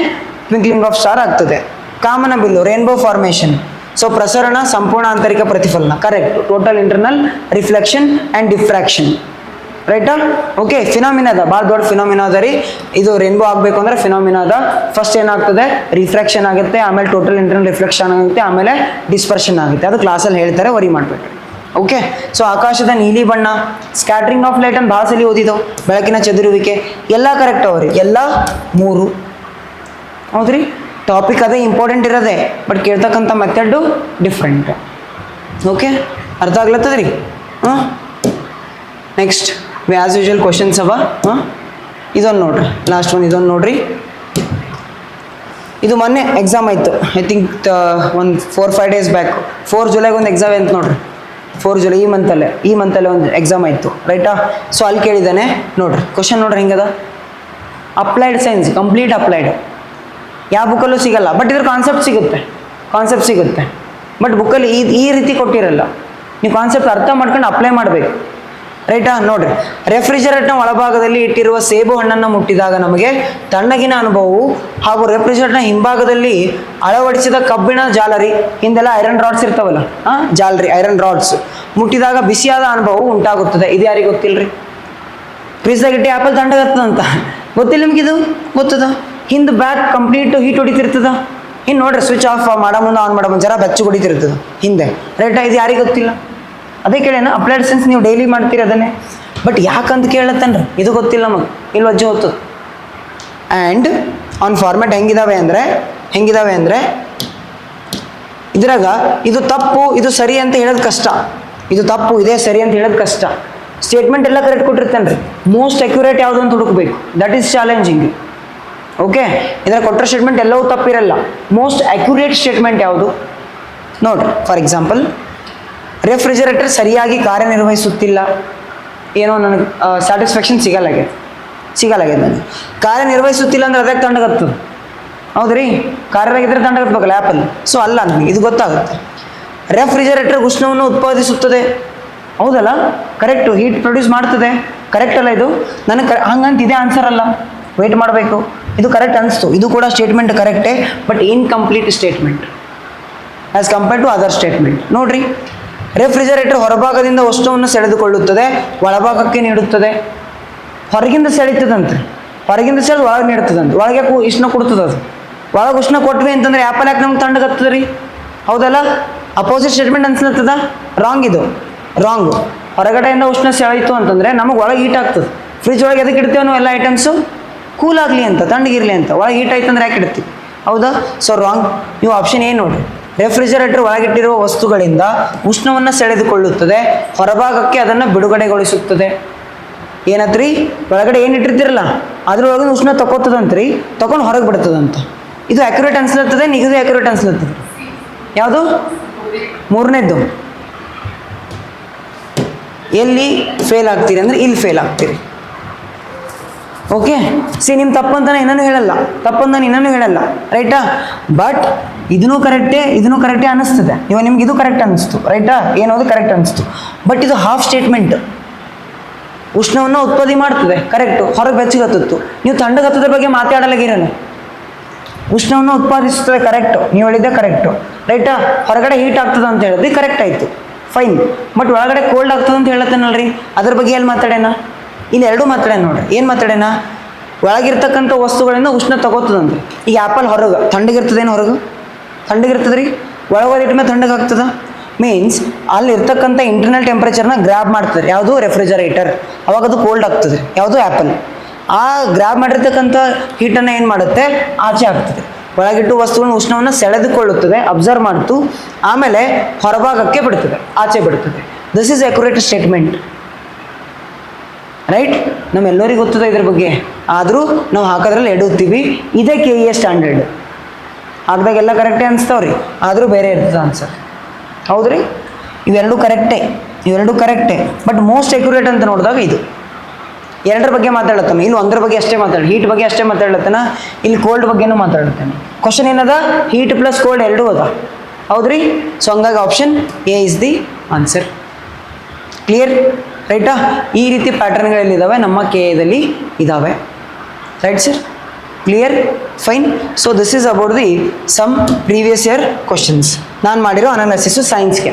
ಟ್ವಿಂಕ್ಲಿಂಗ್ ಆಫ್ ಸ್ಟಾರ್ ಆಗ್ತದೆ. ಕಾಮನ ಬಿಲ್ಲು, ರೇನ್ಬೋ ಫಾರ್ಮೇಷನ್. ಸೊ ಪ್ರಸರಣ, ಸಂಪೂರ್ಣ ಆಂತರಿಕ ಪ್ರತಿಫಲನ, correct. Total internal reflection and diffraction, ರೈಟಾ. ಓಕೆ, ಫಿನಾಮಿನಾದ ಭಾಳ ದೊಡ್ಡ ಫಿನಾಮಿನಾ ಅದ ರೀ. ಇದು ರೇನ್ಬೋ ಆಗಬೇಕು ಅಂದ್ರೆ ಫಿನಾಮಿನಾದ ಫಸ್ಟ್ ಏನಾಗ್ತದೆ? ರಿಫ್ರಾಕ್ಷನ್ ಆಗುತ್ತೆ, ಆಮೇಲೆ ಟೋಟಲ್ ಇಂಟರ್ನಲ್ ರಿಫ್ಲೆಕ್ಷನ್ ಆಗುತ್ತೆ, ಆಮೇಲೆ ಡಿಸ್ಪರ್ಷನ್ ಆಗುತ್ತೆ. ಅದು ಕ್ಲಾಸಲ್ಲಿ ಹೇಳ್ತಾರೆ, ವರಿ ಮಾಡಬೇಕು. ಓಕೆ, ಸೊ ಆಕಾಶದ ನೀಲಿ ಬಣ್ಣ, ಸ್ಕ್ಯಾಟ್ರಿಂಗ್ ಆಫ್ ಲೈಟ್ ಅಂತ ಭಾಳ ಸಲ ಓದಿದ್ದವು. ಬೆಳಕಿನ ಚದುರುವಿಕೆ, ಎಲ್ಲ ಕರೆಕ್ಟ್ ಅವ್ರಿ, ಎಲ್ಲ 3. ಹೌದ್ರಿ? ಟಾಪಿಕ್ ಅದೇ ಇಂಪಾರ್ಟೆಂಟ್ ಇರೋದೆ, ಬಟ್ ಕೇಳ್ತಕ್ಕಂಥ ಮೆಥಡು ಡಿಫ್ರೆಂಟ್. ಓಕೆ, ಅರ್ಥ ಆಗ್ಲತ್ತದ ರೀ. ನೆಕ್ಸ್ಟ್ ಆ್ಯಸ್ ಯೂಶುವಲ್ ಕ್ವಶನ್ಸ್ ಅವ. ಇದೊಂದು ನೋಡ್ರಿ, ಲಾಸ್ಟ್ ಒನ್ ಇದೊಂದು ನೋಡ್ರಿ. ಇದು ಮೊನ್ನೆ ಎಕ್ಸಾಮ್ ಆಯಿತು, ಐ ಥಿಂಕ್ ಒಂದು 4-5 ಡೇಸ್ ಬ್ಯಾಕ್. 4 ಜುಲೈಗೆ ಒಂದು ಎಕ್ಸಾಮ್ ಅಂತ ನೋಡ್ರಿ. 4 ಜುಲೈ ಈ ಮಂತಲ್ಲೇ ಒಂದು ಎಕ್ಸಾಮ್ ಆಯಿತು, ರೈಟಾ. ಸೊ ಅಲ್ಲಿ ಕೇಳಿದ್ದಾನೆ ನೋಡ್ರಿ, ಕ್ವಶನ್ ನೋಡ್ರಿ ಹೆಂಗದ. Applied science, complete applied. ಯಾವ ಬುಕ್ಕಲ್ಲೂ ಸಿಗಲ್ಲ, ಬಟ್ ಇದ್ರ ಕಾನ್ಸೆಪ್ಟ್ ಸಿಗುತ್ತೆ. ಬಟ್ ಬುಕ್ಕಲ್ಲಿ ಈ ರೀತಿ ಕೊಟ್ಟಿರಲ್ಲ. ನೀವು ಕಾನ್ಸೆಪ್ಟ್ ಅರ್ಥ ಮಾಡ್ಕೊಂಡು ಅಪ್ಲೈ ಮಾಡಬೇಕು, ರೈಟಾ. ನೋಡ್ರಿ, ರೆಫ್ರಿಜರೇಟರ್ನ ಒಳಭಾಗದಲ್ಲಿ ಇಟ್ಟಿರುವ ಸೇಬು ಹಣ್ಣನ್ನು ಮುಟ್ಟಿದಾಗ ನಮಗೆ ತಣ್ಣಗಿನ ಅನುಭವವು ಹಾಗೂ ರೆಫ್ರಿಜರೇಟರ್ನ ಹಿಂಭಾಗದಲ್ಲಿ ಅಳವಡಿಸಿದ ಕಬ್ಬಿಣ ಜಾಲರಿ, ಹಿಂದೆಲ್ಲ ಐರನ್ ರಾಡ್ಸ್ ಇರ್ತಾವಲ್ಲ, ಜಾಲರಿ ಐರನ್ ರಾಡ್ಸ್ ಮುಟ್ಟಿದಾಗ ಬಿಸಿಯಾದ ಅನುಭವವು ಉಂಟಾಗುತ್ತದೆ. ಇದು ಯಾರಿಗೆ ಗೊತ್ತಿಲ್ಲರಿ? ಫ್ರಿಜ್ದಾಗ ಇಟ್ಟು ಆ್ಯಪಲ್ ತಣ್ಣಗತ್ತದಂತ ಗೊತ್ತಿಲ್ಲ ನಿಮಗಿದು? ಗೊತ್ತದ? ಹಿಂದೆ ಬ್ಯಾಕ್ ಕಂಪ್ಲೀಟ್ ಹೀಟ್ ಹೊಡಿತಿರ್ತದ. ಇನ್ನು ನೋಡ್ರಿ, ಸ್ವಿಚ್ ಆಫ್ ಮಾಡೋ ಮುಂದೆ ಆನ್ ಮಾಡೋ ಮುಂದೆ ಜರ ಬೆಚ್ಚು ಹೊಡಿತಿರ್ತದೆ ಹಿಂದೆ, ರೈಟಾ. ಇದು ಯಾರಿಗೆ ಗೊತ್ತಿಲ್ಲ? ಅದೇ ಕೇಳೇನ, ಅಪ್ಲೈಡ್ ಸೈನ್ಸ್ ನೀವು ಡೈಲಿ ಮಾಡ್ತೀರಿ ಅದನ್ನೇ. ಬಟ್ ಯಾಕಂತ ಕೇಳತ್ತನ್ರಿ, ಇದು ಗೊತ್ತಿಲ್ಲ ನಮಗೆ, ಇಲ್ಲಿ ವಜ್ಜೆ ಹೊತ್ತು. ಆ್ಯಂಡ್ ಆನ್ ಫಾರ್ಮ್ಯಾಟ್ ಹೆಂಗಿದಾವೆ ಅಂದರೆ ಇದ್ರಾಗ ಇದು ತಪ್ಪು ಇದು ಸರಿ ಅಂತ ಹೇಳೋದು ಕಷ್ಟ. ಇದು ತಪ್ಪು ಇದೇ ಸರಿ ಅಂತ ಹೇಳೋದು ಕಷ್ಟ. ಸ್ಟೇಟ್ಮೆಂಟ್ ಎಲ್ಲ ಕರೆಕ್ಟ್ ಕೊಟ್ಟಿರ್ತಾನೆ ರೀ. ಮೋಸ್ಟ್ ಅಕ್ಯುರೇಟ್ ಯಾವುದು ಅಂತ ಹುಡುಕಬೇಕು, ದಟ್ ಈಸ್ ಚಾಲೆಂಜಿಂಗ್. ಓಕೆ, ಇದರ ಕೊಟ್ಟರೆ ಸ್ಟೇಟ್ಮೆಂಟ್ ಎಲ್ಲವೂ ತಪ್ಪಿರಲ್ಲ. ಮೋಸ್ಟ್ ಅಕ್ಯುರೇಟ್ ಸ್ಟೇಟ್ಮೆಂಟ್ ಯಾವುದು? ನೋಡ್ರಿ ಫಾರ್ ಎಕ್ಸಾಂಪಲ್ ರೆಫ್ರಿಜರೇಟರ್ ಸರಿಯಾಗಿ ಕಾರ್ಯನಿರ್ವಹಿಸುತ್ತಿಲ್ಲ, ಏನೋ ನನಗೆ ಸ್ಯಾಟಿಸ್ಫ್ಯಾಕ್ಷನ್ ಸಿಗಲ್ಲಾಗ್ಯದ ನನಗೆ. ಕಾರ್ಯನಿರ್ವಹಿಸುತ್ತಿಲ್ಲ ಅಂದ್ರೆ ಅದಕ್ಕೆ ತಂಡಗತ್ತದ, ಹೌದ್ರಿ? ಕಾರ್ಯರಾಗಿದ್ದರೆ ತಂಡಗತ್ತಬೇಕಲ್ಲ ಆ್ಯಪಲ್. ಸೊ ಅಲ್ಲ, ನನಗೆ ಇದು ಗೊತ್ತಾಗುತ್ತೆ. ರೆಫ್ರಿಜರೇಟರ್ ಉಷ್ಣವನ್ನು ಉತ್ಪಾದಿಸುತ್ತದೆ, ಹೌದಲ್ಲ? ಕರೆಕ್ಟು. ಹೀಟ್ ಪ್ರೊಡ್ಯೂಸ್ ಮಾಡ್ತದೆ, ಕರೆಕ್ಟ್ ಅಲ್ಲ ಇದು? ನನಗೆ ಹಂಗಂತ ಇದೇ ಆನ್ಸರ್ ಅಲ್ಲ, ವೆಯ್ಟ್ ಮಾಡಬೇಕು. ಇದು ಕರೆಕ್ಟ್ ಅನಿಸ್ತು, ಇದು ಕೂಡ ಸ್ಟೇಟ್ಮೆಂಟ್ ಕರೆಕ್ಟೇ, but incomplete statement as compared to other statement. ನೋಡ್ರಿ, ರೆಫ್ರಿಜರೇಟರ್ ಹೊರಭಾಗದಿಂದ ಉಷ್ಣವನ್ನು ಸೆಳೆದುಕೊಳ್ಳುತ್ತದೆ, ಒಳಭಾಗಕ್ಕೆ ನೀಡುತ್ತದೆ. ಹೊರಗಿಂದ ಸೆಳೀತದಂತೆ, ಹೊರಗಿಂದ ಸೆಳೆದು ಒಳಗೆ ನೀಡ್ತದಂತೆ. ಒಳಗೆ ಉಷ್ಣ ಕೊಡ್ತದೆ, ಅದು ಒಳಗೆ ಉಷ್ಣ ಕೊಟ್ವಿ ಅಂತಂದ್ರೆ ಆ್ಯಪಲ್ ಯಾಕೆ ನಮ್ಗೆ ತಣ್ಣಗತ್ತದ ರೀ? ಹೌದಲ್ಲ? ಅಪೋಸಿಟ್ ಸ್ಟೇಟ್ಮೆಂಟ್ ಅನ್ಸ್ಲತ್ತದ? ರಾಂಗ್ ಇದು, ರಾಂಗು. ಹೊರಗಡೆಯಿಂದ ಉಷ್ಣ ಸೆಳೀತು ಅಂತಂದರೆ ನಮಗೆ ಒಳಗೆ ಹೀಟ್ ಆಗ್ತದೆ. ಫ್ರಿಜ್ ಒಳಗೆ ಎದಕ್ಕೆ ಇಡ್ತೀವಿ ನಾವು ಎಲ್ಲ ಐಟಮ್ಸು? ಕೂಲ್ ಆಗಲಿ ಅಂತ, ತಣ್ಣಗಿರಲಿ ಅಂತ. ಒಳಗೆ ಹೀಟ್ ಆಯ್ತು ಅಂದ್ರೆ ಯಾಕೆ ಇಡ್ತೀವಿ? ಹೌದಾ? So wrong. ನೀವು ಆಪ್ಷನ್ ಏನು ನೋಡಿ, ರೆಫ್ರಿಜರೇಟರ್ ಒಳಗಿಟ್ಟಿರುವ ವಸ್ತುಗಳಿಂದ ಉಷ್ಣವನ್ನು ಸೆಳೆದುಕೊಳ್ಳುತ್ತದೆ, ಹೊರಭಾಗಕ್ಕೆ ಅದನ್ನು ಬಿಡುಗಡೆಗೊಳಿಸುತ್ತದೆ. ಏನತ್ರಿ? ಒಳಗಡೆ ಏನು ಇಟ್ಟಿರ್ತಿರಲ್ಲ ಅದ್ರೊಳಗಿನ ಉಷ್ಣ ತಗೋತದಂತ್ರಿ, ತಗೊಂಡು ಹೊರಗೆ ಬಿಡ್ತದಂತ. ಇದು ಆ್ಯಕ್ಯುರೇಟ್ ಅನ್ಸ್ಲತ್ತದೆ, ನಿಗದು ಆ್ಯಕ್ಯುರೇಟ್ ಅನ್ಸ್ಲತ್ತದೆ. ಯಾವುದು? ಮೂರನೇದ್ದು. ಎಲ್ಲಿ ಫೇಲ್ ಆಗ್ತೀರಿ ಅಂದರೆ ಇಲ್ಲಿ ಫೇಲ್ ಆಗ್ತೀರಿ. ಓಕೆ, ನಿಮ್ಮ ತಪ್ಪಂತಾನೆ ಇನ್ನೂ ಹೇಳಲ್ಲ, ತಪ್ಪಂತಾನೆ ಇನ್ನೂ ಹೇಳಲ್ಲ, ರೈಟಾ? ಬಟ್ ಇದೂ ಕರೆಕ್ಟೇ ಅನ್ನಿಸ್ತದೆ. ಇವಾಗ ನಿಮ್ಗೆ ಇದು ಕರೆಕ್ಟ್ ಅನ್ನಿಸ್ತು, ರೈಟಾ? ಏನೋದು ಕರೆಕ್ಟ್ ಅನ್ನಿಸ್ತು, ಬಟ್ ಇದು ಹಾಫ್ ಸ್ಟೇಟ್ಮೆಂಟ್. ಉಷ್ಣವನ್ನು ಉತ್ಪತ್ತಿ ಮಾಡ್ತದೆ, ಕರೆಕ್ಟು. ಹೊರಗೆ ಬೆಚ್ಚಗತ್ತಿತ್ತು. ನೀವು ತಣ್ಣಗತ್ತದ ಬಗ್ಗೆ ಮಾತಾಡಲಾಗಿರೋನು. ಉಷ್ಣವನ್ನು ಉತ್ಪಾದಿಸುತ್ತದೆ, ಕರೆಕ್ಟು. ನೀವು ಹೇಳಿದ್ದೆ ಕರೆಕ್ಟು, ರೈಟಾ? ಹೊರಗಡೆ ಹೀಟ್ ಆಗ್ತದೆ ಅಂತ ಹೇಳಿದ್ರಿ, ಕರೆಕ್ಟ್ ಆಯಿತು, ಫೈನ್. ಬಟ್ ಒಳಗಡೆ ಕೋಲ್ಡ್ ಆಗ್ತದೆ ಅಂತ ಹೇಳತ್ತೇನಲ್ರಿ, ಅದ್ರ ಬಗ್ಗೆ ಎಲ್ಲಿ ಮಾತಾಡೋಣ? ಇಲ್ಲಿ ಎರಡೂ ಮಾತಾಡೋಣ ನೋಡ್ರಿ. ಏನು ಮಾತಾಡೋಣ? ಒಳಗಿರ್ತಕ್ಕಂಥ ವಸ್ತುಗಳಿಂದ ಉಷ್ಣ ತಗೋತದಂದ್ರಿ. ಈಗ ಆ್ಯಪಲ್ ಹೊರಗೆ ತಣ್ಣಗಿರ್ತದೇನು? ಹೊರಗೆ ತಣ್ಣಗಿರ್ತದೆ ರೀ, ಒಳಗೋದಿಟ್ಟ ಮೇಲೆ ತಣ್ಣಗಾಗ್ತದ. ಮೀನ್ಸ್ ಅಲ್ಲಿ ಇರ್ತಕ್ಕಂಥ ಇಂಟರ್ನಲ್ ಟೆಂಪ್ರೇಚರ್ನ ಗ್ರ್ಯಾಬ್ ಮಾಡ್ತದೆ, ಯಾವುದು? ರೆಫ್ರಿಜರೇಟರ್. ಅವಾಗ ಅದು ಕೋಲ್ಡ್ ಆಗ್ತದೆ, ಯಾವುದು? ಆ್ಯಪಲ್. ಆ ಗ್ರ್ಯಾಬ್ ಮಾಡಿರ್ತಕ್ಕಂಥ ಹೀಟನ್ನು ಏನು ಮಾಡುತ್ತೆ? ಆಚೆ ಆಗ್ತದೆ. ಒಳಗಿಟ್ಟು ವಸ್ತುಗಳ ಉಷ್ಣವನ್ನು ಸೆಳೆದುಕೊಳ್ಳುತ್ತದೆ, ಅಬ್ಸರ್ವ್ ಮಾಡ್ತು, ಆಮೇಲೆ ಹೊರಭಾಗಕ್ಕೆ ಬಿಡ್ತದೆ, ಆಚೆ ಬಿಡ್ತದೆ. This is accurate statement, right? ನಮ್ಮೆಲ್ಲರಿಗೂ ಗೊತ್ತದೆ ಇದ್ರ ಬಗ್ಗೆ, ಆದರೂ ನಾವು ಹಾಕೋದ್ರಲ್ಲಿ ಎಡುತ್ತೀವಿ. ಇದೇ KEA ಸ್ಟ್ಯಾಂಡರ್ಡ್. ಹಾಕಿದಾಗೆಲ್ಲ ಕರೆಕ್ಟೇ ಅನಿಸ್ತಾವ್ರಿ, ಆದರೂ ಬೇರೆ ಇರ್ತದೆ ಆನ್ಸರ್. ಹೌದ್ರಿ? ಇವೆರಡು ಕರೆಕ್ಟೇ, ಬಟ್ ಮೋಸ್ಟ್ ಅಕ್ಯುರೇಟ್ ಅಂತ ನೋಡಿದಾಗ ಇದು. ಎರಡರ ಬಗ್ಗೆ ಮಾತಾಡತ್ತಾನೆ, ಇಲ್ಲಿ ಒಂದರ ಬಗ್ಗೆ ಅಷ್ಟೇ ಹೀಟ್ ಬಗ್ಗೆ ಅಷ್ಟೇ ಮಾತಾಡ್ಲತ್ತಾನ, ಇಲ್ಲಿ ಕೋಲ್ಡ್ ಬಗ್ಗೆನೂ ಮಾತಾಡ್ತಾನೆ. ಕ್ವಶನ್ ಏನದ? ಹೀಟ್ ಪ್ಲಸ್ ಕೋಲ್ಡ್ ಎರಡೂ ಅದ, ಹೌದ್ರಿ? ಸೊ ಹಂಗಾಗಿ option A is the answer. Clear, ರೈಟಾ? ಈ ರೀತಿ ಪ್ಯಾಟರ್ನ್ಗಳಲ್ಲಿದ್ದಾವೆ, ನಮ್ಮ KEAದಲ್ಲಿ ಇದ್ದಾವೆ, right sir? Clear, fine. So this is about the some previous year questions. ನಾನು ಮಾಡಿರೋ ಅನಾಲಿಸಿಸು ಸೈನ್ಸ್ಗೆ.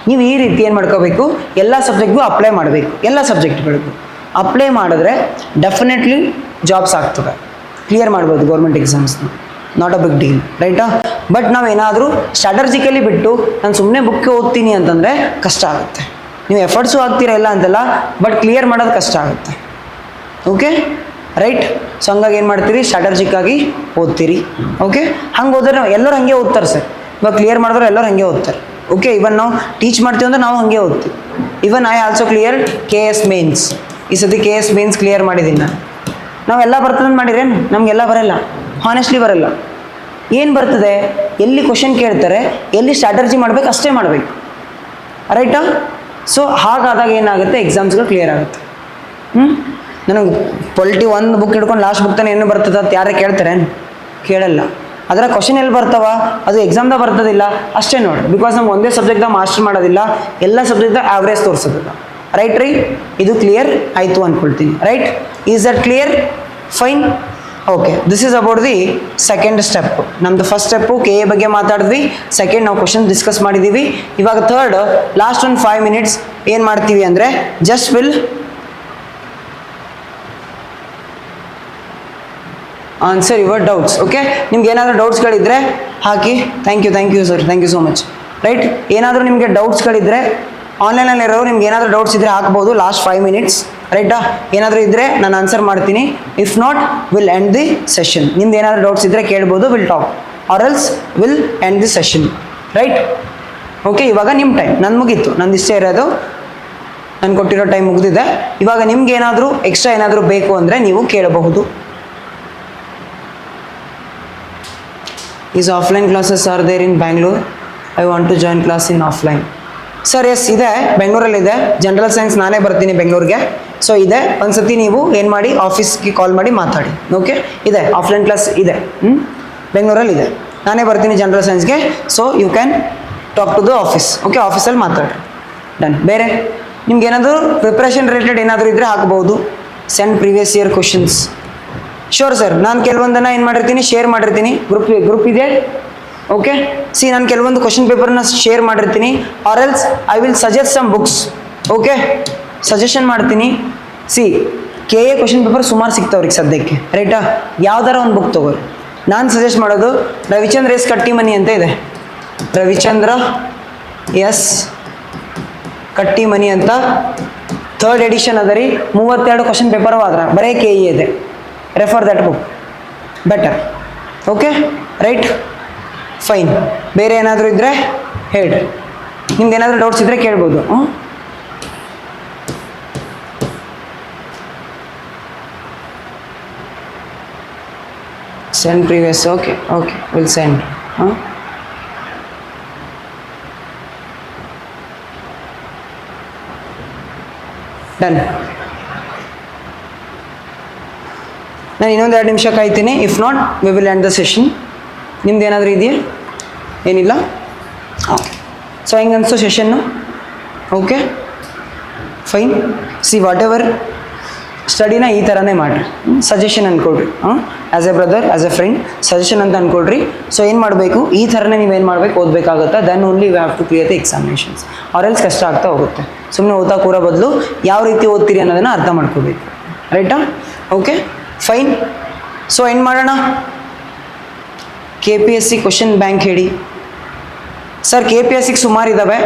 ನೀವು ಈ ರೀತಿ ಏನು ಮಾಡ್ಕೋಬೇಕು? ಎಲ್ಲ ಸಬ್ಜೆಕ್ಟ್ಗೂ ಅಪ್ಲೈ ಮಾಡಬೇಕು, ಎಲ್ಲ ಸಬ್ಜೆಕ್ಟ್ಗಳಿಗೂ ಅಪ್ಲೈ ಮಾಡಿದ್ರೆ ಡೆಫಿನೆಟ್ಲಿ ಜಾಬ್ಸ್ ಆಗ್ತದೆ, ಕ್ಲಿಯರ್ ಮಾಡ್ಬೋದು ಗೌರ್ಮೆಂಟ್ ಎಕ್ಸಾಮ್ಸ್ನ. ನಾಟ್ ಅ ಬಿಗ್ ಡೀಲ್, ರೈಟಾ? ಬಟ್ ನಾವೇನಾದರೂ ಸ್ಟ್ರಾಟಜಿಕಲಿ ಬಿಟ್ಟು ನಾನು ಸುಮ್ಮನೆ ಬುಕ್ ಓದ್ತೀನಿ ಅಂತಂದರೆ ಕಷ್ಟ ಆಗುತ್ತೆ. ನೀವು ಎಫರ್ಟ್ಸು ಆಗ್ತೀರಾ ಇಲ್ಲ ಅಂತಲ್ಲ, ಬಟ್ ಕ್ಲಿಯರ್ ಮಾಡೋದು ಕಷ್ಟ ಆಗುತ್ತೆ. Okay, right? ಸೊ ಹಂಗಾಗಿ ಏನು ಮಾಡ್ತೀರಿ? ಸ್ಟ್ರಾಟಜಿಕ್ಕಾಗಿ ಓದ್ತೀರಿ. ಓಕೆ, ಹಂಗೆ ಹೋದ್ರೆ ಎಲ್ಲರೂ ಹಾಗೆ ಓದ್ತಾರೆ ಸರ್. ಇವಾಗ ಕ್ಲಿಯರ್ ಮಾಡಿದ್ರೆ ಎಲ್ಲರೂ ಹಾಗೆ ಓದ್ತಾರೆ. ಓಕೆ, ಇವನ್ ನಾವು ಟೀಚ್ ಮಾಡ್ತೀವಿ ಅಂದ್ರೆ ನಾವು ಹಾಗೆ ಓದ್ತೀವಿ. Even I also clear KS mains. ಈ ಸತಿ KS ಮೇನ್ಸ್ ಕ್ಲಿಯರ್ ಮಾಡಿದ್ದೀನಿ ನಾನು. ನಾವೆಲ್ಲ ಬರ್ತದೆ ಮಾಡಿರೇನು? ನಮಗೆಲ್ಲ ಬರಲ್ಲ, ಹಾನೆಸ್ಟ್ಲಿ ಬರಲ್ಲ. ಏನು ಬರ್ತದೆ? ಎಲ್ಲಿ ಕ್ವಶನ್ ಕೇಳ್ತಾರೆ, ಎಲ್ಲಿ ಸ್ಟ್ರಾಟಜಿ ಮಾಡಬೇಕು ಅಷ್ಟೇ ಮಾಡಬೇಕು, ರೈಟಾ? ಸೊ ಹಾಗಾದಾಗ ಏನಾಗುತ್ತೆ? ಎಕ್ಸಾಮ್ಸ್ಗಳು ಕ್ಲಿಯರ್ ಆಗುತ್ತೆ. ನನಗೆ ಪೊಲಿಟಿ ಒಂದು ಬುಕ್ ಹಿಡ್ಕೊಂಡು ಲಾಸ್ಟ್ ಬುಕ್ ತಾನೆ ಏನು ಬರ್ತದೆ ಅಂತ ಯಾರೇ ಕೇಳ್ತಾರೆ? ಕೇಳಲ್ಲ. ಅದರ ಕ್ವಶನ್ ಎಲ್ಲಿ ಬರ್ತಾವ? ಅದು ಎಕ್ಸಾಮ್ದಾಗ ಬರ್ತದಿಲ್ಲ ಅಷ್ಟೇ ನೋಡಿ. ಬಿಕಾಸ್ ನಮ್ಗೆ ಒಂದೇ ಸಬ್ಜೆಕ್ಟ್ದಾಗ ಮಾಸ್ಟರ್ ಮಾಡೋದಿಲ್ಲ, ಎಲ್ಲ ಸಬ್ಜೆಕ್ಟ್ದಾಗ ಆವ್ರೇಜ್ ತೋರಿಸೋದಿಲ್ಲ, ರೈಟ್ ರೀ? ಇದು ಕ್ಲಿಯರ್ ಆಯಿತು ಅಂದ್ಕೊಳ್ತೀನಿ, right? Is that clear? Fine. Okay, this is about the second step. ನಮ್ಮದು ಫಸ್ಟ್ ಸ್ಟೆಪ್ಪು KA ಬಗ್ಗೆ ಮಾತಾಡಿದ್ವಿ, ಸೆಕೆಂಡ್ ನಾವು ಕ್ವಶನ್ ಡಿಸ್ಕಸ್ ಮಾಡಿದ್ದೀವಿ. ಇವಾಗ ಥರ್ಡ್ ಲಾಸ್ಟ್ ಒಂದು 5 minutes ಏನು ಮಾಡ್ತೀವಿ ಅಂದರೆ just will answer your doubts. Okay, ನಿಮ್ಗೆ ಏನಾದರೂ ಡೌಟ್ಸ್ಗಳಿದ್ದರೆ ಹಾಕಿ. Thank you sir, thank you so much, right? ಏನಾದರೂ ನಿಮಗೆ ಡೌಟ್ಸ್ಗಳಿದ್ದರೆ ಆನ್ಲೈನಲ್ಲಿರೋರು ನಿಮ್ಗೆ ಏನಾದರೂ ಡೌಟ್ಸ್ ಇದ್ದರೆ ಹಾಕ್ಬೋದು ಲಾಸ್ಟ್ 5 minutes, ರೈಟಾ? ಏನಾದರೂ ಇದ್ದರೆ ನಾನು ಆನ್ಸರ್ ಮಾಡ್ತೀನಿ. If not will end the session. ನಿಮ್ದು ಏನಾದರೂ ಡೌಟ್ಸ್ ಇದ್ದರೆ ಕೇಳ್ಬೋದು, will talk R else will end the session, right? Okay, ಇವಾಗ ನಿಮ್ಮ ಟೈಮ್, ನಂದು ಮುಗೀತು, ನಂದು ಇಷ್ಟೇ ಇರೋದು, ನಾನು ಕೊಟ್ಟಿರೋ ಟೈಮ್ ಮುಗಿದಿದೆ. ಇವಾಗ ನಿಮ್ಗೆ ಏನಾದರೂ ಎಕ್ಸ್ಟ್ರಾ ಏನಾದರೂ ಬೇಕು ಅಂದರೆ ನೀವು ಕೇಳಬಹುದು. Is offline classes are there in Bangalore? I want to join class in offline. Sir yes ಇದೆ, ಬೆಂಗಳೂರಲ್ಲಿದೆ. ಜನರಲ್ ಸೈನ್ಸ್ ನಾನೇ ಬರ್ತೀನಿ ಬೆಂಗಳೂರಿಗೆ. ಸೊ ಇದೆ, ಒಂದ್ಸತಿ ನೀವು ಏನು ಮಾಡಿ ಆಫೀಸ್ಗೆ ಕಾಲ್ ಮಾಡಿ ಮಾತಾಡಿ. ಓಕೆ, ಇದೆ ಆಫ್ಲೈನ್ ಕ್ಲಾಸ್ ಇದೆ, ಬೆಂಗಳೂರಲ್ಲಿ ಇದೆ. ನಾನೇ ಬರ್ತೀನಿ ಜನರಲ್ ಸೈನ್ಸ್ಗೆ. So you can talk to the office. Okay, ಆಫೀಸಲ್ಲಿ ಮಾತಾಡಿ. ಡನ್. ಬೇರೆ ನಿಮ್ಗೆ ಏನಾದರೂ ಪ್ರಿಪ್ರೇಷನ್ ರಿಲೇಟೆಡ್ ಏನಾದರೂ ಇದ್ದರೆ ಹಾಕ್ಬೋದು. Send previous year questions. Sure sir, ನಾನು ಕೆಲವೊಂದನ್ನು ಏನು ಮಾಡಿರ್ತೀನಿ, ಶೇರ್ ಮಾಡಿರ್ತೀನಿ. ಗ್ರೂಪ್ ಇದೆ. ಓಕೆ, ಸಿ ನಾನು ಕೆಲವೊಂದು ಕ್ವಶನ್ ಪೇಪರ್ನ ಶೇರ್ ಮಾಡಿರ್ತೀನಿ. Or else I will suggest some books. Okay, suggestion ಮಾಡ್ತೀನಿ. C K A question paper ಸುಮಾರು ಸಿಗ್ತಾವ್ರಿಗೆ ಸದ್ಯಕ್ಕೆ, ರೈಟಾ? ಯಾವ್ದಾರ ಒಂದು ಬುಕ್ ತೊಗೊಳ್ರಿ. ನಾನು ಸಜೆಸ್ಟ್ ಮಾಡೋದು ರವಿಚಂದ್ರ ಎಸ್ ಕಟ್ಟಿಮನಿ ಅಂತ ಇದೆ. ರವಿಚಂದ್ರ ಎಸ್ ಕಟ್ಟಿಮನಿ ಅಂತ 3rd ಎಡಿಷನ್ ಅದ ರೀ. 32 ಕ್ವಶನ್ ಪೇಪರ್ ಆದ್ರೆ ಬರೀ ಕೆ ಇ ಇದೆ. Refer that book, better. Okay, right, fine. ಬೇರೆ ಏನಾದರೂ ಇದ್ದರೆ ಹೇಳ್ರಿ. ನಿಮ್ದು ಏನಾದರೂ ಡೌಟ್ಸ್ ಇದ್ದರೆ ಕೇಳ್ಬೋದು. Send previous. Okay okay, will send. Done. ನಾನು ಇನ್ನೊಂದು 2 ನಿಮಿಷ ಕಾಯ್ತೀನಿ. If not we will end the session. ನಿಮ್ದು ಏನಾದರೂ ಇದೆಯಾ? ಏನಿಲ್ಲ. ಓಕೆ, ಸೊ ಹೆಂಗೆ ಅನಿಸ್ತು ಸೆಷನ್ನು? Okay, fine. See whatever ಸ್ಟಡಿನ ಈ ಥರನೇ ಮಾಡಿರಿ. ಸಜೆಷನ್ ಅಂದ್ಕೊಳ್ರಿ. As a brother, as a friend suggestion ಅಂತ ಅಂದ್ಕೊಳ್ರಿ. ಸೊ ಏನು ಮಾಡಬೇಕು, ಈ ಥರನೇ ನೀವೇನು ಮಾಡಬೇಕು, ಓದಬೇಕಾಗುತ್ತೆ. Then only we have to clear the examinations. Or else ಕಷ್ಟ ಆಗ್ತಾ ಹೋಗುತ್ತೆ. ಸುಮ್ಮನೆ ಓದ್ತಾ ಕೂರೋ ಬದಲು ಯಾವ ರೀತಿ ಓದ್ತೀರಿ ಅನ್ನೋದನ್ನು ಅರ್ಥ ಮಾಡ್ಕೋಬೇಕು, ರೈಟಾ? Okay, fine. ಸೊ ಏನು ಮಾಡೋಣ? KPSC ಕ್ವಶನ್ ಬ್ಯಾಂಕ್ ಹೇಳಿ ಸರ್. KPSCಗೆ ಸುಮಾರು ಇದ್ದಾವೆ.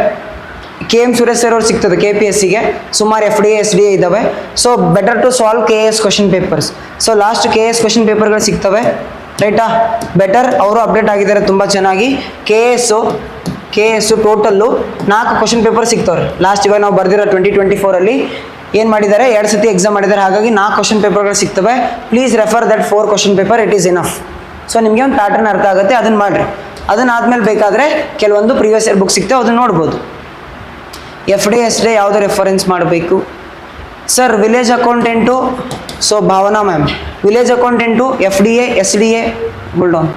KM ಸುರೇಶ್ ಸರ್ ಅವ್ರು ಸಿಗ್ತದೆ KPSCಗೆ. ಸುಮಾರು FDA SDA ಇದ್ದಾವೆ. So better to solve KS question papers. So last KS question ಪೇಪರ್ಗಳು ಸಿಗ್ತವೆ, ರೈಟಾ? ಬೆಟರ್. ಅವರು ಅಪ್ಡೇಟ್ ಆಗಿದ್ದಾರೆ ತುಂಬ ಚೆನ್ನಾಗಿ. KS ಟೋಟಲ್ಲು 4 ಕ್ವಶನ್ ಪೇಪರ್ ಸಿಗ್ತವ್ರೆ. ಲಾಸ್ಟ್ ಇವಾಗ ನಾವು ಬರ್ದಿರೋ 2024 ಏನು ಮಾಡಿದ್ದಾರೆ, 2 ಸತಿ ಎಕ್ಸಾಮ್ ಮಾಡಿದ್ದಾರೆ. ಹಾಗಾಗಿ 4 ಕ್ವಶನ್ ಪೇಪರ್ಗಳು ಸಿಗ್ತವೆ. Please refer that 4 question paper, it is enough. So ನಿಮಗೆ ಒಂದು ಪ್ಯಾಟರ್ನ್ ಅರ್ಥ ಆಗುತ್ತೆ, ಅದನ್ನು ಮಾಡಿರಿ. ಅದನ್ನಾದ್ಮೇಲೆ ಬೇಕಾದರೆ ಕೆಲವೊಂದು ಪ್ರೀವಿಯಸ್ ಇಯರ್ ಬುಕ್ ಸಿಗ್ತವೆ, ಅದನ್ನು ನೋಡ್ಬೋದು. FDA SDA ಯಾವುದು ರೆಫರೆನ್ಸ್ ಮಾಡಬೇಕು sir? Village accountant. So Bhavana ma'am, village accountant FDA SDA hold on.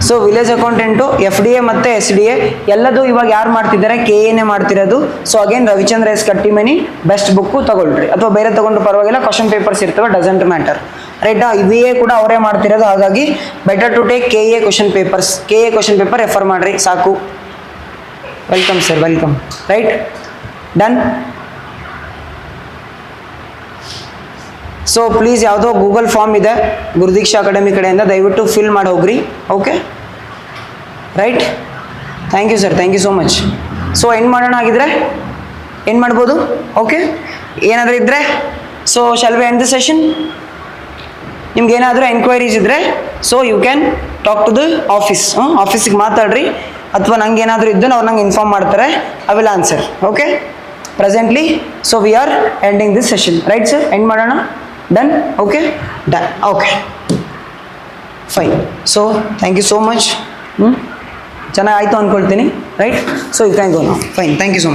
So village accountant FDA ಮತ್ತು SDA ಎಲ್ಲದು ಇವಾಗ ಯಾರು ಮಾಡ್ತಿದ್ದಾರೆ? KAನೇ ಮಾಡ್ತಿರೋದು. So again Ravichandra S Kattimani best book ತಗೊಳ್ರಿ, ಅಥವಾ ಬೇರೆ ತಗೊಂಡು ಪರವಾಗಿಲ್ಲ. ಕ್ವಶನ್ ಪೇಪರ್ಸ್ ಇರ್ತವೆ, ಡಸಂಟ್ ಮ್ಯಾಟರ್, ರೈಟಾ? VA ಕೂಡ ಅವರೇ ಮಾಡ್ತಿರೋದು. ಹಾಗಾಗಿ better to take KA question papers. KA question paper refer ಮಾಡಿರಿ, ಸಾಕು. Welcome sir, welcome. Right, done. So please ಯಾವುದೋ ಗೂಗಲ್ ಫಾರ್ಮ್ ಇದೆ ಗುರುದೀಕ್ಷಾ ಅಕಾಡೆಮಿ ಕಡೆಯಿಂದ, ದಯವಿಟ್ಟು ಫಿಲ್ ಮಾಡಿ ಹೋಗ್ರಿ. Okay, right. Thank you sir, thank you so much. So ಏನು ಮಾಡೋಣ ಆಗಿದ್ರೆ ಏನು ಮಾಡ್ಬೋದು? ಓಕೆ, ಏನಾದರೂ ಇದ್ದರೆ so shall we end the session? ನಿಮ್ಗೆ ಏನಾದರೂ ಎಂಕ್ವೈರೀಸ್ ಇದ್ದರೆ so you can talk to the office. ಆಫೀಸಿಗೆ ಮಾತಾಡ್ರಿ, ಅಥವಾ ನಂಗೆ ಏನಾದರೂ ಇದ್ದು ಅವ್ರು ನಂಗೆ ಇನ್ಫಾರ್ಮ್ ಮಾಡ್ತಾರೆ. I will answer. Okay, presently so we are ending this session, right sir? End ಮಾಡೋಣ. Done. Okay, done. Okay, fine. So thank you so much. ಚೆನ್ನಾಗಿ ಆಯಿತು ಅಂದ್ಕೊಳ್ತೀನಿ, right? So you can go now. Fine, thank you so much.